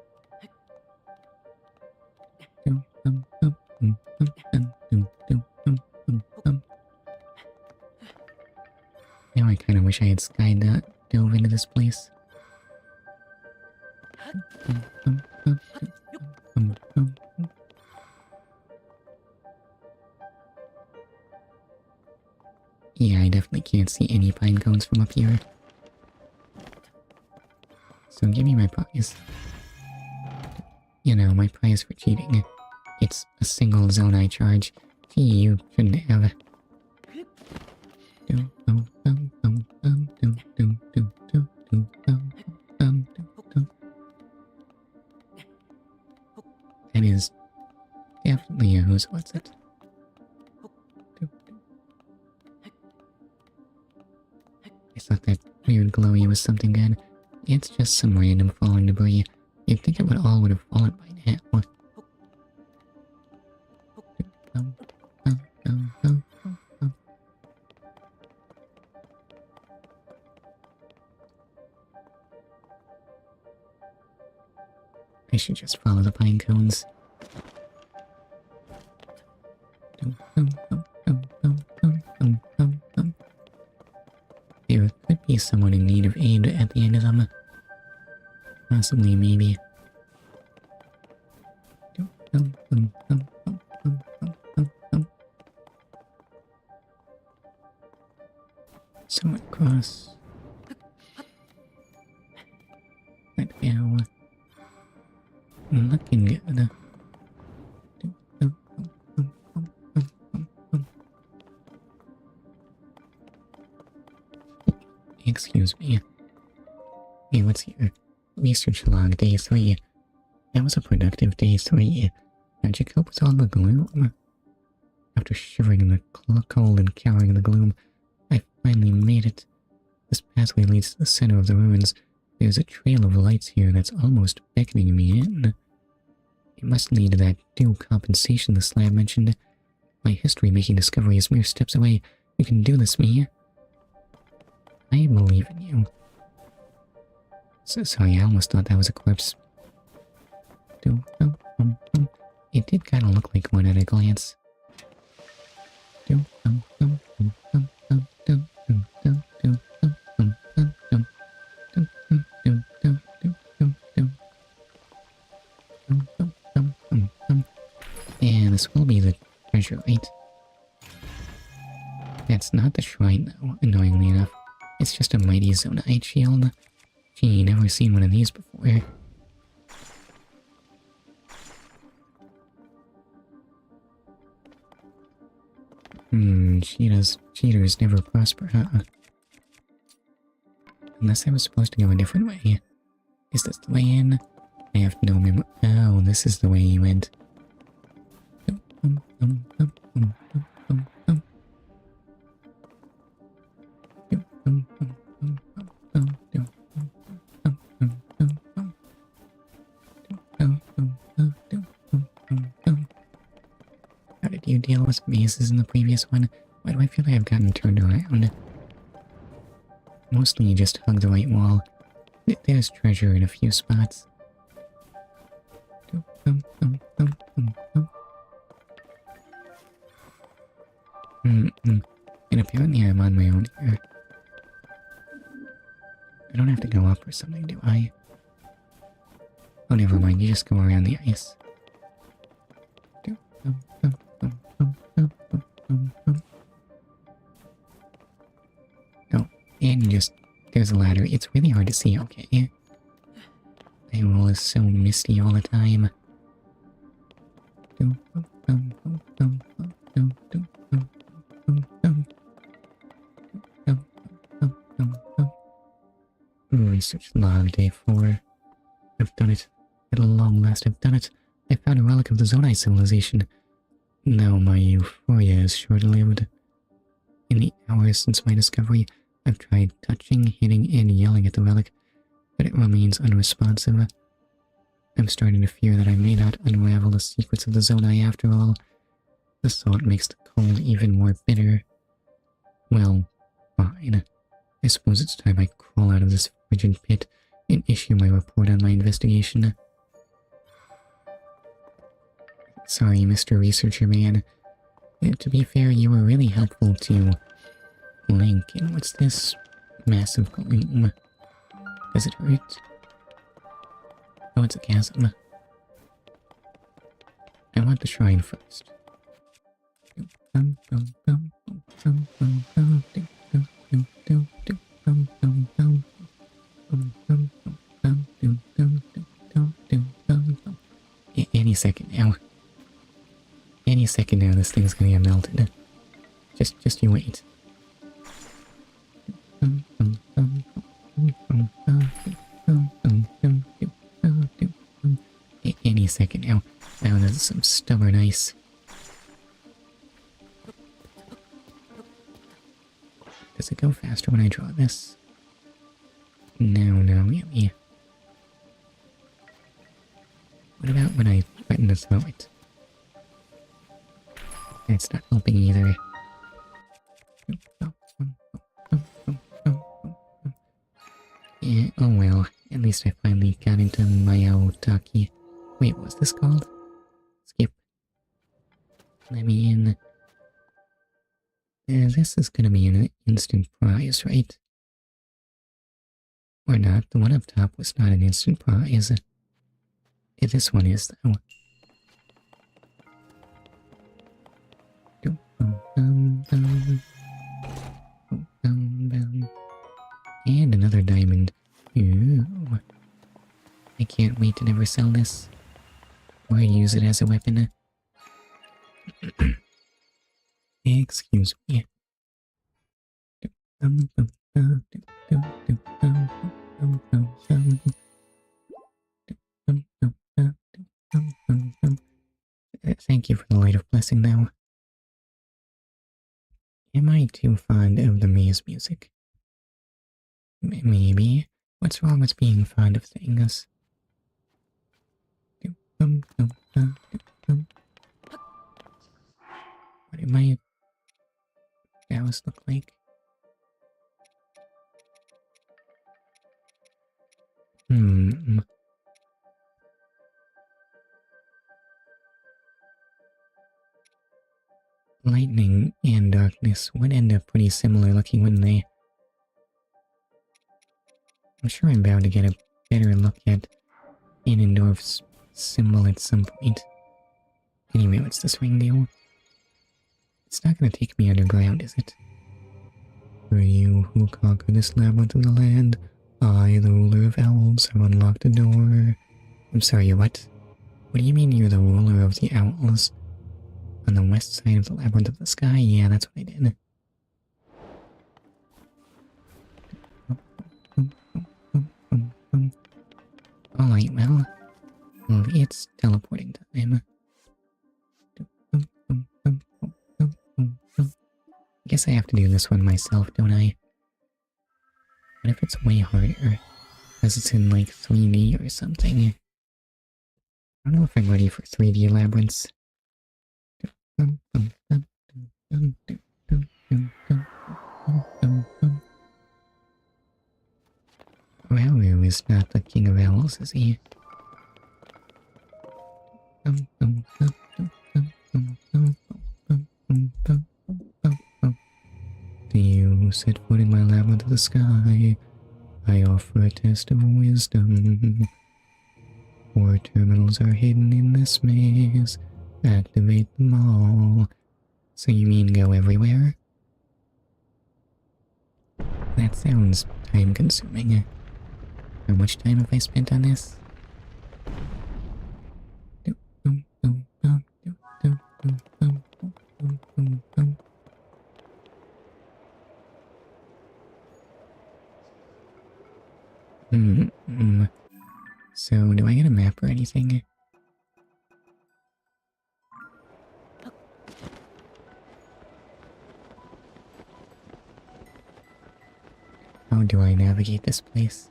Now I kinda wish I had dove into this place. Yeah, I definitely can't see any pine cones from up here. So give me my prize. You know, my prize for cheating. It's a single zone I charge. Gee, you shouldn't have. That is definitely a who's what's it. I thought that weird glowy was something good. It's just some random falling debris. You'd think it all would have fallen by now. I should just follow the pine cones. see someone in need of aid at the end of them. Possibly, maybe. So across. Let go. Looking good. Excuse me. Hey, what's here? Research log day 3. That was a productive day 3. How'd you cope with all the gloom? After shivering in the cold and cowering in the gloom, I finally made it. This pathway leads to the center of the ruins. There's a trail of lights here that's almost beckoning me in. It must lead to that due compensation the slab mentioned. My history-making discovery is mere steps away. You can do this, Mia. I believe in you. So sorry, I almost thought that was a corpse. It did kind of look like one at a glance. And this will be the treasure, right? That's not the shrine, though, annoyingly enough. It's just a mighty Zonite shield. Gee, never seen one of these before. Cheaters never prosper, huh? Unless I was supposed to go a different way. Is this the way in? I have no memory. Oh, this is the way you went. How did you deal with mazes in the previous one? Why do I feel like I've gotten turned around? Mostly you just hug the right wall. There's treasure in a few spots. And apparently I'm on my own here. I don't have to go up or something, do I? Oh, never mind, you just go around the ice. Oh, and you just... there's a ladder. It's really hard to see, okay? My roll is so misty all the time. Research log day 4. I've done it. At long last, I've done it. I found a relic of the Zonite civilization. Now my euphoria is short-lived. In the hours since my discovery, I've tried touching, hitting, and yelling at the relic, but it remains unresponsive. I'm starting to fear that I may not unravel the secrets of the Zonai after all. The thought makes the cold even more bitter. Well, fine. I suppose it's time I crawl out of this frigid pit and issue my report on my investigation. Sorry, Mr. Researcher Man. To be fair, you were really helpful to Link. And what's this massive gloom? Does it hurt? Oh, it's a chasm. I want the shrine first. Any second now. Any second now, this thing's gonna get melted. Just you wait. Any second now. Now there's some stubborn ice. Does it go faster when I draw this? No, really. What about when I threaten to throw it? It's not helping either. Yeah, oh well, at least I finally got into Mayaotaki. Wait, what's this called? Skip. Let me in. This is gonna be an instant prize, right? Or not. The one up top was not an instant prize. This one is, though. And another diamond. Ooh. I can't wait to never sell this. Or use it as a weapon. Excuse me. Thank you for the light of blessing, though. Am I too fond of the maze music? Maybe. What's wrong with being fond of things? What do my cows look like? Lightning and darkness would end up pretty similar looking, wouldn't they? I'm sure I'm bound to get a better look at Ganondorf's symbol at some point. Anyway, what's this ring deal? It's not gonna take me underground, is it? For you who conquer this labyrinth of the land, I, the ruler of elves, have unlocked a door. I'm sorry, what? What do you mean you're the ruler of the owls? On the west side of the labyrinth of the sky? Yeah, that's what I did. Alright, well, it's teleporting time. I guess I have to do this one myself, don't I? What if it's way harder? Because it's in like 3D or something. I don't know if I'm ready for 3D labyrinths. Rauru is not the king of owls, is he? To you who set foot in my labyrinth of the sky, I offer a test of wisdom. 4 terminals are hidden in this maze. Activate them all. So you mean go everywhere? That sounds time-consuming. How much time have I spent on this? So, do I get a map or anything? How do I navigate this place?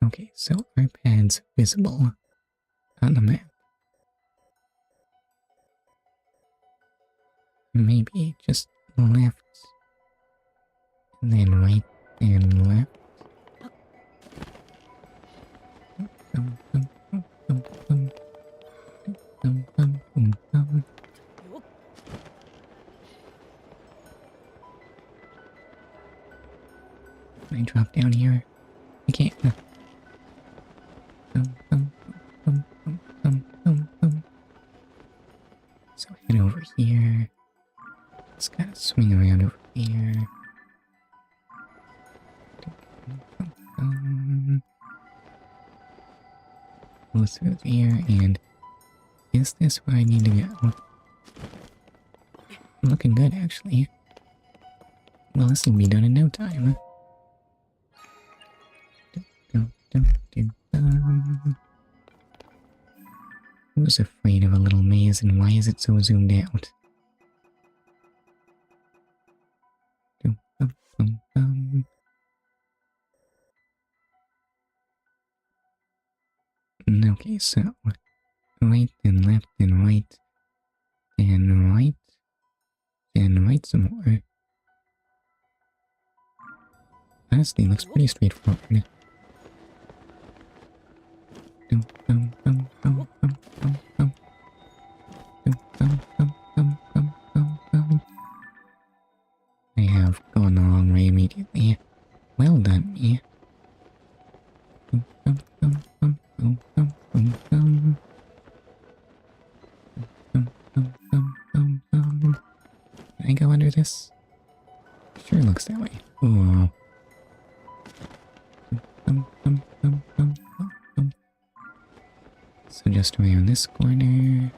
Okay, so our pad's visible on the map. Maybe just left, and then right and left. Can I drop down here? I can't. So head over here. It's gotta swing around over here. Go through there, and is this where I need to go? Looking good, actually. Well, this will be done in no time. Who's afraid of a little maze, and why is it so zoomed out? Okay, so right, then left, then right, then right, then right some more. Honestly, looks pretty straightforward. Dum, dum, dum, dum, dum, dum, dum. Dum, dum, dum, dum, dum, dum, dum. I have gone the wrong way immediately. Well done, me. Dum, dum, dum, dum, dum, dum, dum, dum. Dum, dum, dum, dum, dum. Can I go under this? Sure looks that way. Ooh. Dum, dum, dum, dum, dum, dum. So just around this corner.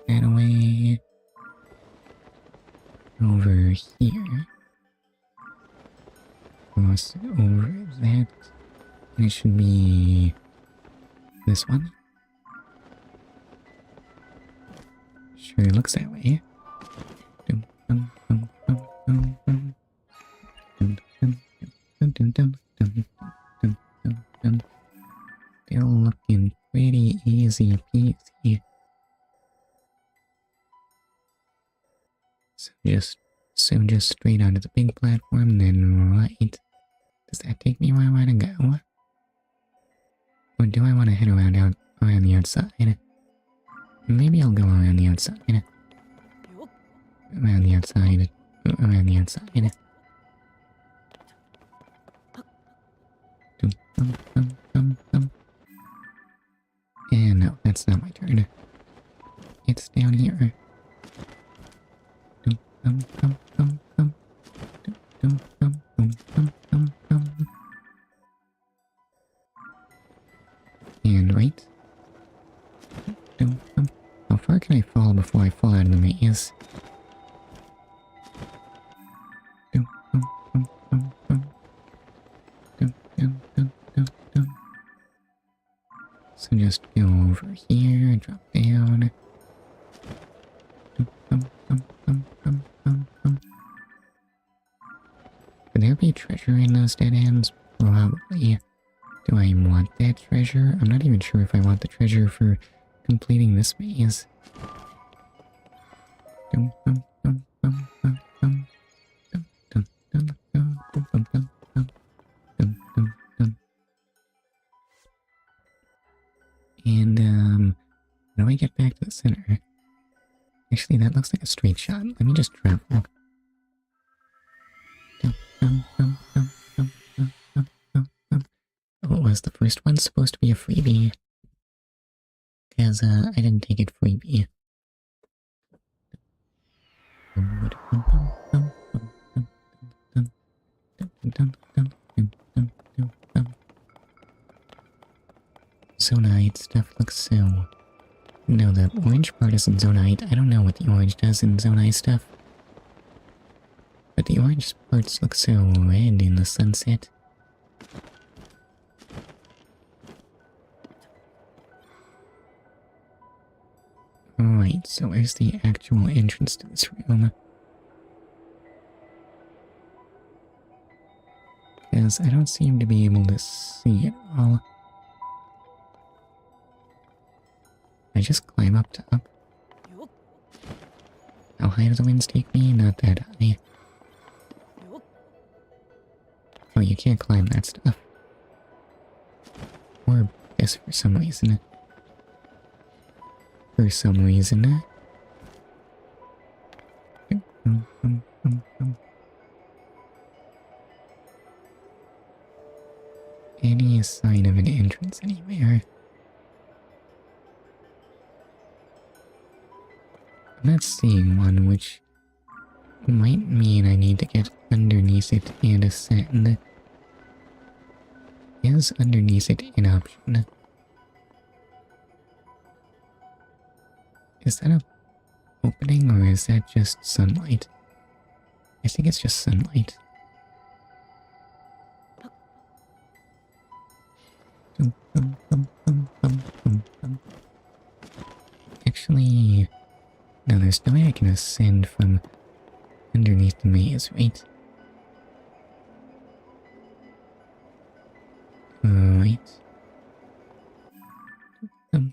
That away. Over here. Cross over that. And it should be this one. Sure looks that way. Dum, dum, dum, dum, dum, dum. Dum, dum, dum, dum, dum, dum, dum, dum, dum. Still looking pretty easy peasy. So just straight onto the big platform, then right. Does that take me where I want to go? Or do I want to head around the outside? Maybe I'll go around the outside. Around the outside. Around the outside. Dum, dum, dum, dum, dum. And no, that's not my turn. It's down here. Dum, dum, dum, dum, dum. Dum, dum, dum, dum, dum, dum, dum. And right. Dum, dum. How far can I fall before I fall out of the maze? Dum, dum, dum, dum, dum. Dum, dum, dum, dum, dum. So just go over here, drop down. Dum, dum, dum, dum, dum, dum, dum. Could there be treasure in those dead ends? Probably. Do I want that treasure? I'm not even sure if I want the treasure for completing this maze. Dum, dum, dum, dum, dum, dum. Dum, dum, dum, dum, dum, dum, dum, dum. Dum, dum, dum. And, how do I get back to the center? Actually, that looks like a straight shot. Let me just travel. Dum, dum, dum, dum, dum, dum, dum, dum, dum. Oh, was the first one supposed to be a freebie? Because, I didn't take it freebie. Dum, dum, dum, dum, dum, dum, dum, dum, dum, dum, dum, dum, dum, dum. Zonite stuff looks so... No, the orange part isn't Zonite. I don't know what the orange does in Zonite stuff. But the orange parts look so red in the sunset. Alright, so where's the actual entrance to this room? Because I don't seem to be able to see it all. I just climb up top. How high do the winds take me? Not that high. Oh, you can't climb that stuff. Or this for some reason. For some reason. Any sign of an entrance anywhere? I'm not seeing one, which might mean I need to get underneath it and ascend. Is underneath it an option? Is that a opening or is that just sunlight? I think it's just sunlight. Actually, no, there's no way I can ascend from underneath the maze, right? Right. Oh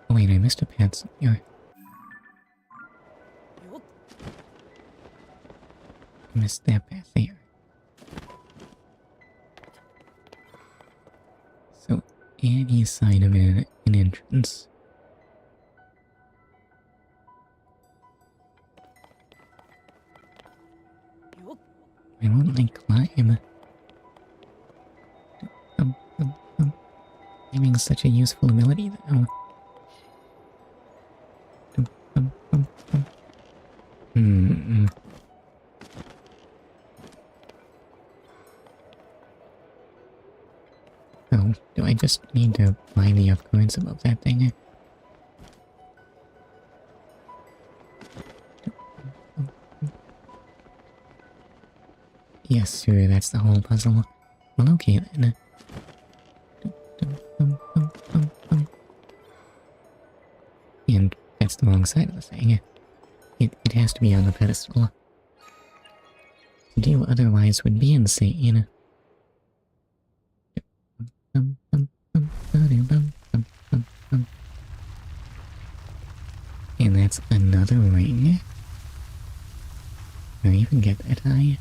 wait, I missed a path somewhere. missed that path there. So, any sign of an entrance? I won't like climb. Climbing such a useful ability, though. Hmm. Oh, do I just need to find the upgrades above that thing? Yes, sir, that's the whole puzzle. Well, okay then. And that's the wrong side of the thing. It has to be on the pedestal. To do otherwise would be insane. And that's another ring. Do I even get that high?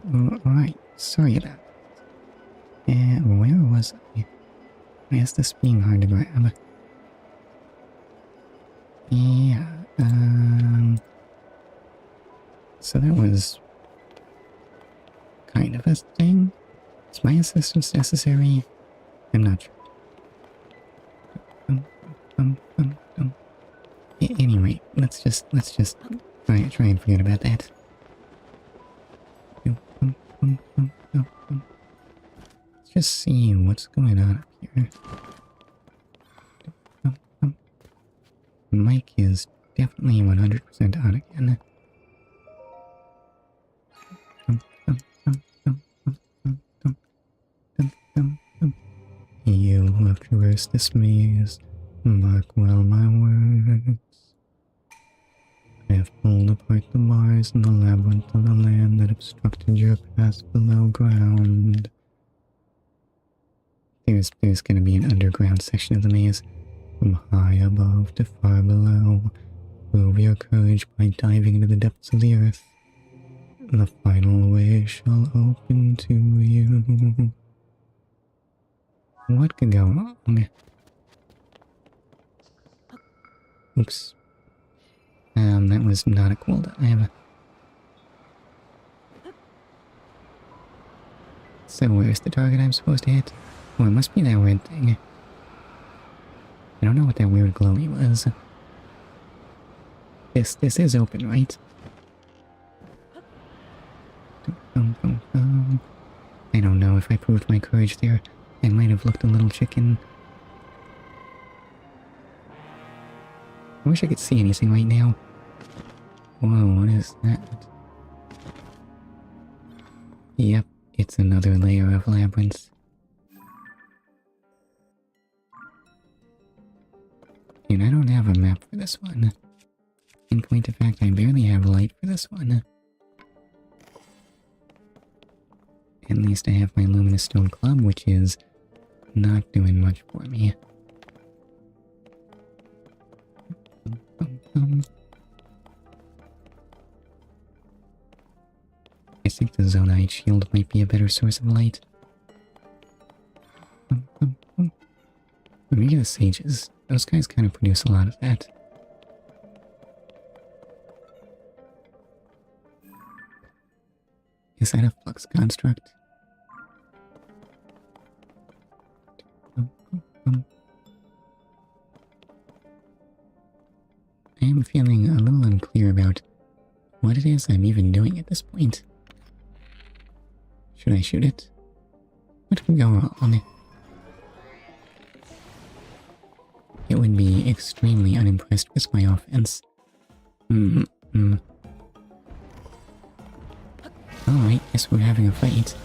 Alright, sorry about that. Where was I? Why is this being hard to grab? Yeah, so that was kind of a thing. Is my assistance necessary? I'm not sure. Anyway, let's just try and forget about that. Let's just see what's going on up here. Mike is definitely 100% on again. You who have traversed this maze, mark well my words. I have pulled apart the bars in the labyrinth of the land that obstructed your path below ground. There's gonna be an underground section of the maze. From high above to far below, prove your courage by diving into the depths of the earth. The final way shall open to you. What could go wrong? Oops. That was not a cool dive. So where's the target I'm supposed to hit? Oh, it must be that weird thing. I don't know what that weird glowy was. This is open, right? I don't know if I proved my courage there. I might have looked a little chicken. I wish I could see anything right now. Whoa, what is that? Yep, it's another layer of labyrinth. And I don't have a map for this one. In point of fact, I barely have light for this one. At least I have my luminous stone club, which is not doing much for me. I think the Zonite shield might be a better source of light. Maybe the sages. Those guys kind of produce a lot of that. Is that a flux construct? I am feeling a little unclear about what it is I'm even doing at this point. Should I shoot it? What could go wrong? It would be extremely unimpressed with my offense. Alright, guess we're having a fight.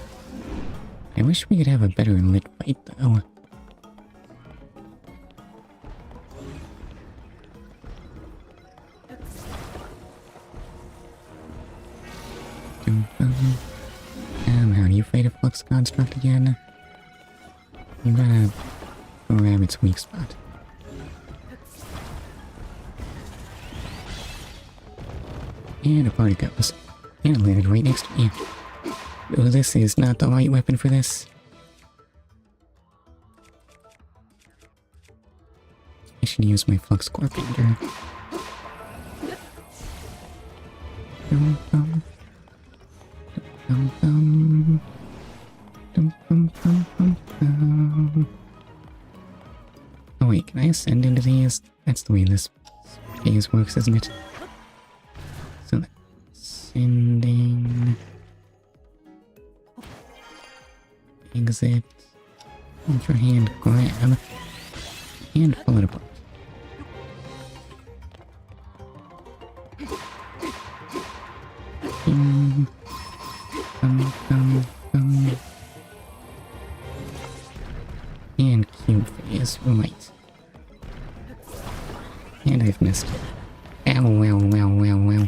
I wish we could have a better lit fight, though. How do you fight a flux construct again? You gotta grab its weak spot. And apart it goes. And it landed right next to me. Oh, this is not the right weapon for this. I should use my flux core bender. Oh wait, can I ascend into these? That's the way this phase works, isn't it? So ascending, exit, hold your hand, grab, and pull it apart. And cube phase, right. And I've missed. Ow, wow, wow, wow, wow.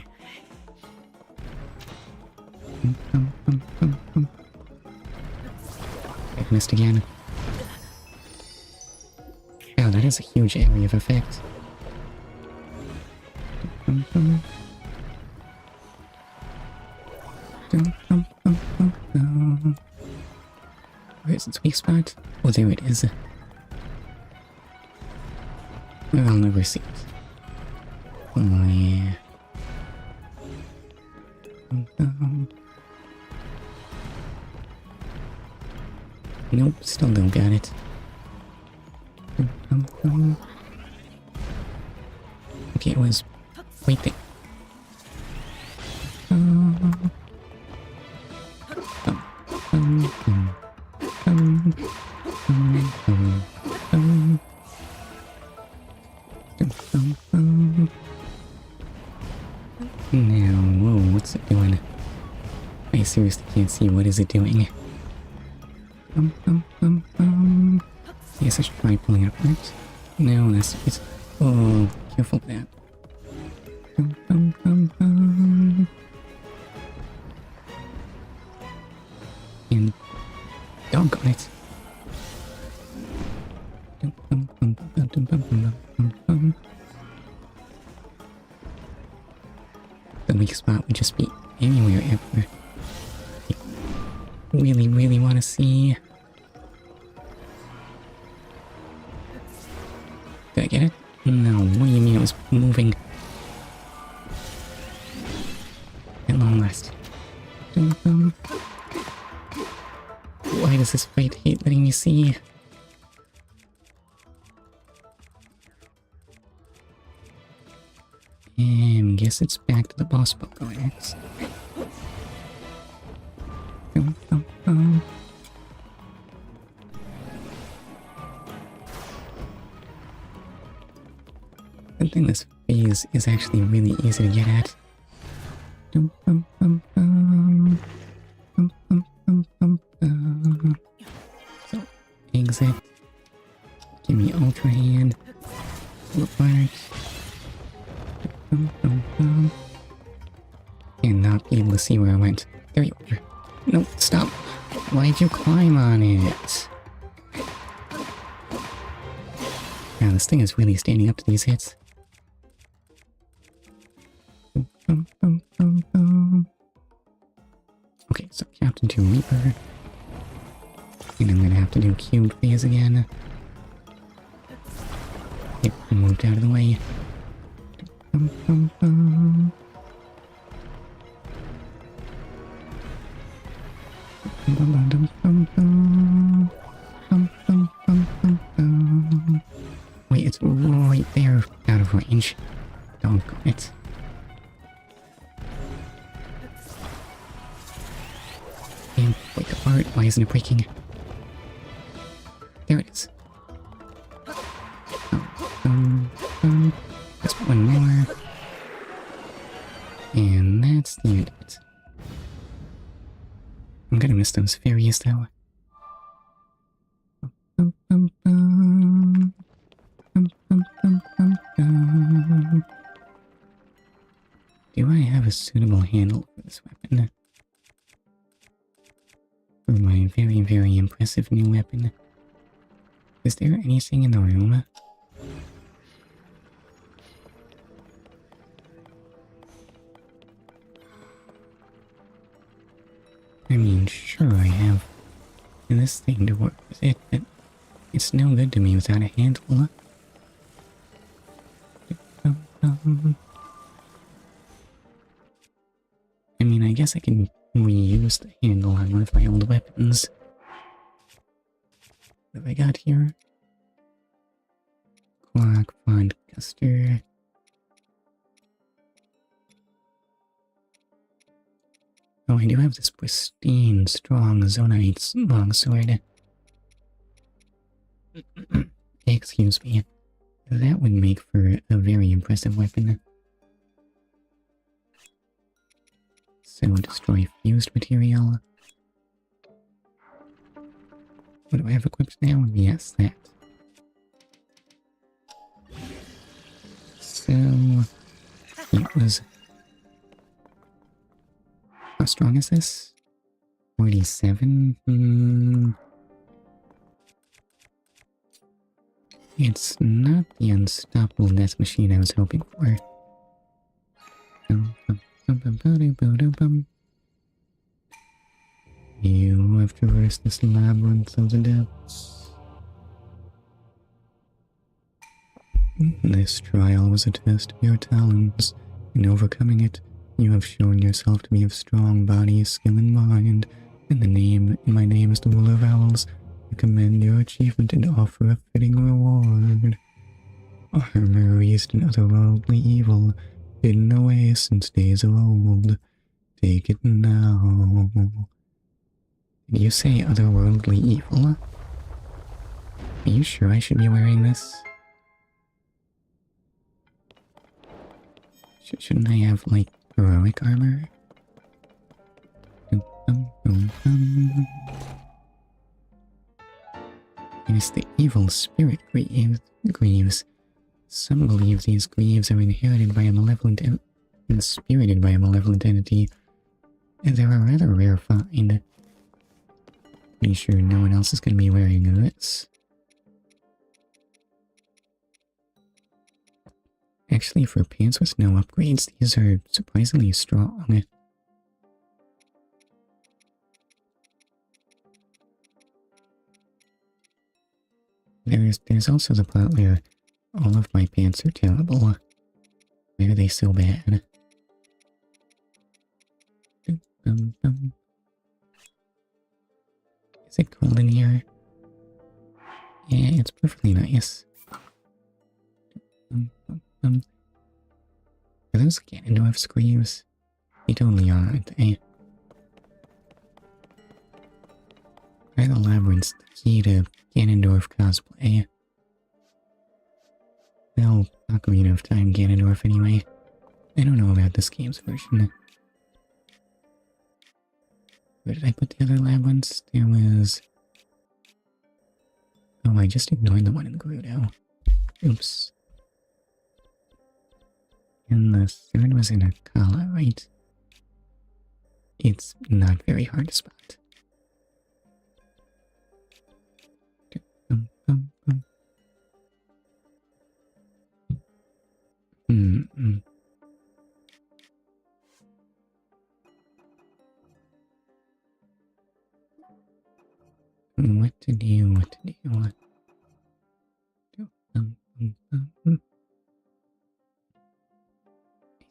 I've missed again. Wow, that is a huge area of effect. Where's its weak spot? Oh, there it is. Well, I'll never see it. Oh, yeah. Nope, still don't got it. Okay, it was right there. Now, whoa, what's it doing? I seriously can't see. What is it doing? Yes, I should try pulling it apart. No, that's it. Oh, careful with that. And doggone it. The weak spot would just be anywhere ever. I really want to see. Did I get it? No, what do you mean it was moving? At long last. Why does this fight hate letting me see? And guess it's back to the boss book next. I think this phase is actually really easy to get at. So, exit. Give me Ultra Hand. Bookmark. And not be able to see where I went. There you are. No, stop. Why'd you climb on it? Wow, this thing is really standing up to these hits. Okay, so Captain 2 Reaper. And I'm gonna have to do cube phase again. Yep, I moved out of the way. Wait, it's right there, out of range. Doggone it. Damn, break apart. Why isn't it breaking? There it is. Just one more. And that's the end of it. I'm gonna miss those fairies though. Do I have a suitable handle for this weapon? For my very impressive new weapon. Is there anything in the room? I mean, sure I have this thing to work with it, but it's no good to me without a handle. I mean, I guess I can reuse the handle on one of my old weapons. What have I got here? Clock, Fond, Guster. Oh, I do have this pristine, strong Zonite longsword. Excuse me. That would make for a very impressive weapon. So, destroy fused material. What do I have equipped now? Yes, that. So, it was... How strong is this? 47? It's not the unstoppable death machine I was hoping for. You have traversed this labyrinth of the depths. This trial was a test of your talents. In overcoming it, you have shown yourself to be of strong body, skill, and mind. In my name as the ruler of owls, I commend your achievement and offer a fitting reward. Armor raised in otherworldly evil, hidden away since days of old. Take it now. Did you say otherworldly evil? Are you sure I should be wearing this? Shouldn't I have, like, heroic armor? It's the evil spirit greaves. Some believe these greaves are inherited by a malevolent and spirited by a malevolent entity. And they're a rather rare find. Pretty sure no one else is going to be wearing this. Actually, for pants with no upgrades, these are surprisingly strong. There's also the part where all of my pants are terrible. Why are they so bad? Is it cold in here? Yeah, it's perfectly nice. Are those Ganondorf screams? They totally are, aren't they? Are the labyrinths the key to Ganondorf cosplay? Well, Ocarina of Time Ganondorf anyway. I don't know about this game's version. Where did I put the other labyrinths? There was... Oh, I just ignored the one in Gerudo. Oops. And the third was in Akala, right? It's not very hard to spot. What to do, what to do. I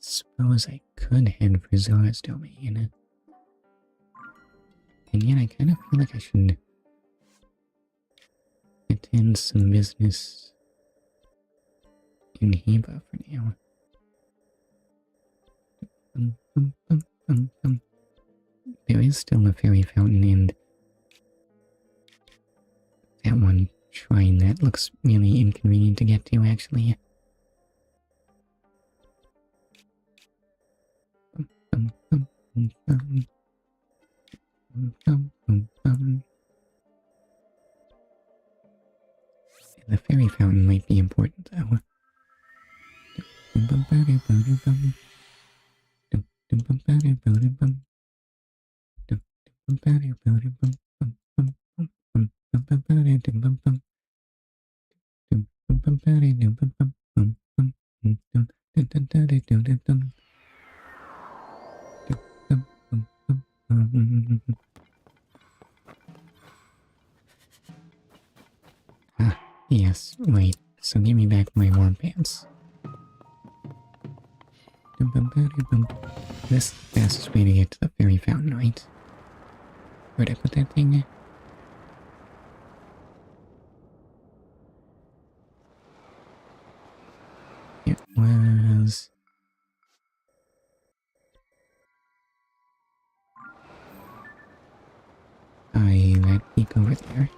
suppose I could head for Zora's domain. And yet I kind of feel like I should attend some business in Heba for now. There is still a fairy fountain and that one shrine that looks really inconvenient to get to, actually. The fairy fountain might be important, though. Ah, yes, wait, so give me back my warm pants. This is the fastest way to get to the fairy fountain, right? Where'd I put that thing? It was... that peak over there.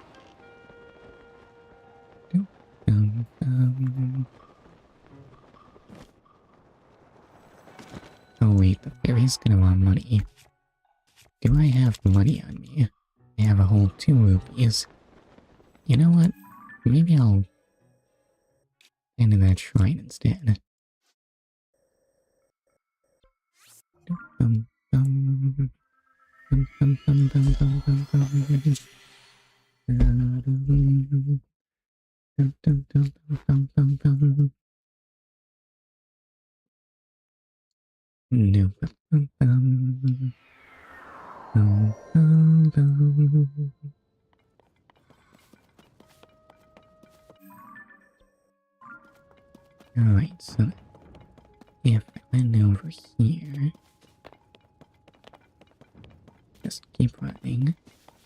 Oh wait, the fairy's gonna want money. Do I have money on me? I have a whole 2 rupees. You know what? Maybe I'll enter that shrine instead. Boom, boom, boom. Alright, so if I went over here, just keep running,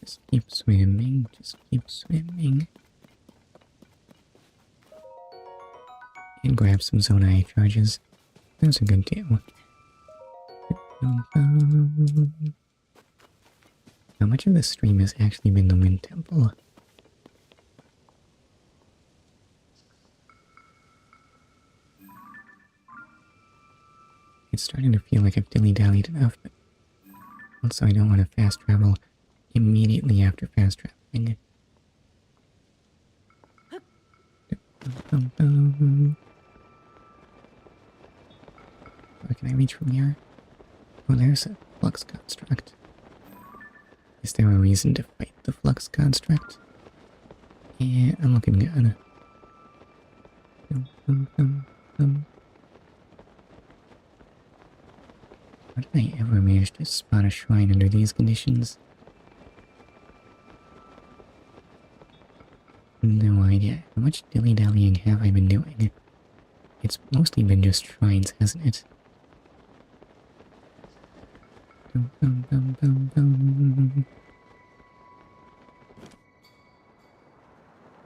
just keep swimming, just keep swimming. And grab some Zonai charges. Those are good too. How much of this stream has actually been the Wind Temple? It's starting to feel like I've dilly-dallied enough, but also I don't want to fast travel immediately after fast traveling. Where can I reach from here? Oh, there's a flux construct. Is there a reason to fight the flux construct? Yeah, I'm looking good. How did I ever manage to spot a shrine under these conditions? No idea. How much dilly-dallying have I been doing? It's mostly been just shrines, hasn't it?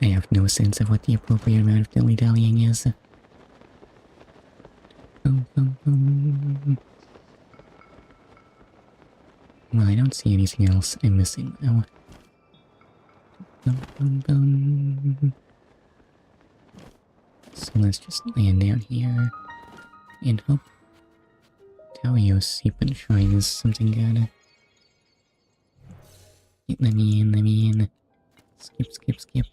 I have no sense of what the appropriate amount of dilly-dallying is. Well, I don't see anything else I'm missing now. So let's just land down here and hope Taoyo Seepin Shrine is something good. Let me in. Skip, skip, skip.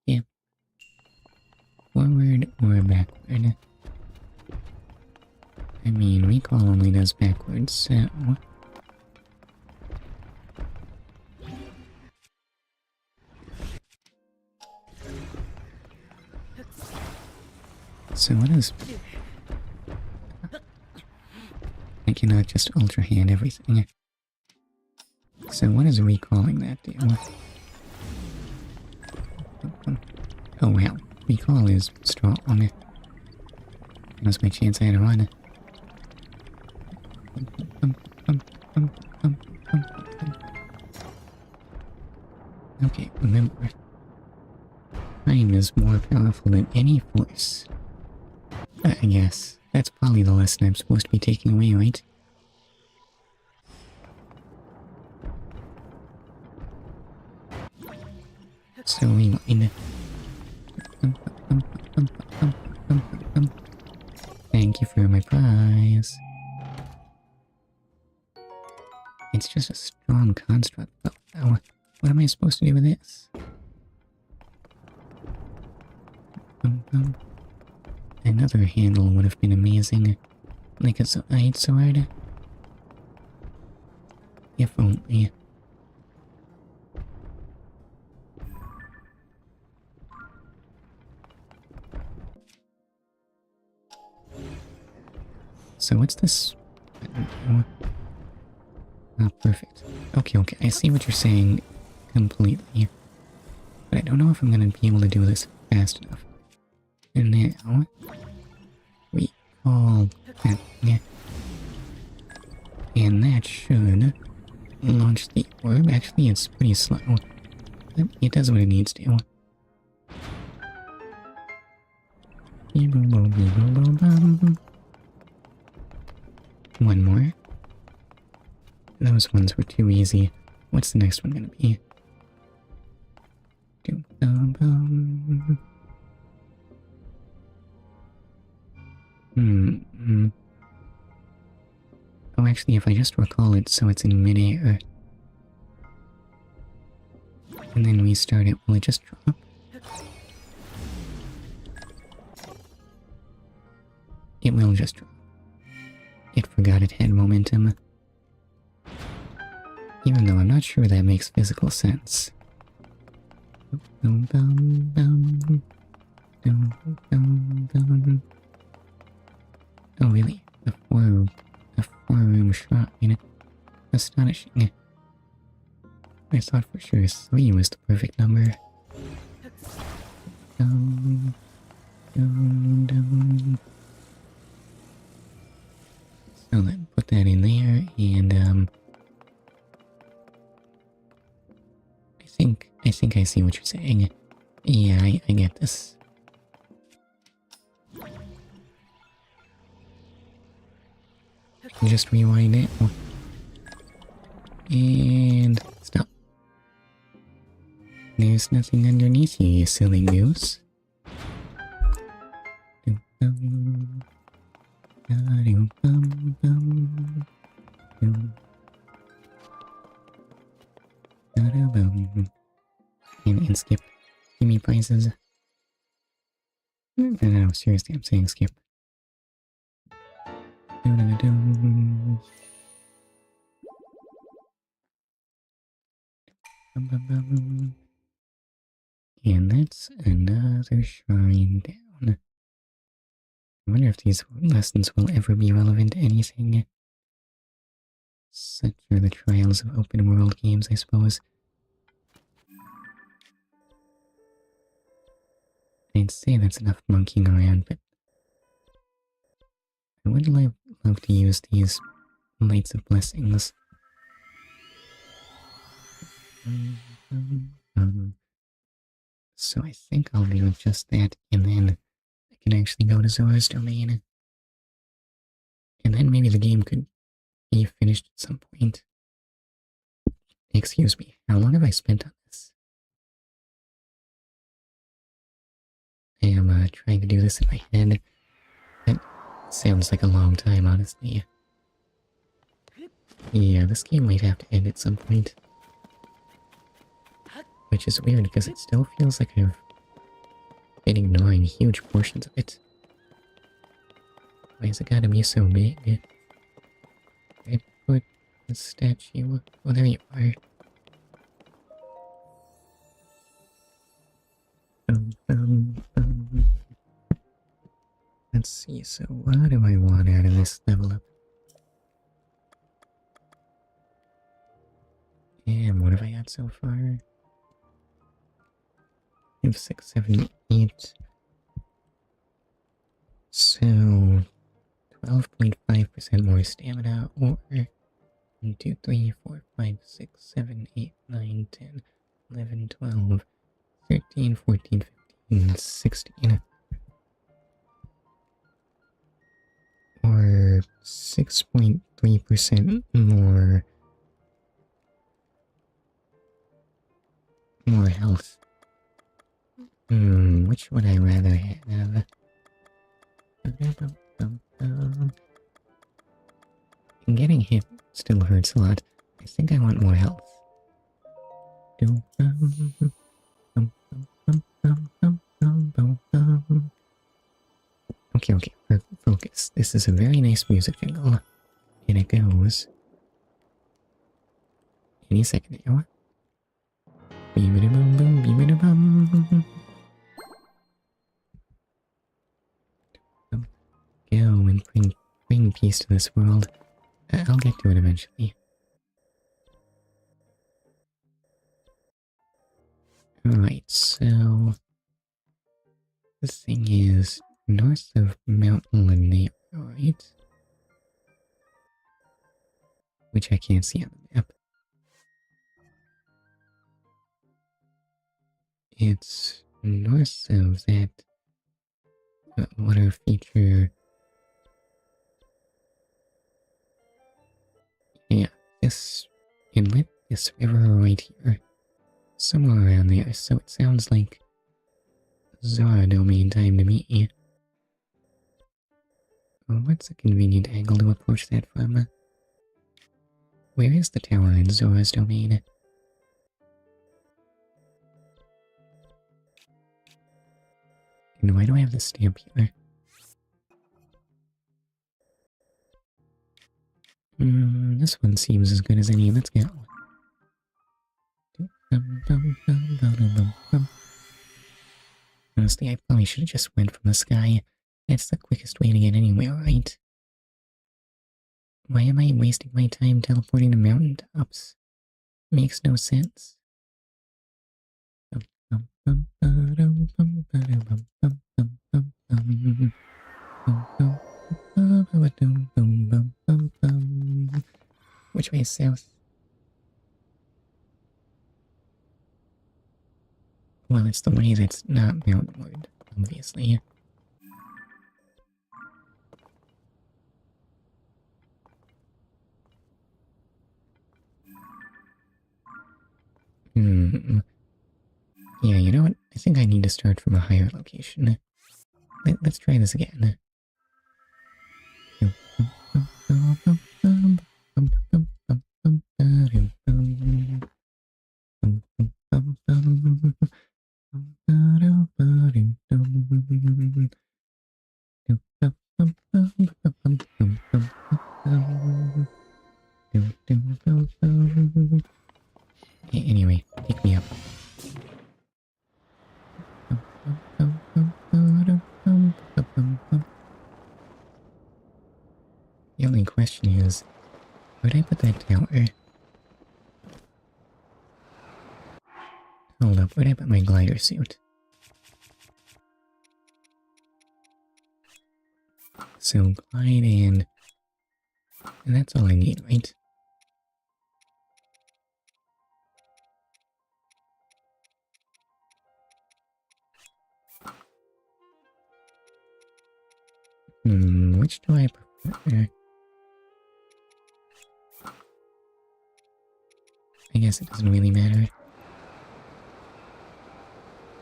Yep. Forward or backward? I mean, recall only does backwards, so... So what is... I cannot just ultra hand everything. So what is recalling that do? Oh well, recall is strong. Now's my chance I had to run. Okay, remember. Time is more powerful than any force. I guess. That's probably the lesson I'm supposed to be taking away, right? So rewind. Thank you for my prize. It's just a strong construct, though. What am I supposed to do with this? Another handle would have been amazing. Like a Zoid sword. If only. So what's this? Oh, perfect. Okay, I see what you're saying completely. But I don't know if I'm gonna be able to do this fast enough. And now... we call that... yeah. And that should... launch the orb. Actually, it's pretty slow. But it does what it needs to. One more. Those ones were too easy. What's the next one gonna be? Oh, actually, if I just recall it so it's in midair, and then restart it, will it just drop? It will just drop. It forgot it had momentum. Even though I'm not sure that makes physical sense. Dum dum dum. Dum dum dum. Oh really? A four-room shrine. Astonishing. I thought for sure 3 was the perfect number. Dum dum dum. So let's put that in there, and I think I see what you're saying. Yeah, I get this. Just rewind it. And stop. There's nothing underneath you, you silly goose. Dum-dum. Da-dum-bum-bum. Dum. Da-da-bum. And skip. Give me prizes. No, seriously, I'm saying skip. Dum-dum-dum. Bum-bum-bum. And that's another shrine down. I wonder if these lessons will ever be relevant to anything. Such are the trials of open world games, I suppose. I'd say that's enough monkeying around, but I would love to use these lights of blessings. So I think I'll do just that, and then I can actually go to Zora's Domain. And then maybe the game could be finished at some point. Excuse me, how long have I spent on this? I am trying to do this in my head. That sounds like a long time, honestly. Yeah, this game might have to end at some point. Which is weird, because it still feels like I've been ignoring huge portions of it. Why has it gotta be so big? I put the statue... Oh, there you are. Let's see, so what do I want out of this level up? And what have I got so far? 5, 6, 7, 8. So 12.5% more stamina, or 1, 2, 3, 4, 5, 6, 7, 8, 9, 10, 11, 12, 13, 14, 15, 16. Or 6.3% more health. Which would I rather have? Getting hit still hurts a lot. I think I want more health. Okay, focus. This is a very nice music jingle. And it goes... Any second now. Beam-a-da-bum-bum, beam-a-da-bum. Go and bring peace to this world. I'll get to it eventually. Alright, so... The thing is north of Mount Lanero, right? Which I can't see on the map. It's north of that water feature. Yeah, this inlet, this river right here. Somewhere around there, so it sounds like Zora Domain time to me. Oh, what's a convenient angle to approach that from? Where is the tower in Zora's Domain? And why do I have the stamp here? This one seems as good as any. Let's go. Honestly, I probably should have just went from the sky. That's the quickest way to get anywhere, right? Why am I wasting my time teleporting to mountaintops? Makes no sense. Which way is south? Well, it's the way that's not mountainward, obviously. Hmm. Yeah, you know what? I think I need to start from a higher location. Let's try this again. Anyway, pick me up. The only question is, where'd I put that tower? Hold up, where'd I put my glider suit? So glide in, and that's all I need, right? Which do I prefer? I guess it doesn't really matter.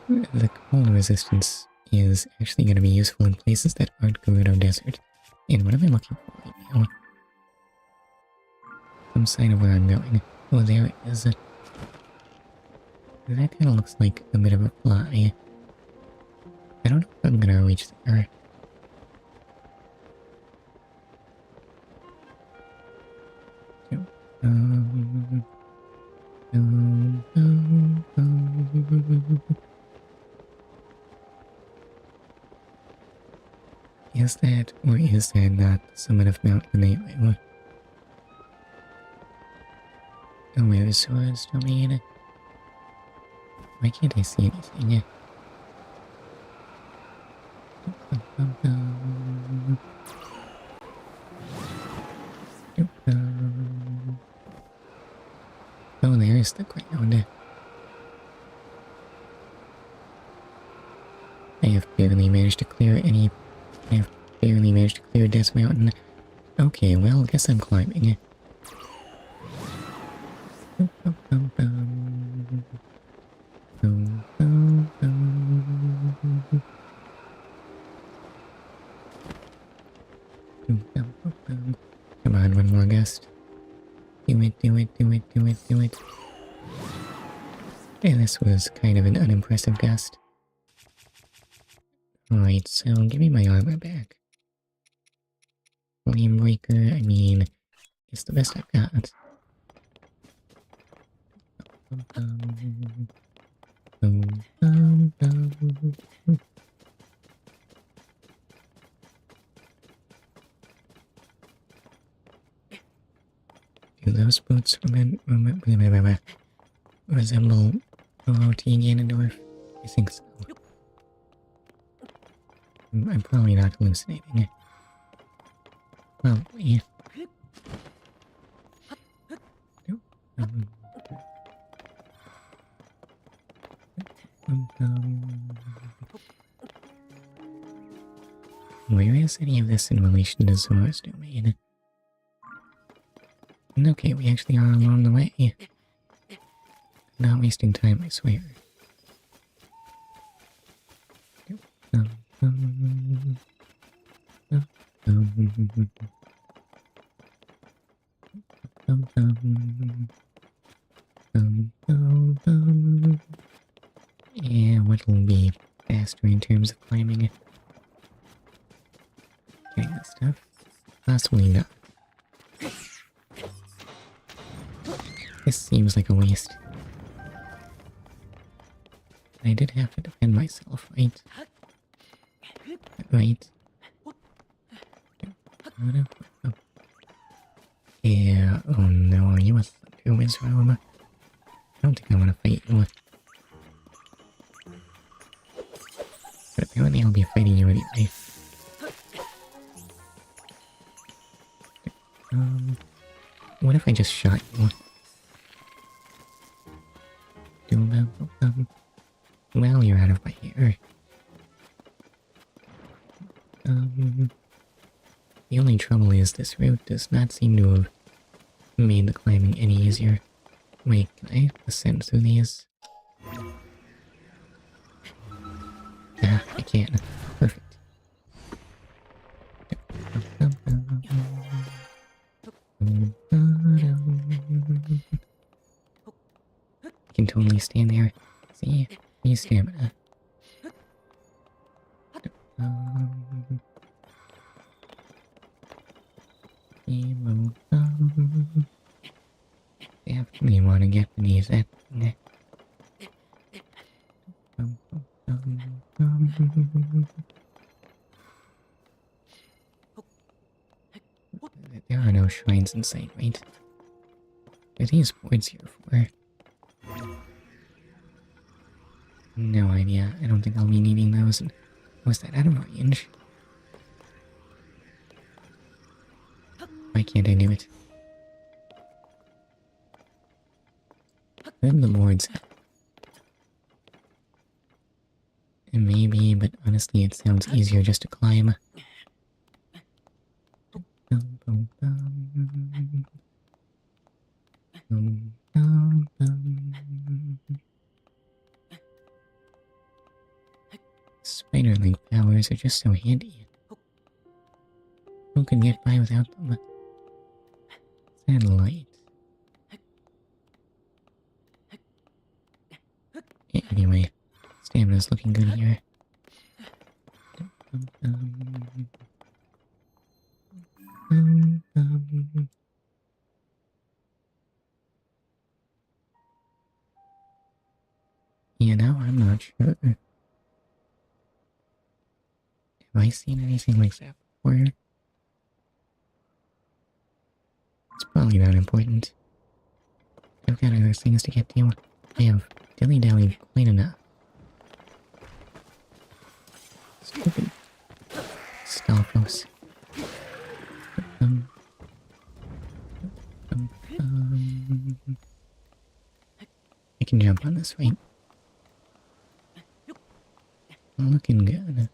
The cold resistance is actually going to be useful in places that aren't Gerudo Desert. And what am I looking for right now? Some sign of where I'm going. Oh, there it is. That kind of looks like a bit of a fly. I don't know if I'm going to reach there. Is that, or is that not the summit of Mount Lanayru? Oh, where is Sora's domain? Why can't I see anything? Oh, there's the ground. I have barely managed to clear Death Mountain. Okay, well, guess I'm climbing. Come on, one more gust. Do it. And this was kind of an unimpressive gust. Alright, so give me my armor back. Flame Breaker, I mean, it's the best I've got. Do those boots resemble O.T. Ganondorf? I think so. I'm probably not hallucinating. Probably. Where is any of this in relation to Zora's domain? Okay, we actually are along the way. Not wasting time, I swear. Yeah, what'll be faster in terms of climbing? Getting this stuff? Possibly not. This seems like a waste. I did have to defend myself, right? Right? Yeah, oh no, are you a Thunder Wizard? I don't think I want to fight you. But apparently I'll be fighting you anyway. What if I just shot you? Well, you're out of my hair. The only trouble is this route does not seem to have made the climbing any easier. Wait, can I ascend through these? Ah, I can. Perfect. I can totally stand there. See? Use stamina. Definitely want to get beneath that. There are no shrines in sight, right? What are these boards here for? No idea. I don't think I'll be needing those. And was that out of range? Why can't I do it? Then the boards. Maybe, but honestly it sounds easier just to climb. Spider-link powers are just so handy. Who can get by without them? Satellite. Anyway, stamina's looking good here. You know, I'm not sure. Have I seen anything like that before? It's probably not important. I've got other things to get to. I have dilly-dallied quite enough. Stupid Stalfos. I can jump on this, right? Looking good.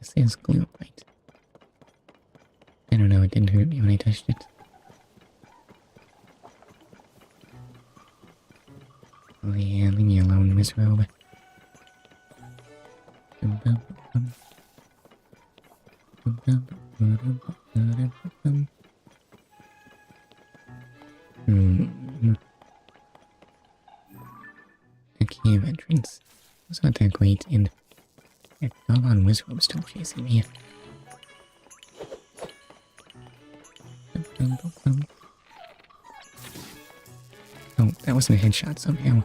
This is glue, right? I don't know, it didn't hurt me when I touched it. Oh yeah, leave me alone, Miss Robe. A cave entrance. It's not that great, and that doggone Wizrobe still chasing me. Oh, that wasn't a headshot somehow.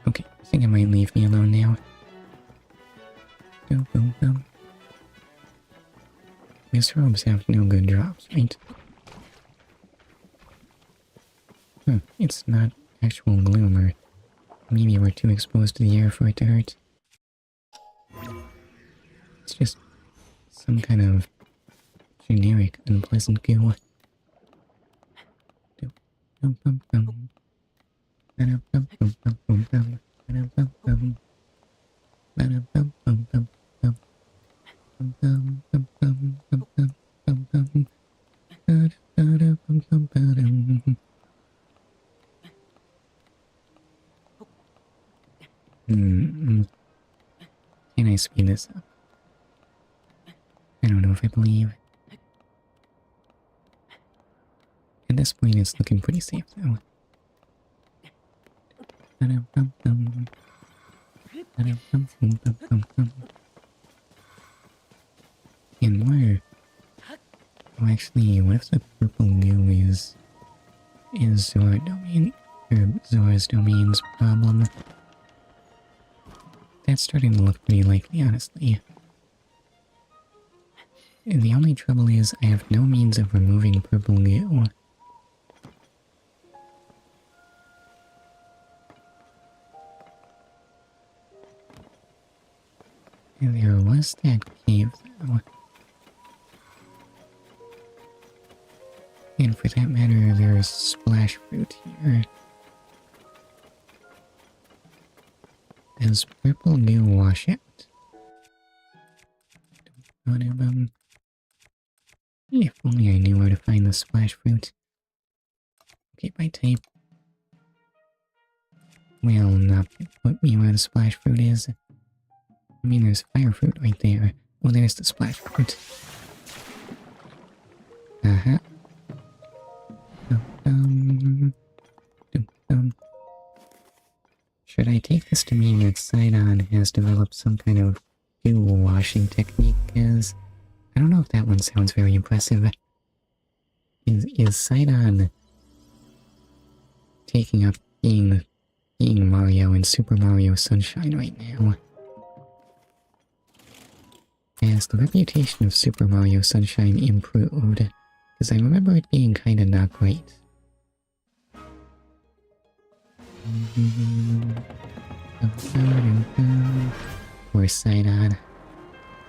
Okay, I think I might leave me alone now. These robes have no good drops, right? It's not actual gloom, or maybe we're too exposed to the air for it to hurt. It's just some kind of generic unpleasant goo. Can I speed this up? I don't know if I believe. At this point, it's looking pretty safe, though. And more... Oh, actually, what if the purple goo is Zora domain, or Zora's domain's problem? That's starting to look pretty likely, honestly. And the only trouble is I have no means of removing purple goo. And there was that cave, though. And for that matter, there's splash fruit here. Does purple goo wash out? If only I knew where to find the splash fruit. Okay, by type. Well, not put me where the splash fruit is. I mean, there's fire fruit right there. Oh, there's the splash fruit. Uh-huh. Should I take this to mean that Sidon has developed some kind of goo washing technique? Because I don't know if that one sounds very impressive. Is Sidon taking up being Mario in Super Mario Sunshine right now? Has the reputation of Super Mario Sunshine improved? Because I remember it being kinda not great. Poor Sidon.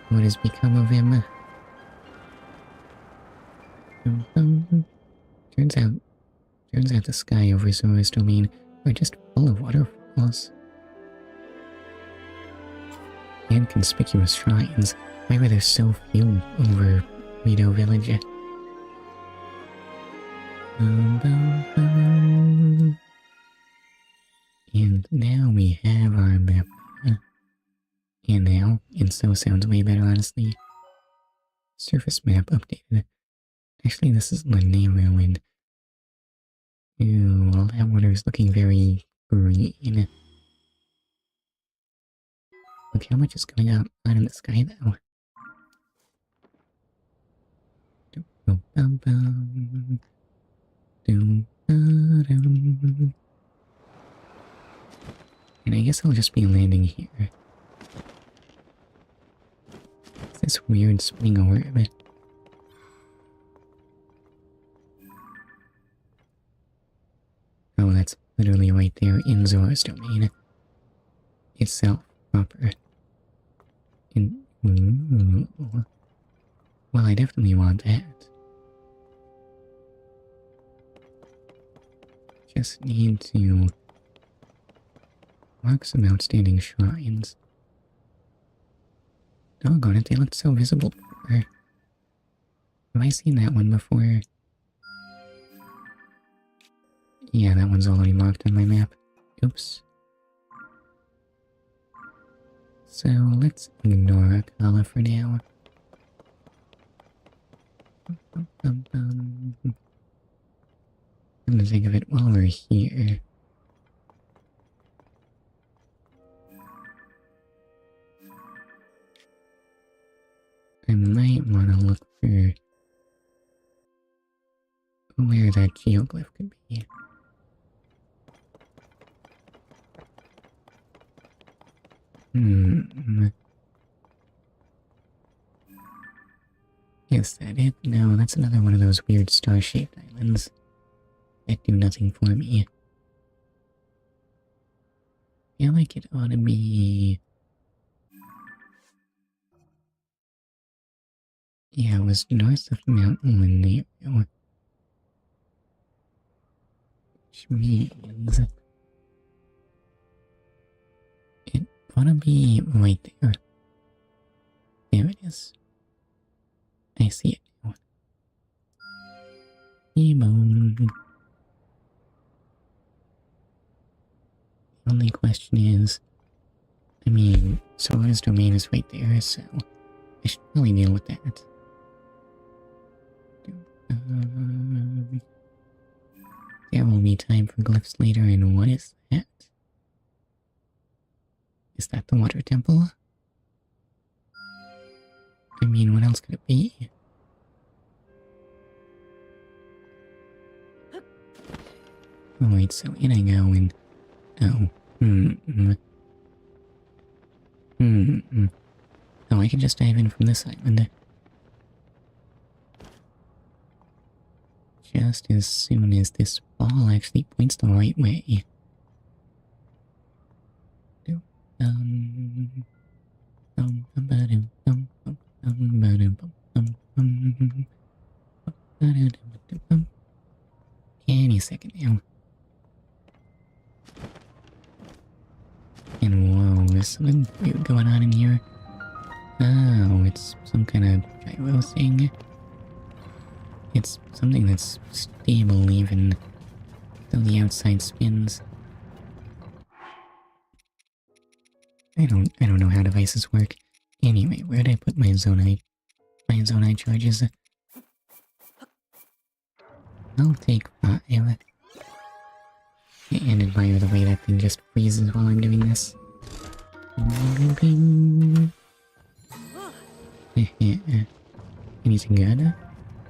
What has become of him? Turns out the sky over Zora's domain are just full of waterfalls. And conspicuous shrines. Why were there so few over Rito Village? And now we have our map. And so sounds way better, honestly. Surface map updated. Actually, this is Lanayru, and ooh, all that water is looking very green. Look how much is coming out in the sky, though. And I guess I'll just be landing here. It's this weird spinning orb. Oh, that's literally right there in Zora's domain. Itself proper. And ooh. Well, I definitely want that. Just need to mark some outstanding shrines. Doggone it, they looked so visible before. Have I seen that one before? Yeah, that one's already marked on my map. Oops. So let's ignore Akala for now. Come to think of it, while we're here, I might want to look for where that geoglyph could be. Is that it? No, that's another one of those weird star-shaped islands that do nothing for me. I feel like it ought to be... Yeah, it was north of Mount Lanayru. Which means... it ought to be right there. There it is. I see it now. The only question is... I mean, Zora's domain is right there, so... I should probably deal with that. There will be time for glyphs later, and what is that? Is that the water temple? I mean, what else could it be? Oh wait, so in I go and... Oh. Oh, I can just dive in from this island. Just as soon as this ball actually points the right way. Any second now. And whoa, there's something weird going on in here. Oh, it's some kind of gyro thing. It's something that's stable even though the outside spins. I don't know how devices work. Anyway, where'd I put my zonite charges? I'll take 5. And admire the way that thing just freezes while I'm doing this. Anything good?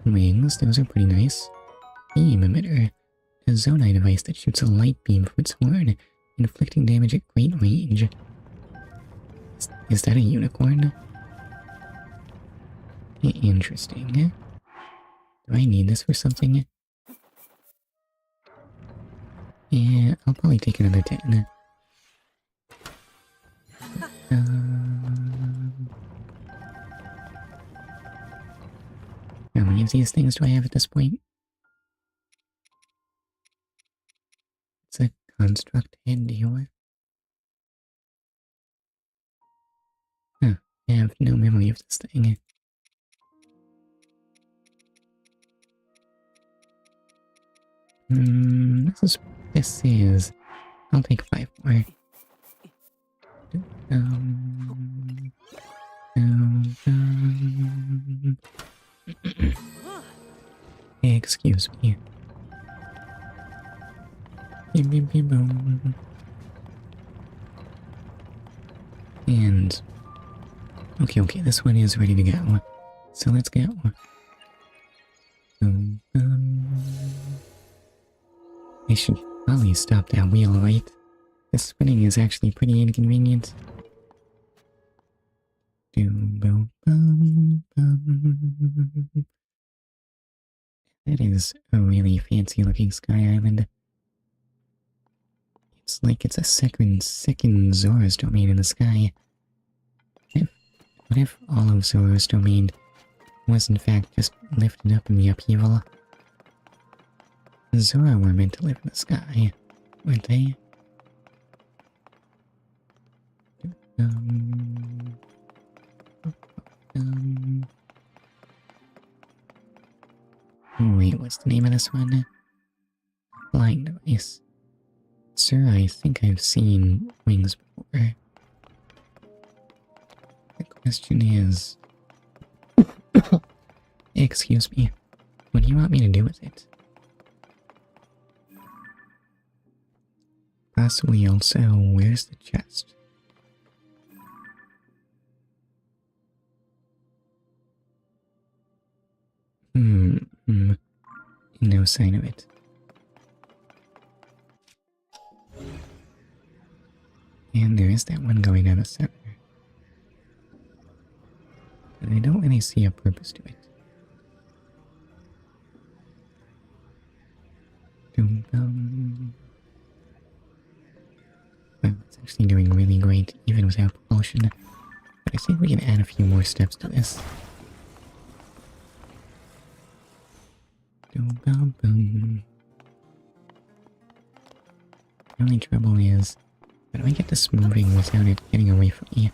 Wings, those are pretty nice. Beam emitter. A zonite device that shoots a light beam from its horn, inflicting damage at great range. Is that a unicorn? Interesting. Do I need this for something? Yeah, I'll probably take another 10. How many of these things do I have at this point? It's a construct head dealer. Huh, I have no memory of this thing. This is... I'll take 5 more. Excuse me. Beep, beep, beep, boom. And... Okay, this one is ready to go. So let's go. I should probably stop that wheel, right? The spinning is actually pretty inconvenient. That is a really fancy looking sky island. It's like it's a second Zora's domain in the sky. What if all of Zora's domain was in fact just lifted up in the upheaval? Zora were meant to live in the sky, weren't they? Wait, what's the name of this one? Flying device. Sir, I think I've seen wings before. The question is... Excuse me. What do you want me to do with it? Possibly also, where's the chest? No sign of it. And there is that one going down the center. But I don't really see a purpose to it. Well, it's actually doing really great, even without propulsion. But I think we can add a few more steps to this. The only trouble is, how do I get this moving without it getting away from me?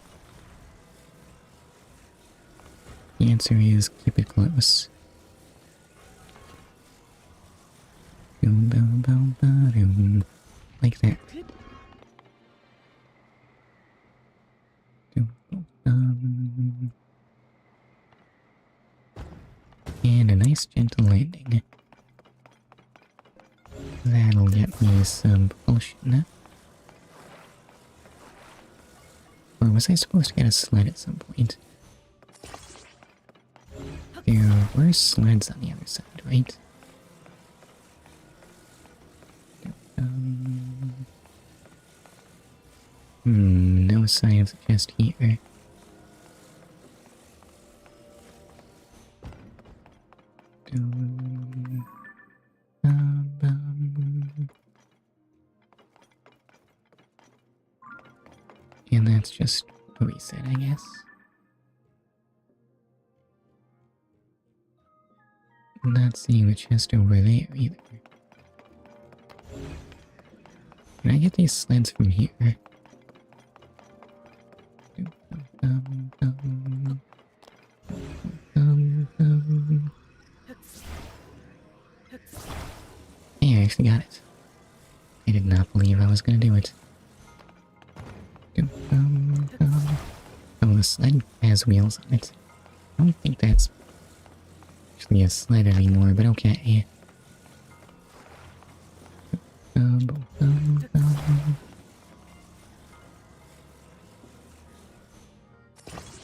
The answer is keep it close. Like that. And a nice gentle landing. That'll get me some propulsion. Or was I supposed to get a sled at some point? There were sleds on the other side, right? No sign of the chest here. And that's just a reset, I guess. I'm not seeing the chest over there either. Can I get these sleds from here? Hey, I actually got it. I did not believe I was gonna do it. Oh, the sled has wheels on it. I don't think that's actually a sled anymore, but okay.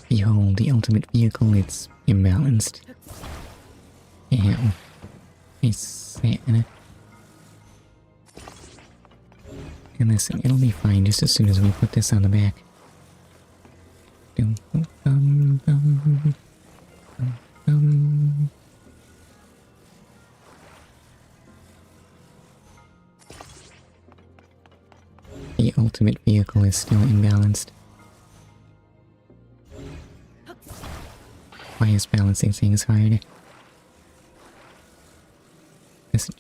Behold, the ultimate vehicle, it's imbalanced. Ew. I said. And listen, it'll be fine just as soon as we put this on the back. The ultimate vehicle is still imbalanced. Why is balancing things hard?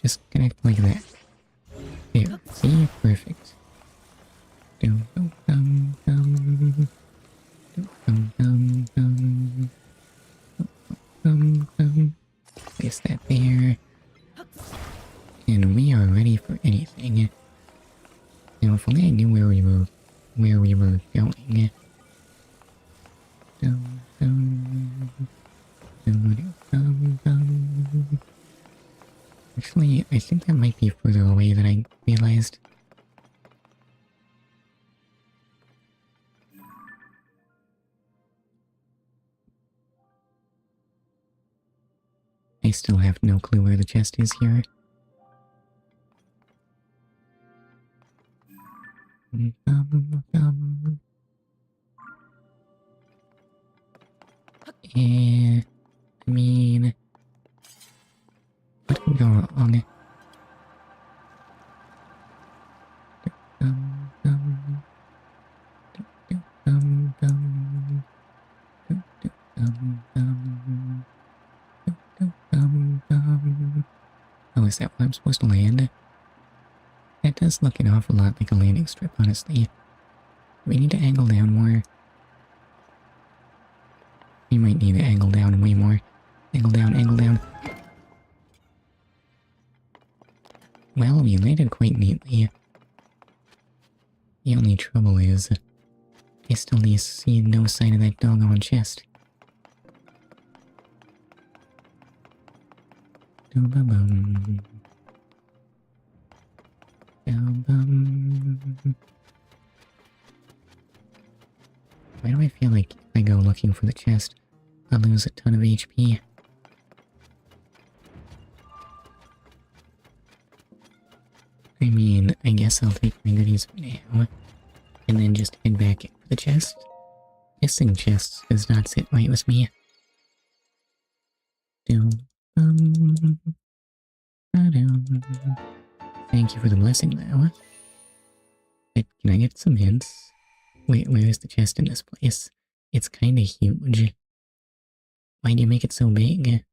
Just connect like that. There, see? Perfect. Place that there. And we are ready for anything. Now, if only I knew where we were going. Actually, I think that might be further away than I realized. I still have no clue where the chest is here. I mean, what can go wrong? Oh, is that where I'm supposed to land? That does look an awful lot like a landing strip, honestly. Do we need to angle down more? We might need to angle down way more. Angle down, angle down. Well, we landed quite neatly. The only trouble is, I still see no sign of that doggone chest. Boom. Why do I feel like if I go looking for the chest, I'll lose a ton of HP? I mean, I guess I'll take my goodies for now, and then just head back in for the chest. Missing chests does not sit right with me. Thank you for the blessing, though. Can I get some hints? Wait, where is the chest in this place? It's kinda huge. Why do you make it so big?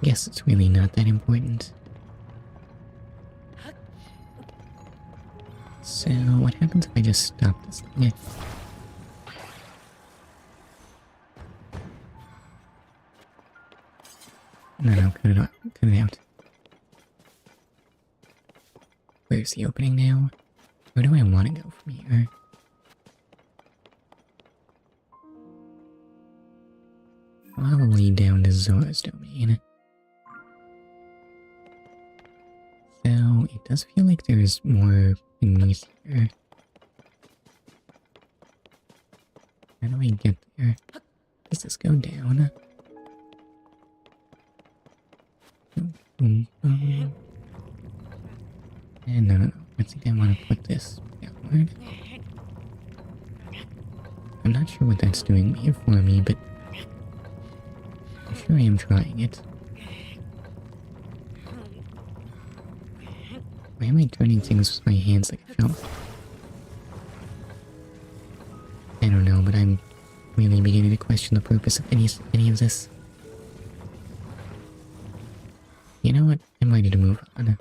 Guess it's really not that important. So, what happens if I just stop this thing? No, cut it out. Cut it out. Where's the opening now? Where do I want to go from here? Probably down to Zora's domain. So, it does feel like there's more beneath here. How do I get there? Does this go down? And no. I think I want to put this downward. I'm not sure what that's doing here for me, but I'm sure I am trying it. Why am I turning things with my hands like a jump? I don't know, but I'm really beginning to question the purpose of any of this. You know what? I'm ready to move on.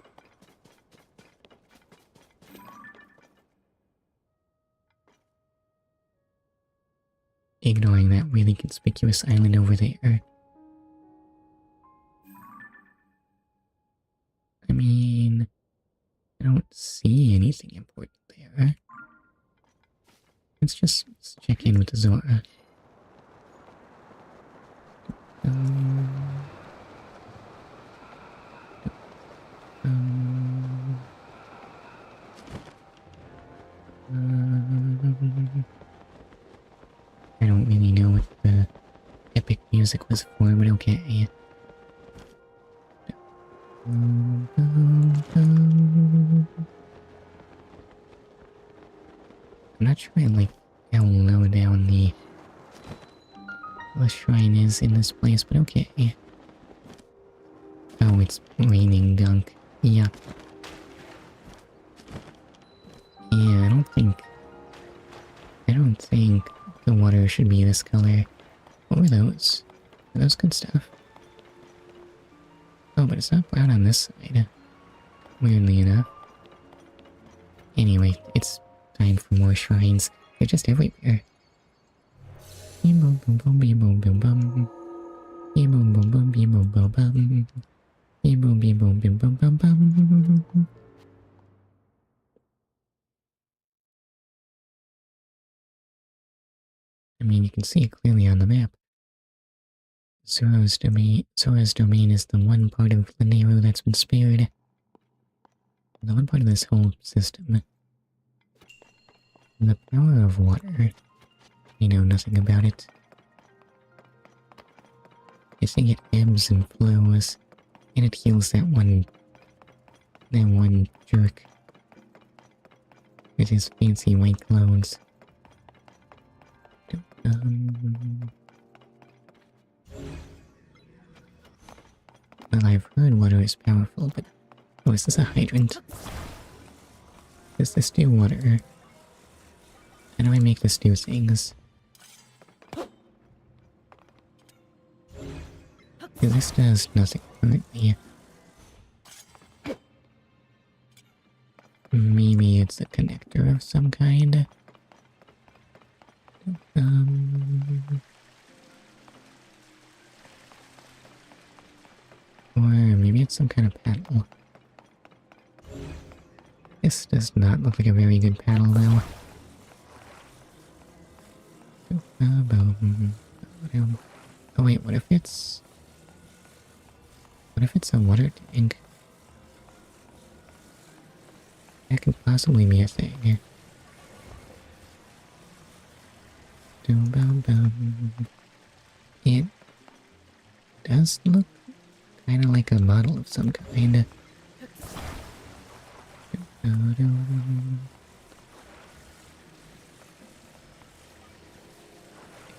Ignoring that really conspicuous island over there. I mean, I don't see anything important there. Let's check in with the Zora. I don't really know what the epic music was for, but okay. I'm not sure I like how low down the shrine is in this place, but okay. Oh, it's raining gunk. Yup. Yeah, I don't think the water should be this color. What were those? Were those good stuff? Oh, but it's not brown on this side. Weirdly enough. Anyway, it's time for more shrines. They're just everywhere. Beep boom boom boom beep boom boom bum. Beep boom boom boom beep boom boom bum. Beep boom beep boom beep boom bum bum. I mean, you can see it clearly on the map. Zora's domain is the one part of Lanero that's been spared. The one part of this whole system. The power of water. We know nothing about it. I think it ebbs and flows, and it heals that one jerk with his fancy white clothes. Well, I've heard water is powerful, but... Oh, is this a hydrant? Does this do water? How do I make this do things? This does nothing currently. Maybe it's a connector of some kind. Or maybe it's some kind of paddle. This does not look like a very good paddle, though. Oh wait, what if it's a water tank? That could possibly be a thing. It does look kind of like a model of some kind. If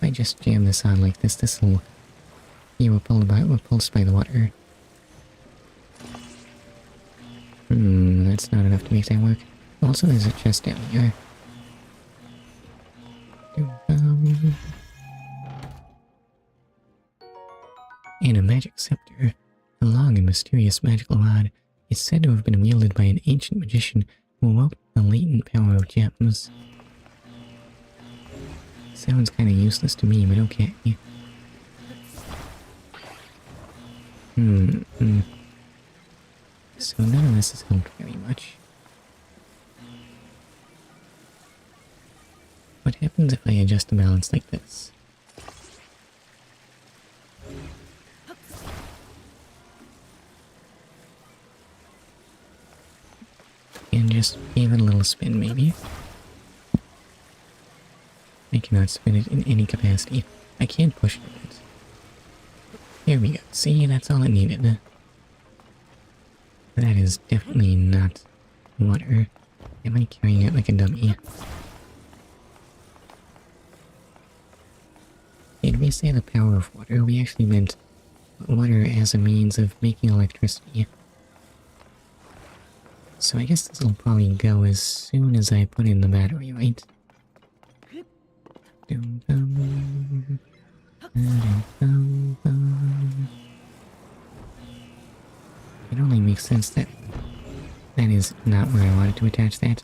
I just jam this on like this, this'll be repulsed by the water. That's not enough to make that work. Also, there's a chest down here. And a magic scepter. A long and mysterious magical rod is said to have been wielded by an ancient magician who awoke the latent power of gems. Sounds kinda useless to me, but okay. So none of this has helped very much. What happens if I adjust the balance like this? just give it a little spin, maybe. I cannot spin it in any capacity. I can't push it. Here we go. See, that's all it needed. That is definitely not water. Am I carrying it like a dummy? Did we say the power of water? We actually meant water as a means of making electricity. So I guess this will probably go as soon as I put in the battery, right? Dum dum. Dum dum dum. It only makes sense that that is not where I wanted to attach that.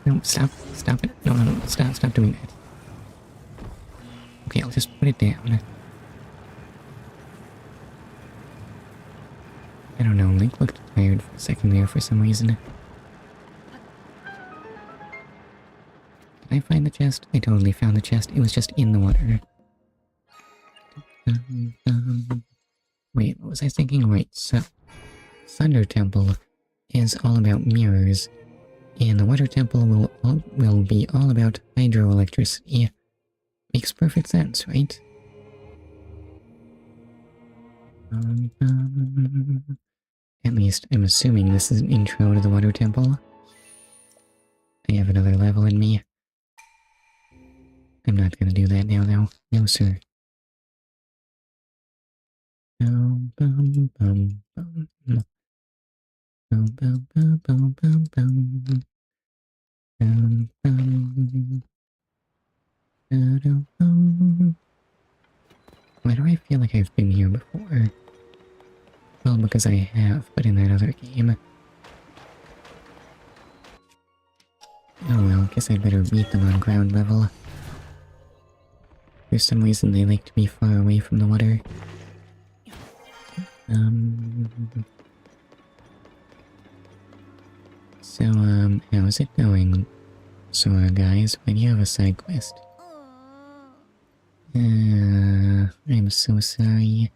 No, stop it. No, stop doing that. Okay, I'll just put it down. I don't know, Link looked tired for a second there for some reason. Did I find the chest? I totally found the chest. It was just in the water. Wait, what was I thinking? Right, so Thunder Temple is all about mirrors, and the Water Temple will be all about hydroelectricity. Makes perfect sense, right? At least, I'm assuming this is an intro to the Water Temple. I have another level in me. I'm not gonna do that now, though. No, sir. Bum, bum, bum, bum. Bum, bum, bum, bum, bum, bum. Bum, bum. Ba-dum, bum. Why do I feel like I've been here before? Well, because I have, but in that other game. Oh well, guess I'd better beat them on ground level. For some reason they like to be far away from the water. So, how's it going? Sora, guys, why do you have a side quest? I'm so sorry.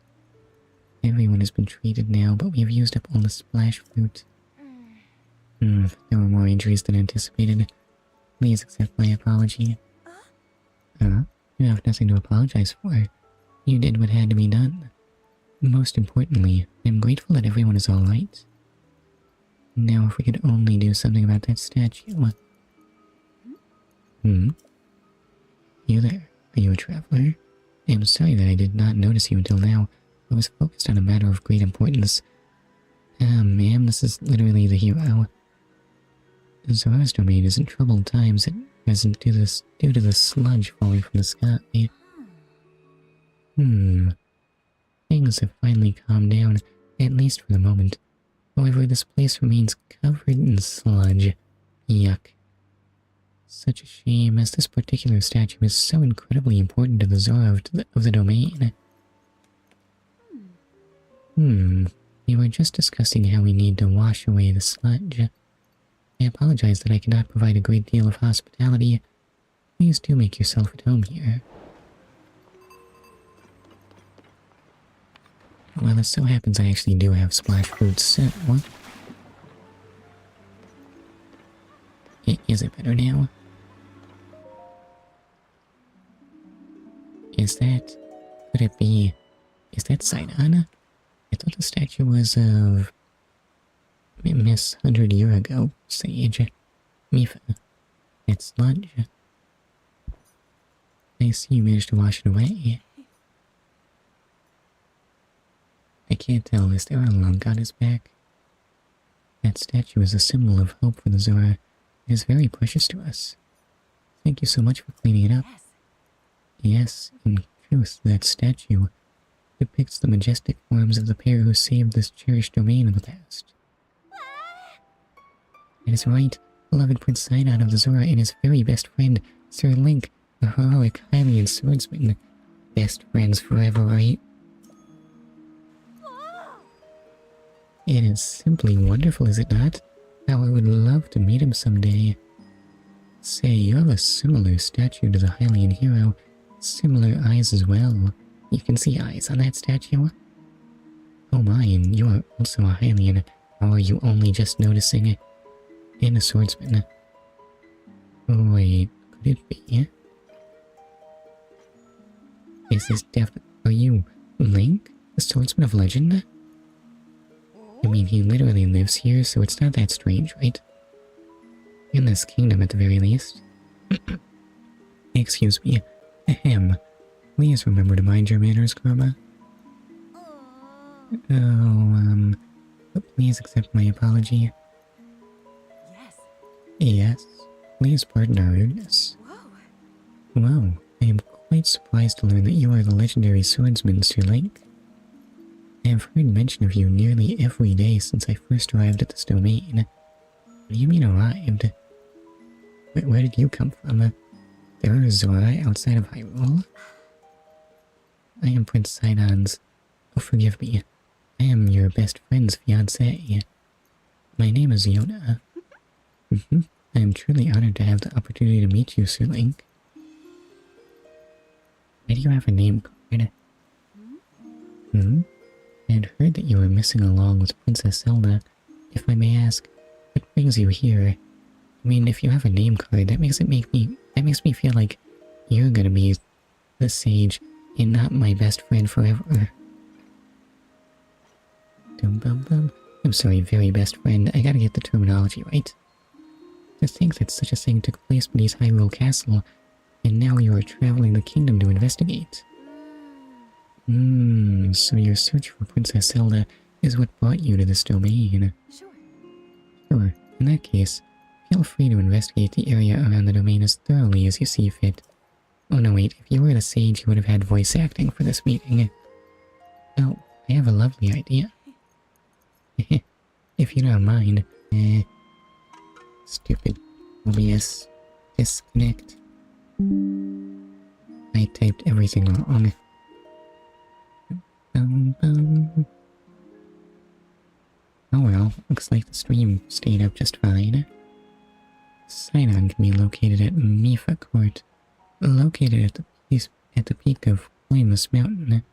Everyone has been treated now, but we have used up all the splash fruit. There were more injuries than anticipated. Please accept my apology. You have nothing to apologize for. You did what had to be done. Most importantly, I'm grateful that everyone is alright. Now if we could only do something about that statue. You there? Are you a traveler? I'm sorry that I did not notice you until now. I was focused on a matter of great importance. Ma'am, this is literally the hero. Zora's domain is in troubled times at present due to the sludge falling from the sky. Things have finally calmed down, at least for the moment. However, this place remains covered in sludge. Yuck. Such a shame, as this particular statue is so incredibly important to the Zora of the domain. We were just discussing how we need to wash away the sludge. I apologize that I cannot provide a great deal of hospitality. Please do make yourself at home here. Well, it so happens I actually do have splash fruits, so... Is it better now? Is that... Could it be... Is that Sidon? I thought the statue was of... Miss 100 year ago, Sage. Mifa. It's sludge. I see you managed to wash it away. I can't tell, is there a lunk on his back? That statue is a symbol of hope for the Zora. It is very precious to us. Thank you so much for cleaning it up. Yes, in truth, that statue depicts the majestic forms of the pair who saved this cherished domain in the past. It is right, beloved Prince Sidon of the Zora and his very best friend, Sir Link, the heroic Hylian swordsman. Best friends forever, right? It is simply wonderful, is it not? How I would love to meet him someday. Say, you have a similar statue to the Hylian hero. Similar eyes as well. You can see eyes on that statue. Oh my, and you are also a Hylian. Or are you only just noticing it in a swordsman? Oh, wait, could it be? Is this are you Link, the swordsman of legend? I mean, he literally lives here, so it's not that strange, right? In this kingdom, at the very least. Excuse me. Ahem. Please remember to mind your manners, Karma. Oh, but please accept my apology. Yes. Yes. Please pardon our rudeness. Whoa. Wow, I am quite surprised to learn that you are the legendary swordsman, Sir Link. I have heard mention of you nearly every day since I first arrived at this domain. What do you mean arrived? Where did you come from? There is Zora outside of Hyrule? I am Prince Sidon's. Oh, forgive me. I am your best friend's fiancé. My name is Yona. I am truly honored to have the opportunity to meet you, Sir Link. Why do you have a name card? I had heard that you were missing along with Princess Zelda. If I may ask, what brings you here? I mean, if you have a name card, that makes me feel like you're gonna be the sage and not my best friend forever. Dum bum bum. I'm sorry, very best friend. I gotta get the terminology right. To think that such a thing took place beneath Hyrule Castle, and now you are traveling the kingdom to investigate. So your search for Princess Zelda is what brought you to this domain. Sure. Sure, in that case, feel free to investigate the area around the domain as thoroughly as you see fit. Oh no wait, if you were the sage you would have had voice acting for this meeting. Oh, I have a lovely idea. If you don't mind. Stupid OBS. Disconnect. I typed everything wrong. Oh well, looks like the stream stayed up just fine. Sidon can be located at Mifa Court, located at the peak of Flameless Mountain.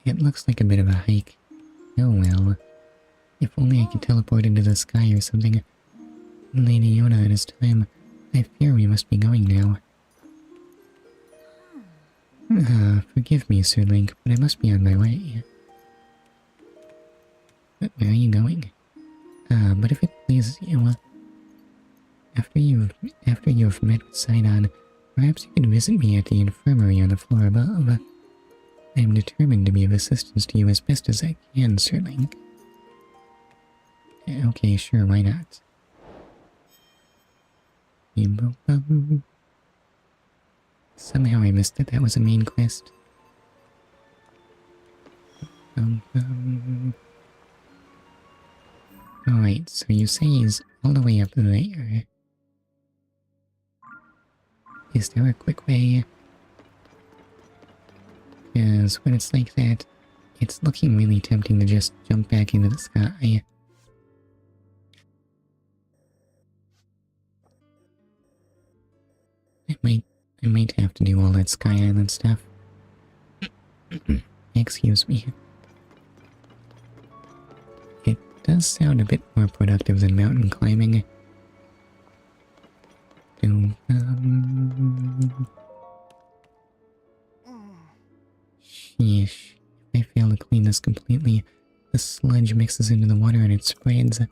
It looks like a bit of a hike. Oh well. If only I could teleport into the sky or something. Lady Yona, it is time. I fear we must be going now. Forgive me, Sir Link, but I must be on my way. But where are you going? But if it pleases you, after you've met with Sidon, perhaps you can visit me at the infirmary on the floor above. I am determined to be of assistance to you as best as I can, Sir Link. Okay, sure, why not? Somehow I missed that was a main quest. Alright, so you say he's all the way up there. Is there a quick way? Because when it's like that, it's looking really tempting to just jump back into the sky. I might have to do all that Sky Island stuff. Excuse me. It does sound a bit more productive than mountain climbing. Sheesh. If I fail to clean this completely, the sludge mixes into the water and it spreads. And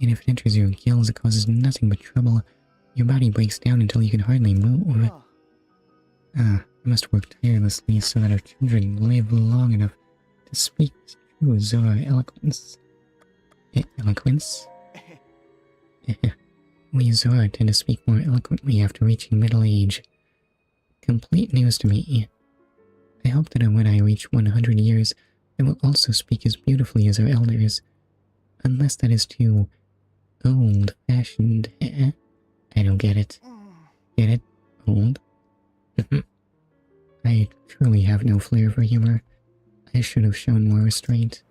if it enters your gills, it causes nothing but trouble. Your body breaks down until you can hardly move. I must work tirelessly so that our children live long enough to speak true Zora eloquence. Eloquence? We Zora tend to speak more eloquently after reaching middle age. Complete news to me. I hope that when I reach 100 years, I will also speak as beautifully as our elders. Unless that is too old-fashioned. I don't get it. Get it? Old? I truly have no flair for humor. I should have shown more restraint.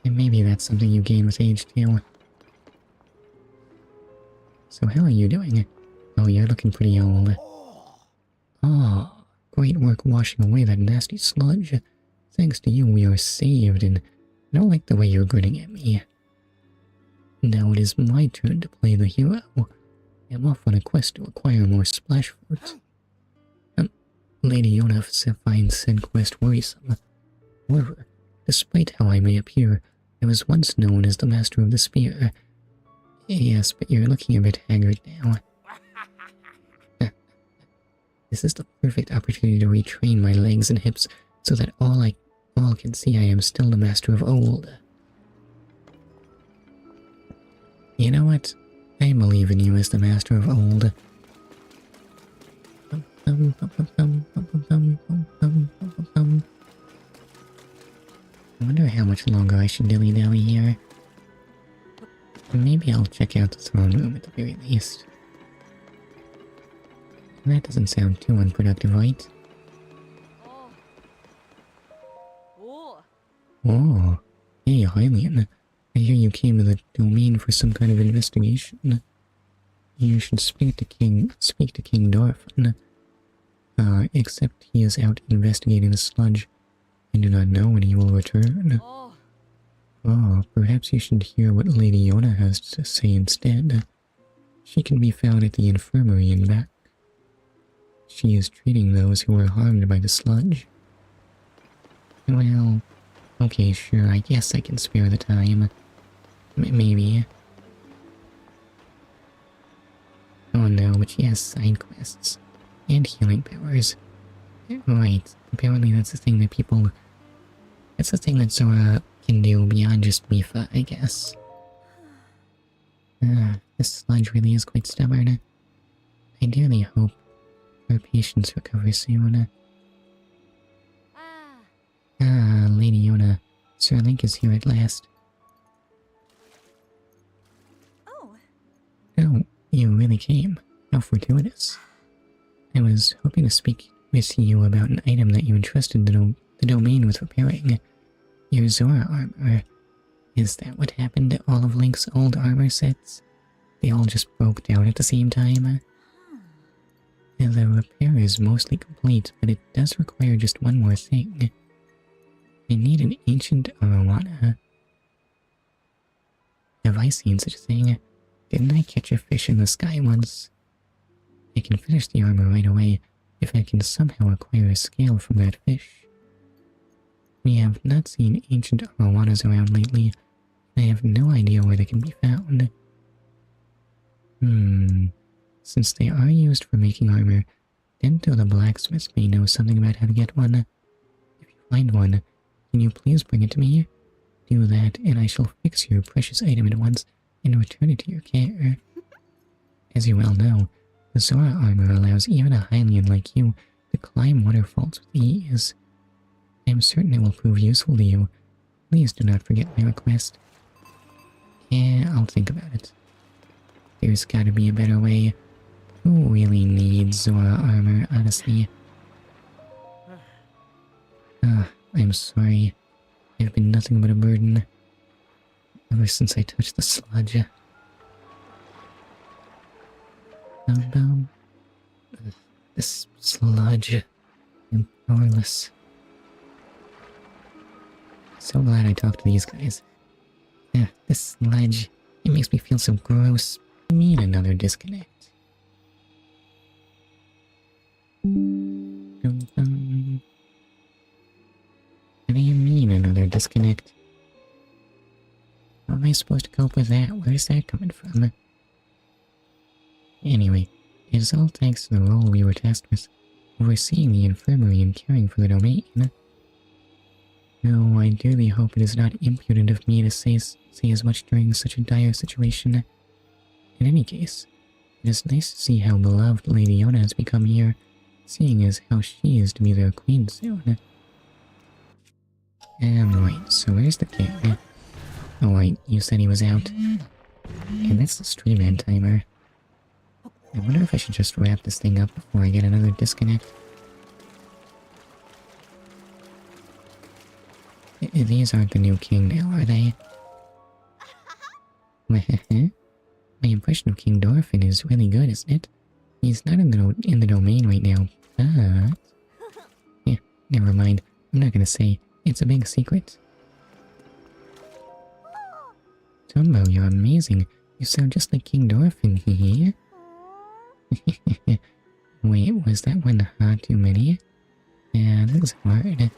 And maybe that's something you gain with age too. So how are you doing? Oh, you're looking pretty old. Oh, great work washing away that nasty sludge. Thanks to you, we are saved, and I don't like the way you're grinning at me. Now it is my turn to play the hero. I'm off on a quest to acquire more splash fruit. Lady Yona finds said quest worrisome. However, despite how I may appear, I was once known as the Master of the Spear. Yes, but you're looking a bit haggard now. This is the perfect opportunity to retrain my legs and hips so that all can see I am still the Master of Old. You know what? I believe in you as the Master of Old. I wonder how much longer I should dilly-dally here. Maybe I'll check out the throne room at the very least. That doesn't sound too unproductive, right? Oh, hey Hylian. I hear you came to the domain for some kind of investigation. You should speak to King Dorfin. Except he is out investigating the sludge. I do not know when he will return. Oh, perhaps you should hear what Lady Yona has to say instead. She can be found at the infirmary and back. She is treating those who were harmed by the sludge. Well, okay, sure, I guess I can spare the time. Maybe. Oh no, but she has side quests. And healing powers. Right, apparently that's the thing that people... That's the thing that Zora can do beyond just Mifa, I guess. This sludge really is quite stubborn. I dearly hope our patients recover soon. Lady Yona, Sir Link is here at last. Oh, you really came. How fortuitous. I was hoping to speak with you about an item that you entrusted the domain with repairing. Your Zora armor. Is that what happened to all of Link's old armor sets? They all just broke down at the same time? The repair is mostly complete, but it does require just one more thing. I need an ancient arowana. Have I seen such a thing? Didn't I catch a fish in the sky once? I can finish the armor right away if I can somehow acquire a scale from that fish. We have not seen ancient arowanas around lately, and I have no idea where they can be found. Since they are used for making armor, Dento the blacksmith may know something about how to get one. If you find one, can you please bring it to me? Do that, and I shall fix your precious item at once and return it to your care. As you well know, the Zora armor allows even a Hylian like you to climb waterfalls with ease. I am certain it will prove useful to you. Please do not forget my request. Yeah, I'll think about it. There's gotta be a better way. Who really needs Zora armor, honestly? I'm sorry. I've been nothing but a burden ever since I touched the sludge. This sludge. I'm powerless. So glad I talked to these guys. This sludge, it makes me feel so gross. I mean another disconnect. What do you mean another disconnect? How am I supposed to cope with that? Where's that coming from? Anyway, it is all thanks to the role we were tasked with, overseeing the infirmary and caring for the domain. No, I dearly hope it is not impudent of me to say as much during such a dire situation. In any case, it is nice to see how beloved Lady Yona has become here, seeing as how she is to be their queen soon. Right, so where's the king? Oh wait, you said he was out. And that's the stream end timer. I wonder if I should just wrap this thing up before I get another disconnect. These aren't the new king now, are they? My impression of King Dorfin is really good, isn't it? He's not in the domain right now, but... Yeah, never mind. I'm not gonna say. It's a big secret. Tombo, you're amazing. You sound just like King Dorphin, hee. Wait, was that one too many? Yeah, that was hard.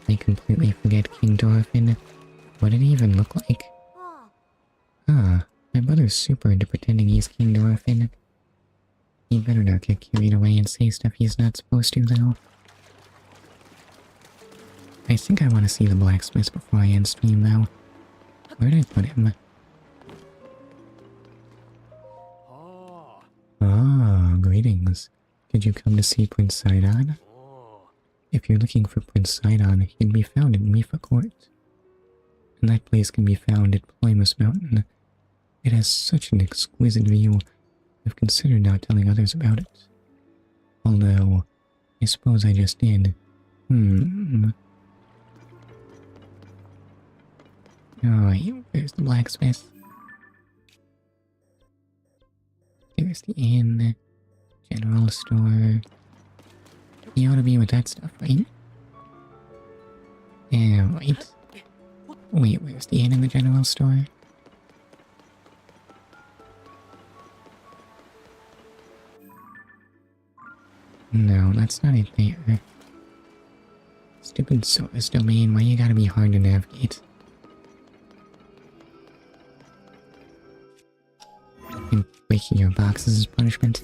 I completely forget King Dorphin. What did he even look like? Ah, my brother's super into pretending he's King Dorphin. He better not get carried away and say stuff he's not supposed to, though. I think I want to see the blacksmith before I end stream, though. Where'd I put him? Ah, greetings. Did you come to see Prince Sidon? If you're looking for Prince Sidon, he can be found in Mifa Court. And that place can be found at Primus Mountain. It has such an exquisite view, I've considered not telling others about it. Although, I suppose I just did. Alright, there's the blacksmith. There's the inn, general store. You ought to be with that stuff, right? Yeah, right. Wait, where's the inn and the general store? No, that's not it there. Stupid Source Domain, why you gotta be hard to navigate? And breaking your boxes is punishment.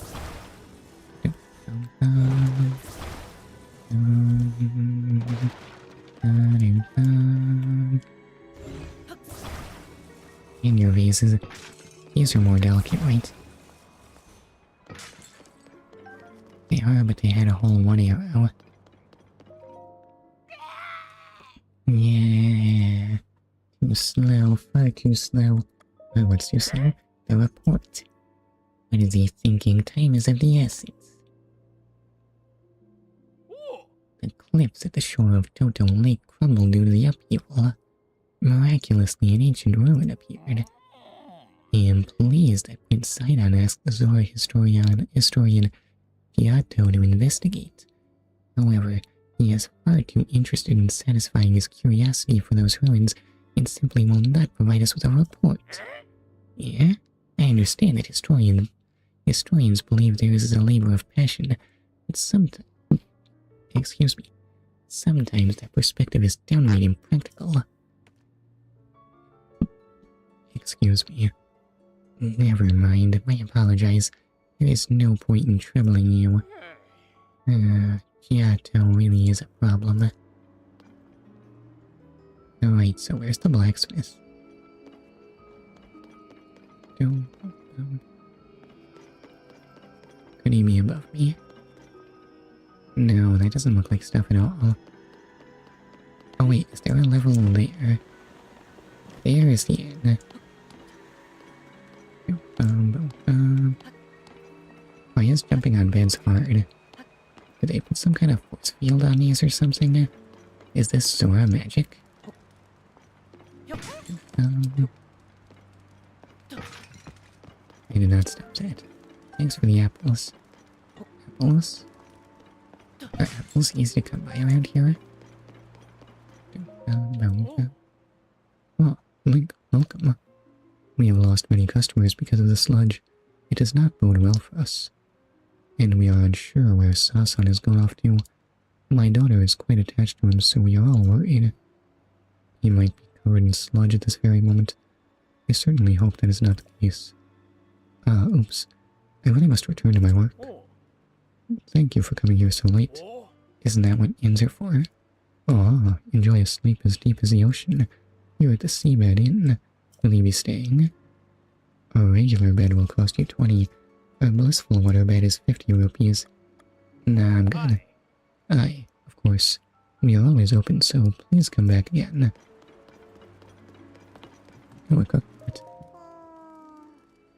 And your vases. These are more delicate, right? They are, but they had a hole in one arrow. Yeah. Too slow, far too slow. Oh, what's too slow? The report. What is he thinking? Time is of the essence. The cliffs at the shore of Toto Lake crumbled due to the upheaval. Miraculously, an ancient ruin appeared. I am pleased that Prince Sidon asked the Zora historian Giotto to investigate. However, he is far too interested in satisfying his curiosity for those ruins and simply will not provide us with a report. Yeah? I understand that historians believe there is a labor of passion, but sometimes that perspective is downright impractical. Excuse me. Never mind, I apologize. There is no point in troubling you. Giotto really is a problem. Alright, so where's the blacksmith? Could he be above me? No, that doesn't look like stuff at all. Oh wait, is there a level there? There is the inn. Why is jumping on beds hard? Did they put some kind of force field on these or something? Is this Zora magic? I did not stop that. Thanks for the apples. Apples? Are apples easy to come by around here? Oh, Link, welcome. We have lost many customers because of the sludge. It does not bode well for us. And we are unsure where Sasan has gone off to. My daughter is quite attached to him, so we are all worried. He might be covered in sludge at this very moment. I certainly hope that is not the case. Oops. I really must return to my work. Thank you for coming here so late. Isn't that what inns are for? Ah, enjoy a sleep as deep as the ocean. Here at the Seabed Inn. Will you be staying? A regular bed will cost you 20. A blissful water bed is 50 rupees. Nah, I'm good. Aye, of course. We are always open, so please come back again. Oh, a cooked.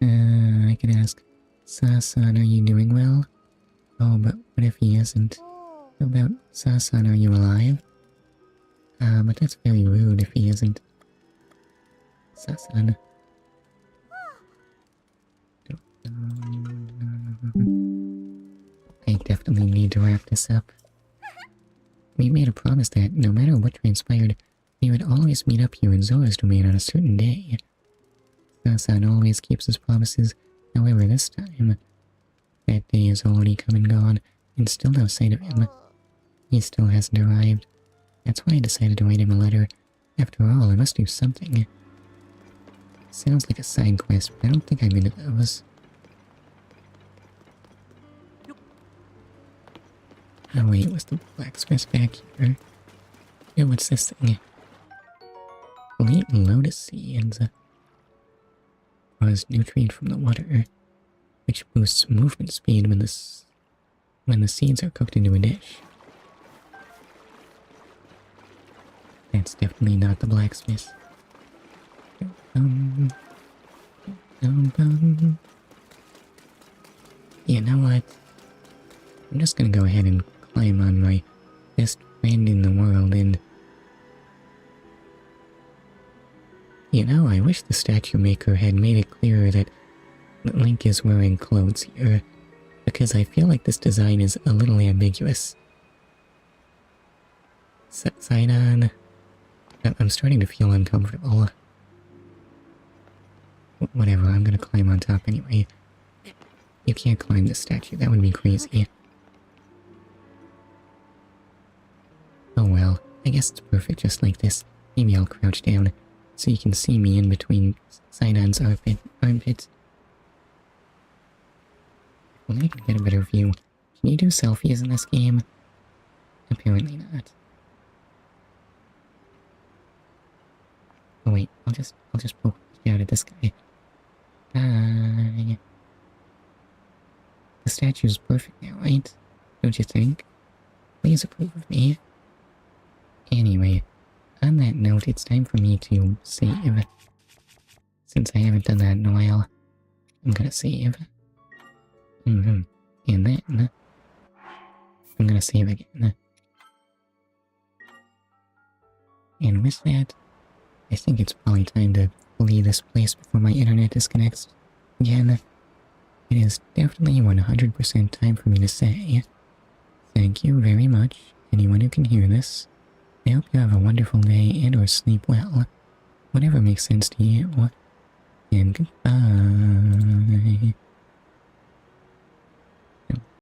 I could ask, Sasan, are you doing well? Oh, but what if he isn't? How about, Sasan, are you alive? But that's very rude if he isn't. Sasan. I definitely need to wrap this up. We made a promise that no matter what transpired, we would always meet up here in Zora's domain on a certain day. San always keeps his promises, however this time, that day is already come and gone, and still no sight of him. He still hasn't arrived. That's why I decided to write him a letter. After all, I must do something. Sounds like a side quest, but I don't think I'm into those. Oh wait, was the blacksmith back here? Yeah, what's this thing? Elite lotus seeds. Draws nutrient from the water, which boosts movement speed when the seeds are cooked into a dish. That's definitely not the blacksmith. You know what? I'm just gonna go ahead and climb on my best friend in the world and... You know, I wish the statue maker had made it clearer that Link is wearing clothes here, because I feel like this design is a little ambiguous. Side on... I'm starting to feel uncomfortable. Whatever, I'm gonna climb on top anyway. You can't climb this statue, that would be crazy. Oh well, I guess it's perfect just like this. Maybe I'll crouch down, so you can see me in between Sidon's armpits. Well, I can get a better view. Can you do selfies in this game? Apparently not. Oh wait, I'll just poke out at this guy. Hi. The statue's perfect now, right? Don't you think? Please approve of me. Anyway, on that note, it's time for me to save. Since I haven't done that in a while, I'm gonna save. And then, I'm gonna save again. And with that, I think it's probably time to leave this place before my internet disconnects again. It is definitely 100% time for me to say thank you very much, anyone who can hear this. I hope you have a wonderful day and or sleep well, whatever makes sense to you, and goodbye.